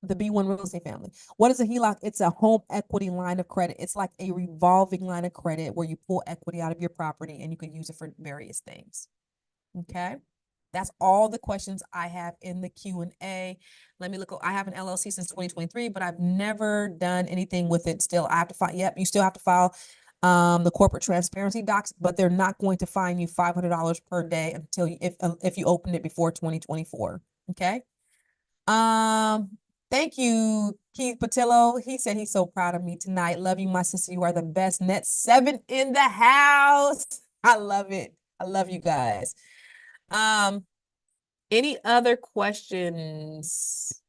The B1 real estate family. What is a HELOC? It's a home equity line of credit. It's like a revolving line of credit where you pull equity out of your property and you can use it for various things. Okay. That's all the questions I have in the Q&A. Let me look. I have an LLC since 2023, but I've never done anything with it still. I have to file. Yep. You still have to file the corporate transparency docs, but they're not going to fine you $500 per day until if you open it before 2024. Okay. Thank you, Keith Patillo. He said he's so proud of me tonight. Love you, my sister. You are the best. Net 7 in the house. I love it. I love you guys. Any other questions?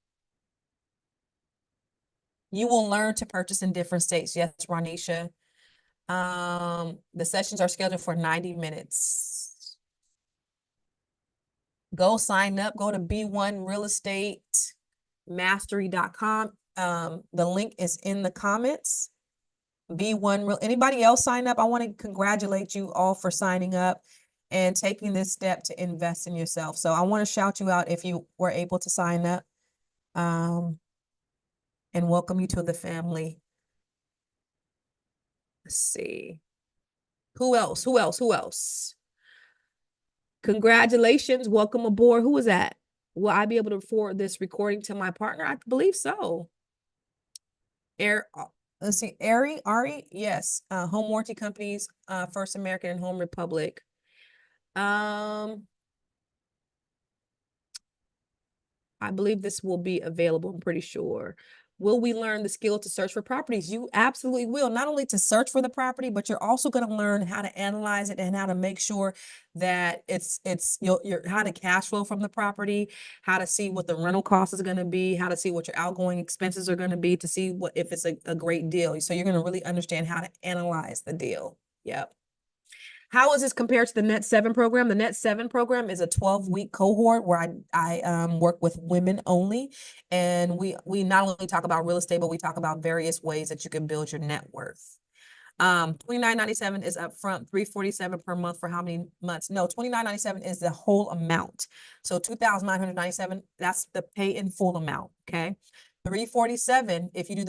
You will learn to purchase in different states. Yes, Ronisha. The sessions are scheduled for 90 minutes. Go sign up. Go to B1realestateMastery.com. The link is in the comments. B1 Real. Anybody else sign up? I want to congratulate you all for signing up and taking this step to invest in yourself. So I want to shout you out if you were able to sign up, and welcome you to the family. Let's see. Who else? Who else? Who else? Congratulations. Welcome aboard. Who was that? Will I be able to forward this recording to my partner? I believe so. Let's see. Ari, yes. Home warranty companies, First American and Home Republic. I believe this will be available. I'm pretty sure. Will we learn the skill to search for properties? You absolutely will. Not only to search for the property, but you're also going to learn how to analyze it and how to make sure that it's how to cash flow from the property, how to see what the rental cost is going to be, how to see what your outgoing expenses are going to be, to see if it's a great deal. So you're going to really understand how to analyze the deal. Yep. How is this compared to the Net 7 program? The Net 7 program is a 12-week cohort where I work with women only. And we not only talk about real estate, but we talk about various ways that you can build your net worth. $29.97 is upfront, $347 per month for how many months? No, $29.97 is the whole amount. So $2,997, that's the pay in full amount. Okay. $347, if you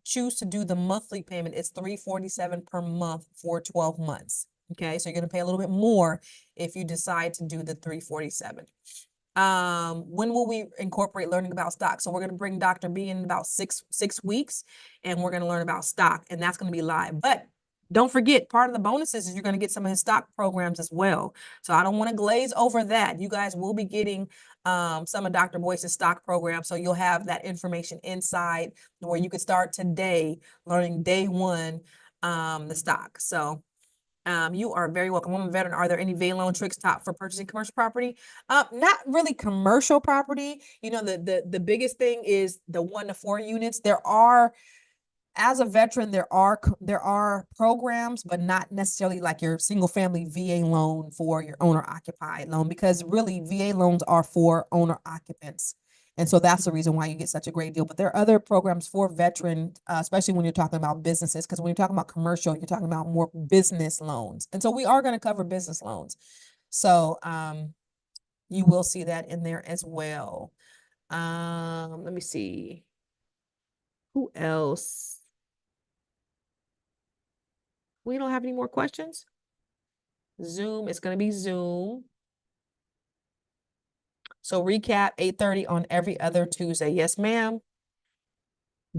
choose to do the monthly payment, it's $347 per month for 12 months. Okay, so you're going to pay a little bit more if you decide to do the $347. When will we incorporate learning about stock? So we're going to bring Dr. B in about six weeks, and we're going to learn about stock, and that's going to be live. But don't forget, part of the bonuses is you're going to get some of his stock programs as well. So I don't want to glaze over that. You guys will be getting some of Dr. Boyce's stock program. So you'll have that information inside where you could start today learning day one, the stock. So you are very welcome. I'm a veteran. Are there any loan tricks taught for purchasing commercial property? Not really commercial property. You know, the biggest thing is the 1 to 4 units. There are as a veteran, there are programs, but not necessarily like your single family VA loan for your owner occupied loan, because really VA loans are for owner occupants. And so that's the reason why you get such a great deal. But there are other programs for veteran, especially when you're talking about businesses, because when you're talking about commercial, you're talking about more business loans. And so we are going to cover business loans. So you will see that in there as well. Let me see. Who else? We don't have any more questions. Zoom, it's going to be Zoom. So recap 8:30 on every other Tuesday. Yes, ma'am.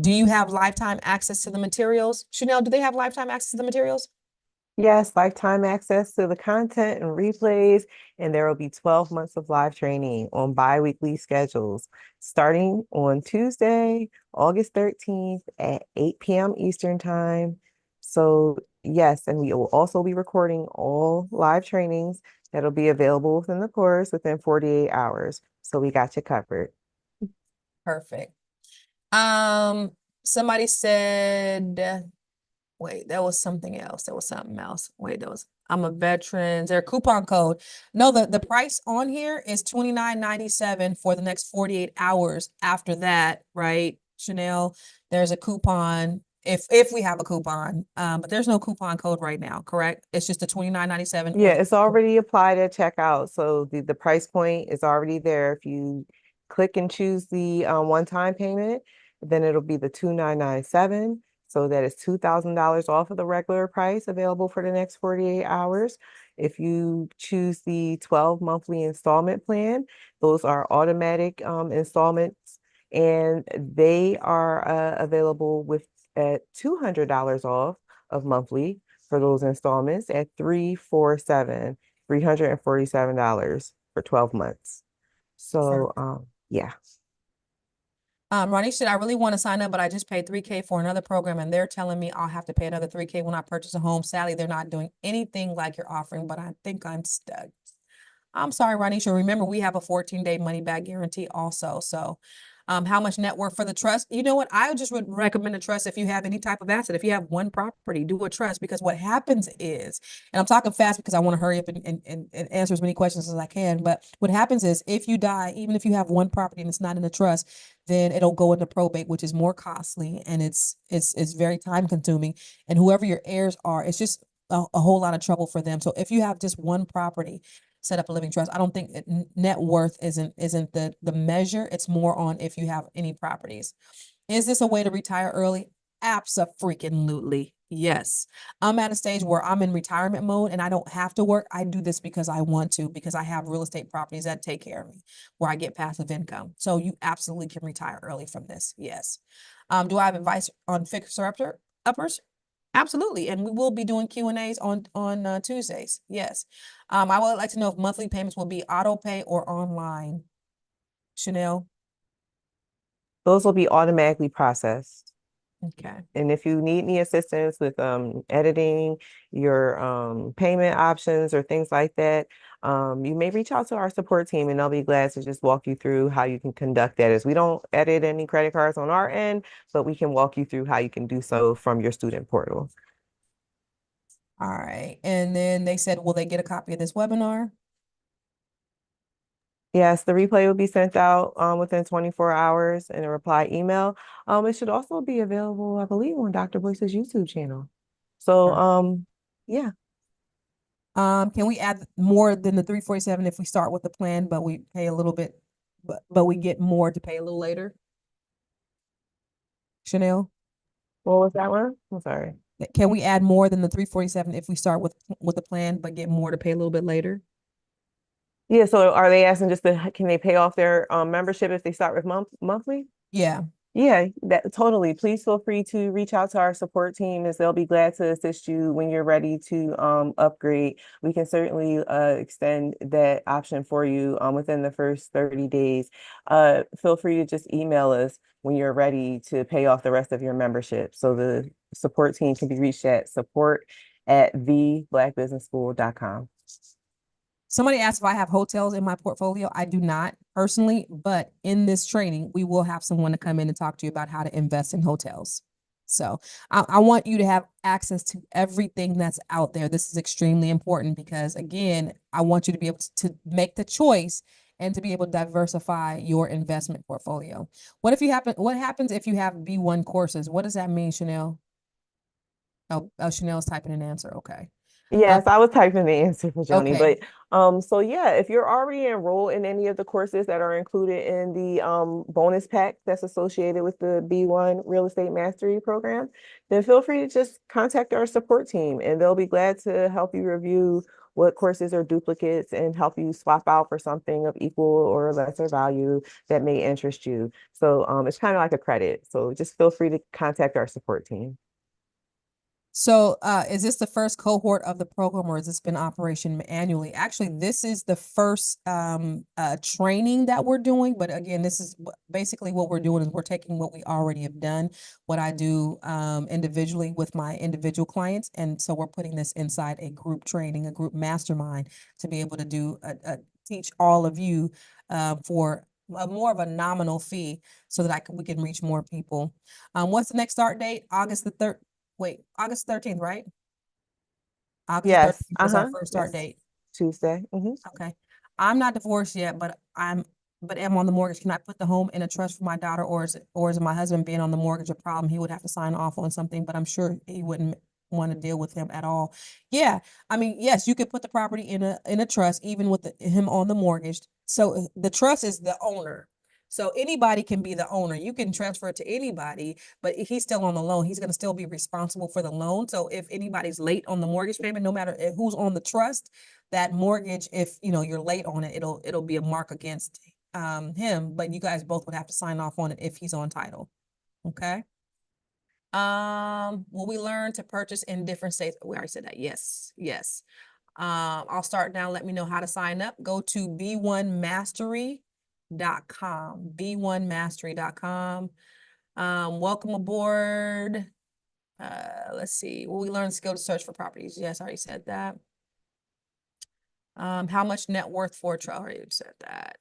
Do you have lifetime access to the materials? Chanel, do they have lifetime access to the materials? Yes, lifetime access to the content and replays, and there will be 12 months of live training on bi-weekly schedules starting on Tuesday, August 13th at 8 p.m. Eastern Time. So yes, and we will also be recording all live trainings that'll be available within the course within 48 hours. So we got you covered. Perfect. Somebody said, wait, that was something else. There was something else. Wait, I'm a veteran. Is there a coupon code? No, the price on here is $29.97 for the next 48 hours. After that, right, Chanel, there's a coupon if we have a coupon. But there's no coupon code right now, correct? It's just the $29.97. Yeah, it's already applied at checkout. So the price point is already there. If you click and choose the one-time payment, then it'll be the $2,997. So that is $2,000 off of the regular price available for the next 48 hours. If you choose the 12 monthly installment plan, those are automatic installments, and they are available with at $200 off of monthly for those installments at $347 for 12 months. So yeah. Ronnie said, I really want to sign up, but I just paid $3K for another program, and they're telling me I'll have to pay another $3K when I purchase a home. Sadly, they're not doing anything like you're offering, but I think I'm stuck. I'm sorry, Ronisha. Remember, we have a 14-day money back guarantee also. So how much net worth for the trust? You know what? I just would recommend a trust if you have any type of asset. If you have one property, do a trust, because what happens is, and I'm talking fast because I want to hurry up and answer as many questions as I can. But what happens is if you die, even if you have one property and it's not in a trust, then it'll go into probate, which is more costly, and it's very time consuming. And whoever your heirs are, it's just a whole lot of trouble for them. So if you have just one property, set up a living trust. I don't think net worth isn't the measure. It's more on if you have any properties. Is this a way to retire early? Abso-freaking-lutely. Yes. I'm at a stage where I'm in retirement mode and I don't have to work. I do this because I want to, because I have real estate properties that take care of me, where I get passive income. So you absolutely can retire early from this. Yes. Do I have advice on uppers? Absolutely. And we will be doing Q&As on Tuesdays. Yes. I would like to know if monthly payments will be auto pay or online. Chanel. Those will be automatically processed. Okay. And if you need any assistance with editing your payment options or things like that, you may reach out to our support team and they'll be glad to just walk you through how you can conduct that. As we don't edit any credit cards on our end, but we can walk you through how you can do so from your student portal. All right. And then they said, will they get a copy of this webinar? Yes, the replay will be sent out within 24 hours in a reply email. It should also be available, I believe, on Dr. Boyce's YouTube channel. So yeah. Can we add more than the 347 if we start with the plan, but we pay a little bit, but we get more to pay a little later? Chanel? What was that one? I'm sorry. Can we add more than the 347 if we start with the plan, but get more to pay a little bit later? Yeah, so are they asking just can they pay off their membership if they start with monthly? Yeah. Yeah, that totally. Please feel free to reach out to our support team, as they'll be glad to assist you when you're ready to upgrade. We can certainly extend that option for you within the first 30 days. Feel free to just email us when you're ready to pay off the rest of your membership. So the support team can be reached at support@theblackbusinessschool.com. Somebody asked if I have hotels in my portfolio. I do not personally, but in this training, we will have someone to come in and talk to you about how to invest in hotels. So I want you to have access to everything that's out there. This is extremely important because, again, I want you to be able to make the choice and to be able to diversify your investment portfolio. What happens if you have B1 courses? What does that mean, Chanel? Oh, Chanel's typing an answer. Okay. Yes, I was typing the answer for Joni, Okay. but so yeah, if you're already enrolled in any of the courses that are included in the bonus pack that's associated with the B1 Real Estate Mastery program, then feel free to just contact our support team and they'll be glad to help you review what courses are duplicates and help you swap out for something of equal or lesser value that may interest you. So it's kind of like a credit. So just feel free to contact our support team. So, is this the first cohort of the program, or has this been operation annually? Actually, this is the first training that we're doing. But again, this is basically what we're doing is we're taking what we already have done, what I do individually with my individual clients, and so we're putting this inside a group training, a group mastermind, to be able to do teach all of you for more of a nominal fee, so that we can reach more people. What's the next start date? August 13th, right? August Yes, 13th is our first start yes, date. Tuesday. Okay. I'm not divorced yet, but I'm on the mortgage. Can I put the home in a trust for my daughter, or is my husband being on the mortgage a problem? He would have to sign off on something, but I'm sure he wouldn't want to deal with him at all. Yeah. I mean, yes, you could put the property in a trust, even with him on the mortgage. So the trust is the owner. So anybody can be the owner. You can transfer it to anybody, but if he's still on the loan, he's going to still be responsible for the loan. So if anybody's late on the mortgage payment, no matter who's on the trust, that mortgage, if you're late on it, it'll be a mark against him, but you guys both would have to sign off on it if he's on title. Okay. Will we learn to purchase in different states? We already said that. Yes. I'll start now. Let me know how to sign up. Go to b1mastery.com. b1mastery.com. Welcome aboard. Let's see. Will we learn to go to search for properties? Yes, I already said that. How much net worth for a trust? I already said that.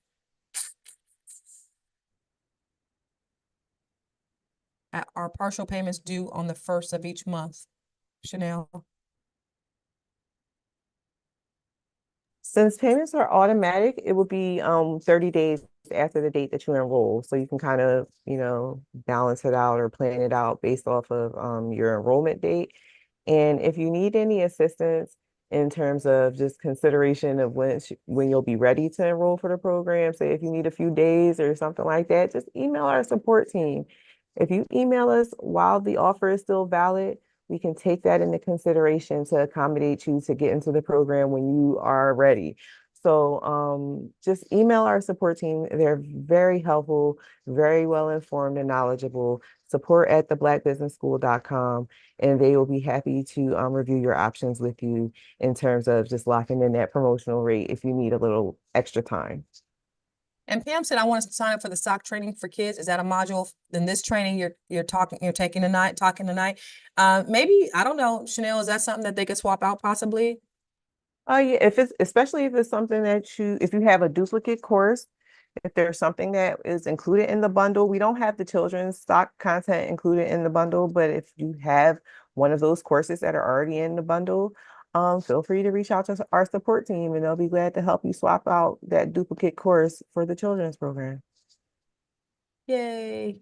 Are partial payments due on the first of each month? Chanel. Since payments are automatic, it will be 30 days after the date that you enroll. So you can kind of, balance it out or plan it out based off of your enrollment date. And if you need any assistance in terms of just consideration of when you'll be ready to enroll for the program, say if you need a few days or something like that, just email our support team. If you email us while the offer is still valid, we can take that into consideration to accommodate you to get into the program when you are ready. So just email our support team. They're very helpful, very well informed and knowledgeable. Support at theblackbusinessschool.com, and they will be happy to review your options with you in terms of just locking in that promotional rate if you need a little extra time. And Pam said, I want to sign up for the SOC training for kids. Is that a module in this training you're taking tonight? Maybe, I don't know, Chanel, is that something that they could swap out possibly? Yeah, especially if it's something if you have a duplicate course, if there's something that is included in the bundle, we don't have the children's stock content included in the bundle, but if you have one of those courses that are already in the bundle, feel free to reach out to our support team and they'll be glad to help you swap out that duplicate course for the children's program. Yay.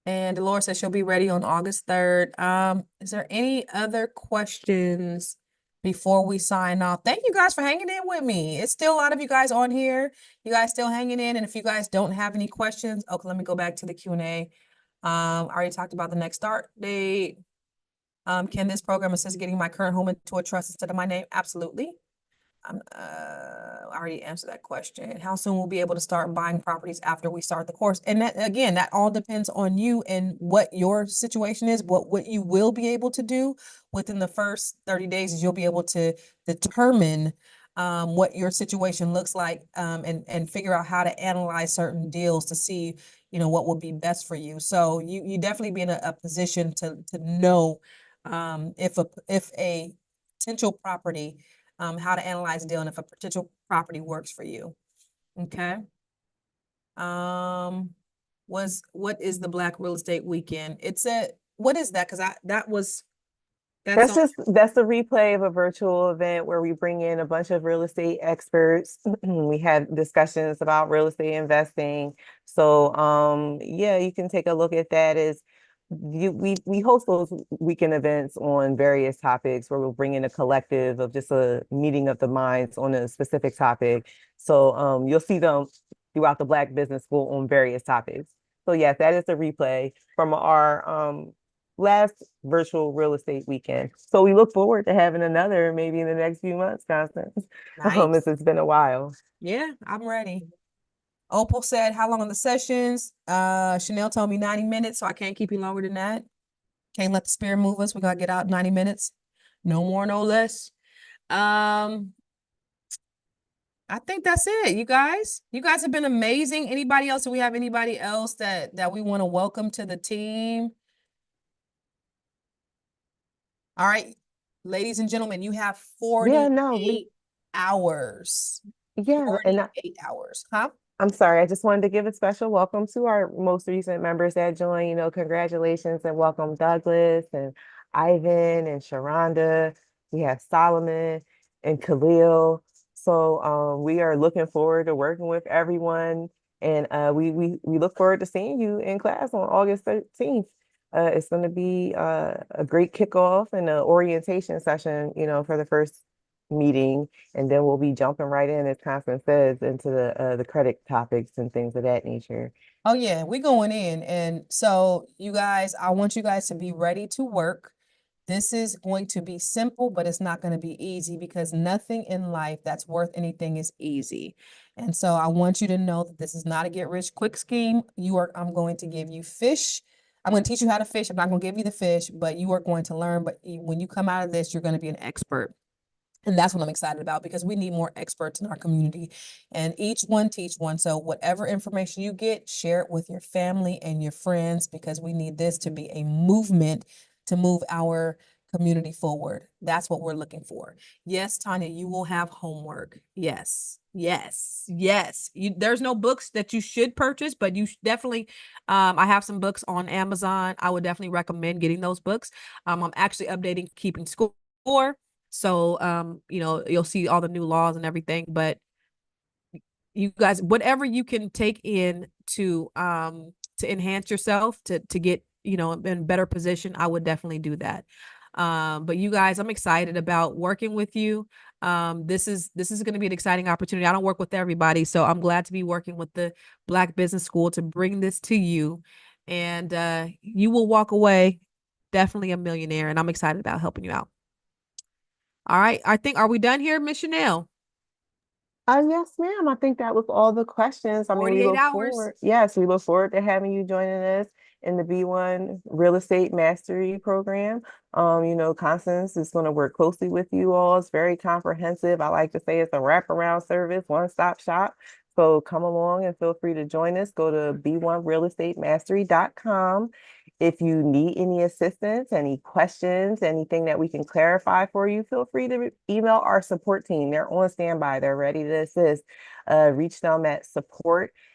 And Dolores says she'll be ready on August 3rd. Is there any other questions before we sign off? Thank you guys for hanging in with me. It's still a lot of you guys on here. You guys still hanging in. And if you guys don't have any questions, okay, let me go back to the Q&A. I already talked about the next start date. Can this program assist getting my current home into a trust instead of my name? Absolutely. I already answered that question. How soon we'll be able to start buying properties after we start the course? And that, again, that all depends on you and what your situation is, what you will be able to do within the first 30 days is you'll be able to determine what your situation looks like and figure out how to analyze certain deals to see, what would be best for you. So you definitely be in a position to know if a potential property, how to analyze a deal and if a potential property works for you. Okay. What is the Black Real Estate Weekend? It's what is that? Because that's That's on. that's the replay of a virtual event where we bring in a bunch of real estate experts. We have discussions about real estate investing. So yeah, you can take a look at that as we host those weekend events on various topics where we'll bring in a collective of just a meeting of the minds on a specific topic. So you'll see them throughout the Black Business School on various topics. So yes, that is the replay from our last virtual real estate weekend. So we look forward to having another maybe in the next few months, Constance. Nice. It's been a while. Yeah, I'm ready. Opal said, how long are the sessions? Chanel told me 90 minutes, so I can't keep you longer than that. Can't let the spirit move us. We gotta get out 90 minutes. No more, no less. I think that's it, you guys. You guys have been amazing. Anybody else? Do we have anybody else that we want to welcome to the team? All right, ladies and gentlemen, you have 48 hours. Yeah, and 48 hours, huh? I'm sorry, I just wanted to give a special welcome to our most recent members that joined. Congratulations and welcome Douglas and Ivan and Sharonda. We have Solomon and Khalil. So we are looking forward to working with everyone. And we look forward to seeing you in class on August 13th. It's going to be a great kickoff and an orientation session, for the first meeting, and then we'll be jumping right in, as Constance says, into the credit topics and things of that nature. Oh yeah, we're going in. And so you guys, I want you guys to be ready to work. This is going to be simple, but it's not going to be easy because nothing in life that's worth anything is easy. And so I want you to know that this is not a get rich quick scheme. I'm going to give you fish. I'm going to teach you how to fish. I'm not going to give you the fish, but you are going to learn. But when you come out of this, you're going to be an expert. And that's what I'm excited about because we need more experts in our community and each one teach one. So whatever information you get, share it with your family and your friends because we need this to be a movement to move our community forward. That's what we're looking for. Yes, Tanya, you will have homework. Yes, yes, yes. There's no books that you should purchase, but you definitely, I have some books on Amazon. I would definitely recommend getting those books. I'm actually updating Keeping Score. So, you'll see all the new laws and everything, but you guys, whatever you can take in to enhance yourself to get, in better position, I would definitely do that. But you guys, I'm excited about working with you. This is going to be an exciting opportunity. I don't work with everybody, so I'm glad to be working with the Black Business School to bring this to you. And you will walk away definitely a millionaire, and I'm excited about helping you out. All right. Are we done here, Miss Chanel? Yes, ma'am. I think that was all the questions. I mean, 48 hours. We look forward to having you joining us in the B1 Real Estate Mastery Program. Constance is going to work closely with you all. It's very comprehensive. I like to say it's a wraparound service, one-stop shop. So come along and feel free to join us. Go to b1realestatemmastery.com. If you need any assistance, any questions, anything that we can clarify for you, feel free to email our support team. They're on standby. They're ready to assist. Reach them at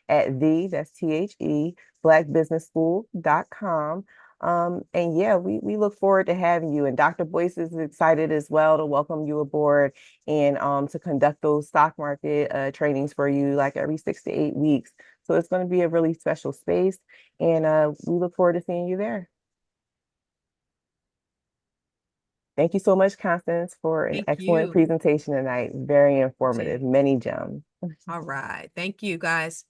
that's THE, blackbusinessschool.com. And yeah, we look forward to having you. And Dr. Boyce is excited as well to welcome you aboard and to conduct those stock market trainings for you like every 6 to 8 weeks. So it's going to be a really special space. And we look forward to seeing you there. Thank you so much, Constance, for an excellent presentation tonight. Very informative, many gems. All right. Thank you, guys.